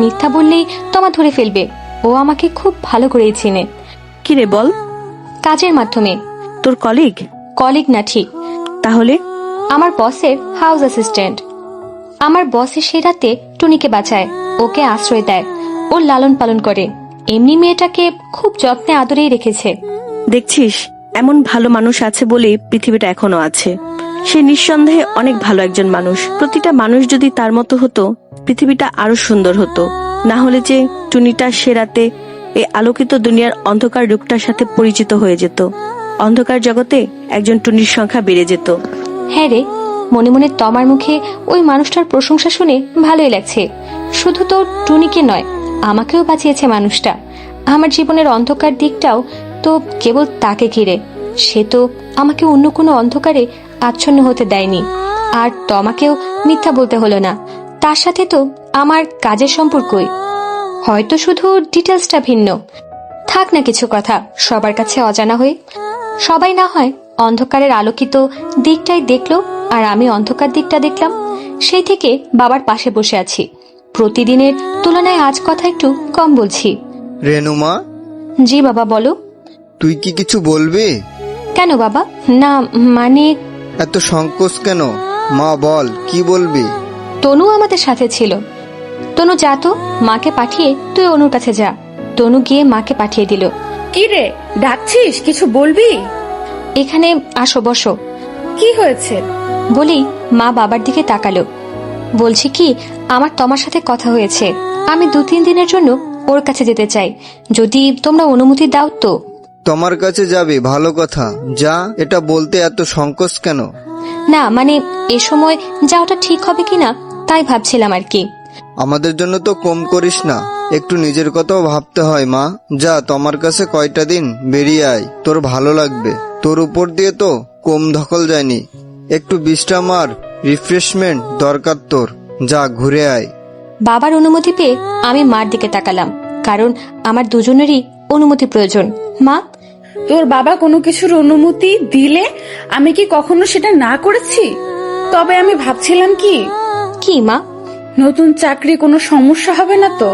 মিথ্যা বললেই তমা ধরে ফেলবে। ও আমাকে খুব ভালো করেই চিনে। কি রে বল? কাজের মাধ্যমে। তোর কলিগ? কলিগ না ঠিক। তাহলে? আমার বসের হাউস অ্যাসিস্ট্যান্ট। আমার বসের সেই রাতে টুনিকে বাঁচায়, ওকে আশ্রয় দেয়, ওর লালন পালন করে। এমনি মেয়েটাকে খুব যত্নে আদরেই রেখেছে। দেখছিস, এমন ভালো মানুষ আছে বলে পৃথিবীটা এখনো আছে। সে নিঃসন্দেহে অনেক ভালো একজন মানুষ। প্রতিটা মানুষ যদি তার মতো হতো, পৃথিবীটা আরো সুন্দর হতো। না হলে যে টুনিটা সে রাতে এই আলোকিত দুনিয়ার অন্ধকার রূপটার সাথে পরিচিত হয়ে যেত। অন্ধকার জগতে একজন টুনির সংখ্যা বেড়ে যেত। হ্যাঁ রে, মনে মনে তমার মুখে ওই মানুষটার প্রশংসা শুনে ভালোই লাগছে। শুধু তো টুনিকে নয়, আমাকেও বাঁচিয়েছে মানুষটা। আমার জীবনের অন্ধকার দিকটাও তো কেবল তাকে ঘিরে। সে তো আমাকে অন্য কোনো অন্ধকারে আচ্ছন্ন হতে দেয়নি। আর তোমাকেও মিথ্যা বলতে হলো না। তার সাথে তো আমার কাজের সম্পর্কই, হয়তো শুধু ডিটেলসটা ভিন্ন। থাক না কিছু কথা সবার কাছে অজানা হয়ে। সবাই না হয় অন্ধকারের আলোকিত দিকটাই দেখলো, আর আমি অন্ধকার দিকটা দেখলাম। সেই থেকে বাবার পাশে বসে আছি। প্রতিদিনের তুলনায় আজ কথা একটু কম বলছি। রেনুমা, জি বাবা বলো। তুই কি কিছু বলবি? কেন বাবা? না মানে এত সংকোচ কেন? মা বল, কি বলবি? তনু আমাদের সাথে ছিল। তনু যা তো, মাকে পাঠিয়ে তুই অনুর কাছে যা। তনু গিয়ে মাকে পাঠিয়ে দিল। কি রে, ডাকছিস? কিছু বলবি? এখানে আসো, বসো। কি হয়েছে? বলেই মা বাবার দিকে তাকালো। বলছি কি, আমার তোমার সাথে কথা হয়েছে। আমি 2-3 দিনের জন্য ওর কাছে যেতে চাই, যদি তোমরা অনুমতি দাও তো। তোমার কাছে যাবে, ভালো কথা, যা। এটা বলতে এত সংকোচ কেন? না মানে এ সময় যাওয়াটা ঠিক হবে কিনা তাই ভাবছিলাম আর কি। আমাদের জন্য তো কম করিস না, একটু নিজের কথাও ভাবতে হয় মা। যা, তোমার কাছে কয়টা দিন বেরিয়ে আয়, তোর ভালো লাগবে। তোর উপর দিয়ে তো কম ধকল যায়নি। একটু বিশ্রাম আর রিফ্রেশমেন্ট দরকার তোর। যা, ঘুরে আয়। বাবার অনুমতি পেয়ে আমি মার দিকে তাকালাম, কারণ আমার দুজনেরই অনুমতি প্রয়োজন। মা, তোর বাবা কোনো কিছুর অনুমতি দিলে আমি কি কখনো সেটা না করেছি? তবে আমি ভাবছিলাম কি মা? নতুন চাকরি কোনো সমস্যা হবে না তো?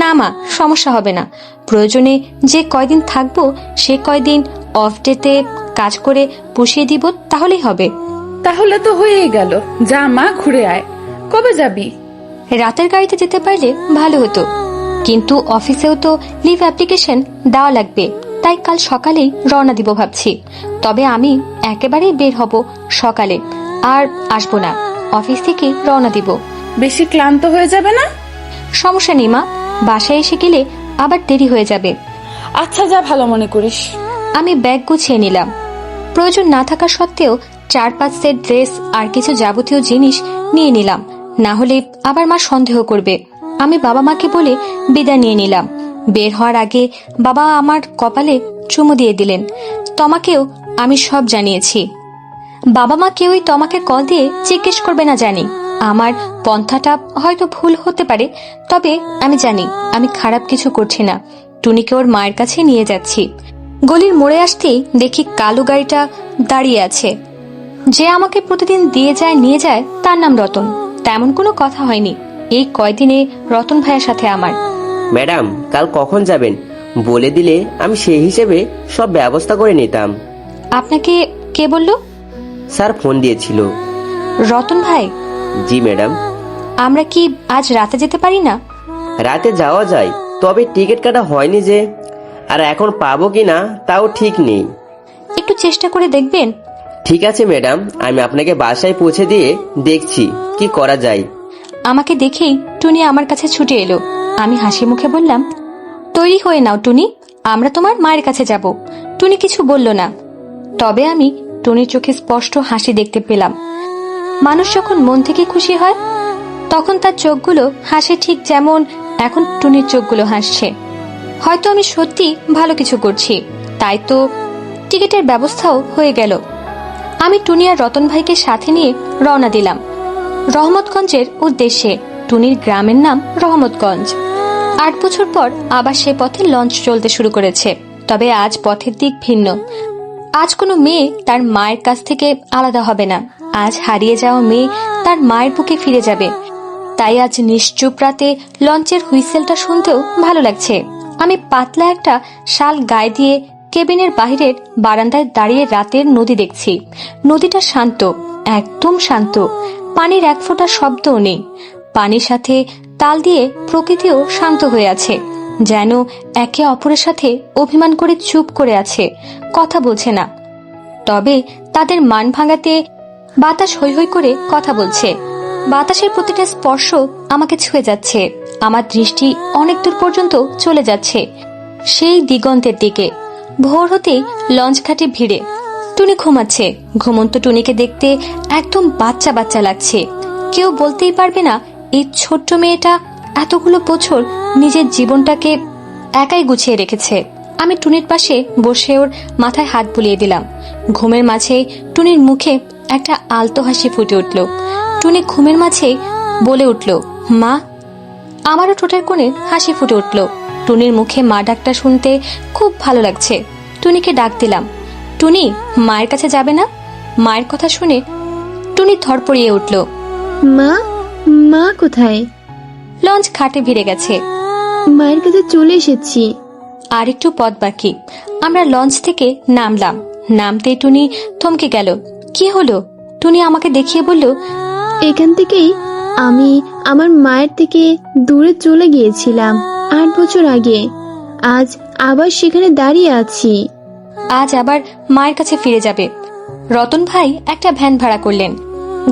না মা, সমস্যা হবে না। প্রয়োজনে যে কয়দিন থাকবো সে কয়দিন অফ ডেতে কাজ করে পুষিয়ে দিব, তাহলেই হবে। তাহলে তো হয়েই গেল। যা মা, ঘুরে আয়। কবে যাবি? রাতের গাড়িতে যেতে পারলে ভালো হতো, কিন্তু অফিসেও তো লিভ অ্যাপ্লিকেশন দেওয়া লাগবে। তাই কাল সকালেই রওনা দিব ভাবছি। তবে আমি একেবারেই বের হব সকালে, আর আসবো না। অফিস থেকে রওনা দিব। বেশি ক্লান্ত হয়ে যাবে না? সমস্যা নেই মা, বাসায় এসে গেলে আবার দেরি হয়ে যাবে। আচ্ছা, যা ভালো মনে করিস। আমি ব্যাগ গুছিয়ে নিলাম। প্রয়োজন না থাকা সত্ত্বেও 4-5 সেট ড্রেস আর কিছু যাবতীয় জিনিস নিয়ে নিলাম, না হলে আবার মা সন্দেহ করবে। আমি বাবা মাকে বলে বিদায় নিয়ে নিলাম। বের হওয়ার আগে বাবা আমার কপালে চুমু দিয়ে দিলেন। তোমাকেও আমি সব জানিয়েছি। বাবা মা কেউই তোমাকে কল দিয়ে জিজ্ঞেস করবে না জানি। আমার পন্থাটা হয়তো ভুল হতে পারে, তবে আমি জানি আমি খারাপ কিছু করছি না। টুনিকে ওর মায়ের কাছে নিয়ে যাচ্ছি। গলির মোড়ে আসতেই দেখি কালো গাড়িটা দাঁড়িয়ে আছে। যে আমাকে প্রতিদিন দিয়ে যায় নিয়ে যায় তার নাম রতন। তেমন কোনো কথা হয়নি এই কয়দিনে রতন ভাইয়ের সাথে আমার। ম্যাডাম, কাল কখন যাবেন বলে দিলে আমি সেই হিসেবে সব ব্যবস্থা করে নিতাম। আপনাকে কে বলল? স্যার ফোন দিয়েছিল। রতন ভাই? জি ম্যাডাম। আমরা কি আজ রাতে যেতে পারি না? রাতে যাওয়া যায়, তবে টিকিট কাটা হয়নি যে, আর এখন পাবো কিনা তাও ঠিক নেই। একটু চেষ্টা করে দেখবেন? ঠিক আছে ম্যাডাম, আমি আপনাকে বাসায় পৌঁছে দিয়ে দেখছি কি করা যায়। আমাকে দেখেই টুনি আমার কাছে ছুটে এলো। আমি হাসি মুখে বললাম, তৈরি হয়ে নাও টুনি, আমরা তোমার মায়ের কাছে যাব। টুনি কিছু বলল না, তবে আমি টুনির চোখে স্পষ্ট হাসি দেখতে পেলাম। মানুষ যখন মন থেকে খুশি হয় তখন তার চোখগুলো হাসে, ঠিক যেমন এখন টুনির চোখগুলো হাসছে। হয়তো আমি সত্যি ভালো কিছু করছি, তাই তো টিকিটের ব্যবস্থাও হয়ে গেল। আমি টুনি আর রতন ভাইকে সাথে নিয়ে রওনা দিলাম রহমতগঞ্জের উদ্দেশ্যে। টুনির গ্রামের নাম রহমতগঞ্জ। 8 বছর পর আবার সে পথে লঞ্চ চলতে শুরু করেছে, তবে আজ পথের দিক ভিন্ন। আজ কোনো মেয়ে তার মায়ের কাছ থেকে আলাদা হবে না। আজ হারিয়ে যাওয়া মেয়ে তার মায়ের বুকে ফিরে যাবে। তাই আজ নিশ্চুপ রাতে লঞ্চের হুইসেলটা শুনতেও ভালো লাগছে। আমি পাতলা একটা শাল গায়ে দিয়ে কেবিনের বাহিরের বারান্দায় দাঁড়িয়ে রাতের নদী দেখছি। নদীটা শান্ত, একদম শান্ত। পানির এক ফোঁটা শব্দও নেই। পানির সাথে তাল দিয়ে প্রকৃতিও শান্ত হয়ে আছে, যেন একে অপরের সাথে অভিমান করে চুপ করে আছে, কথা বলছে না। তবে তাদের মান ভাঙাতে বাতাস হৈ হৈ করে কথা বলছে। বাতাসের প্রতিটা স্পর্শ আমাকে ছুঁয়ে যাচ্ছে। আমার দৃষ্টি অনেক দূর পর্যন্ত চলে যাচ্ছে, সেই দিগন্তের দিকে। ভোর হতেই লঞ্চ ঘাটে ভিড়ে। টুনি ঘুমাচ্ছে। ঘুমন্ত টুনিকে দেখতে একদম বাচ্চা বাচ্চা লাগছে। কেউ বলতেই পারবে না এই ছোট্ট মেয়েটা এতগুলো বছর নিজের জীবনটাকে একাই গুছিয়ে রেখেছে। আমি টুনির পাশে বসে ওর মাথায় হাত বুলিয়ে দিলাম। ঘুমের মাঝে টুনির মুখে একটা আলতো হাসি ফুটে উঠল। টুনি ঘুমের মাঝে বলে উঠল, মা। আমারও ঠোঁটের কোণে হাসি ফুটে উঠল। টুনির মুখে মা ডাকটা শুনতে খুব ভালো লাগছে। টুনিকে ডাক দিলাম, টুনি মায়ের কাছে যাবে না? মায়ের কথা শুনে টুনি ধরপড়িয়ে উঠল। মা, মা কোথায়? লঞ্চ ঘাটে ভিড়ে গেছে। মায়ের কাছে চলে এসেছি। আর একটু পথ বাকি। আমরা লঞ্চ থেকে নামলাম। নামতেই টুনি থমকে গেল। কি হলো? টুনি আমাকে দেখিয়ে বলল, এখান থেকেই আমি আমার মায়ের থেকে দূরে চলে গিয়েছিলাম 8 বছর আগে। আজ আবার সেখানে দাঁড়িয়ে আছি। আজ আবার মায়ের কাছে ফিরে যাবে। রতন ভাই একটা ভ্যান ভাড়া করলেন।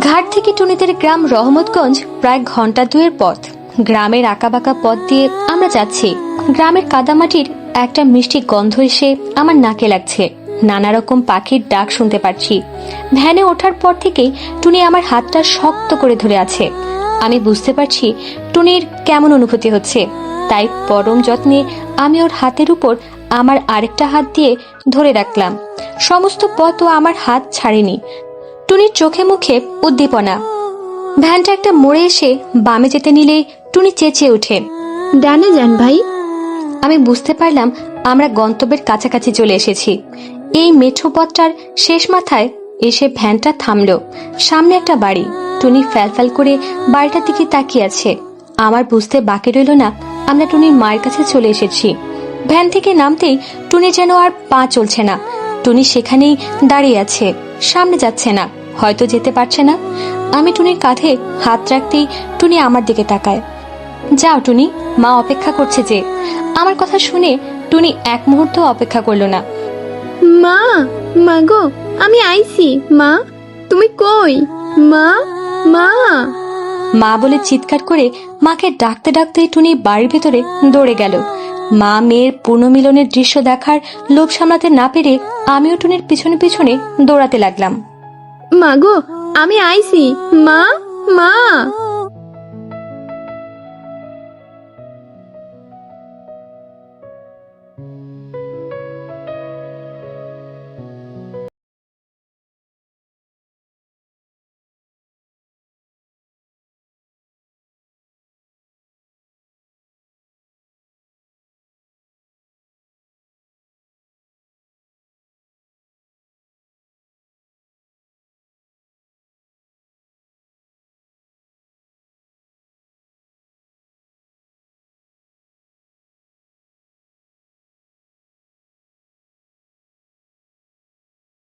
ঘাট থেকে টুনিদের গ্রাম রহমতগঞ্জ প্রায় ঘন্টা 2 পথ। গ্রামের আঁকাবাঁকা পথ দিয়ে আমরা যাচ্ছি। গ্রামের কাদামাটির একটা মিষ্টি গন্ধ এসে আমার নাকে লাগছে। নানা রকম পাখির ডাক শুনতে পাচ্ছি। ভ্যানে ওঠার পর থেকেই টুনি আমার হাতটা শক্ত করে ধরে আছে। আমি বুঝতে পারছি টুনির কেমন অনুভূতি হচ্ছে। তাই পরম যত্নে আমি ওর হাতের উপর আমার আরেকটা হাত দিয়ে ধরে রাখলাম। সমস্ত পথ ও আমার হাত ছাড়েনি। টুনির চোখে মুখে উদ্দীপনা। ভ্যানটা একটা মোড়ে এসে বামে যেতে নিলেই টুনি চেঁচিয়ে ওঠে, ডানে যান ভাই। আমি বুঝতে পারলাম আমরা গন্তব্যের কাছাকাছি চলে এসেছি। এই মেঠো পথটার শেষ মাথায় এসে ভ্যানটা থামলো। সামনে একটা বাড়ি। টুনি ফ্যালফ্যাল করে বাড়িটার দিকে তাকিয়ে আছে। আমার বুঝতে বাকি রইল না আমরা টুনির মায়ের কাছে চলে এসেছি। ভ্যান থেকে নামতেই টুনি যেন আর পা চলছে না। টুনি সেখানেই দাঁড়িয়ে আছে, সামনে যাচ্ছে না, হয়তো যেতে পারছে না। আমি টুনির কাঁধে হাত রাখতেই টুনি আমার দিকে তাকায়। যাও টুনি, মা অপেক্ষা করছে যে। আমার কথা শুনে টুনি এক মুহূর্ত অপেক্ষা করলো না। মা, মা গো, আমি আইছি। মা, তুমি কই? মা, মা। মা বলে চিৎকার করে মাকে ডাকতে ডাকতে টুনি বাড়ির ভেতরে দৌড়ে গেল। মা মেয়ের পুনর্মিলনের দৃশ্য দেখার লোভ সামলাতে না পেরে আমিও টুনির পিছনে পিছনে দৌড়াতে লাগলাম। মা গো, আমি আইছি। মা, মা।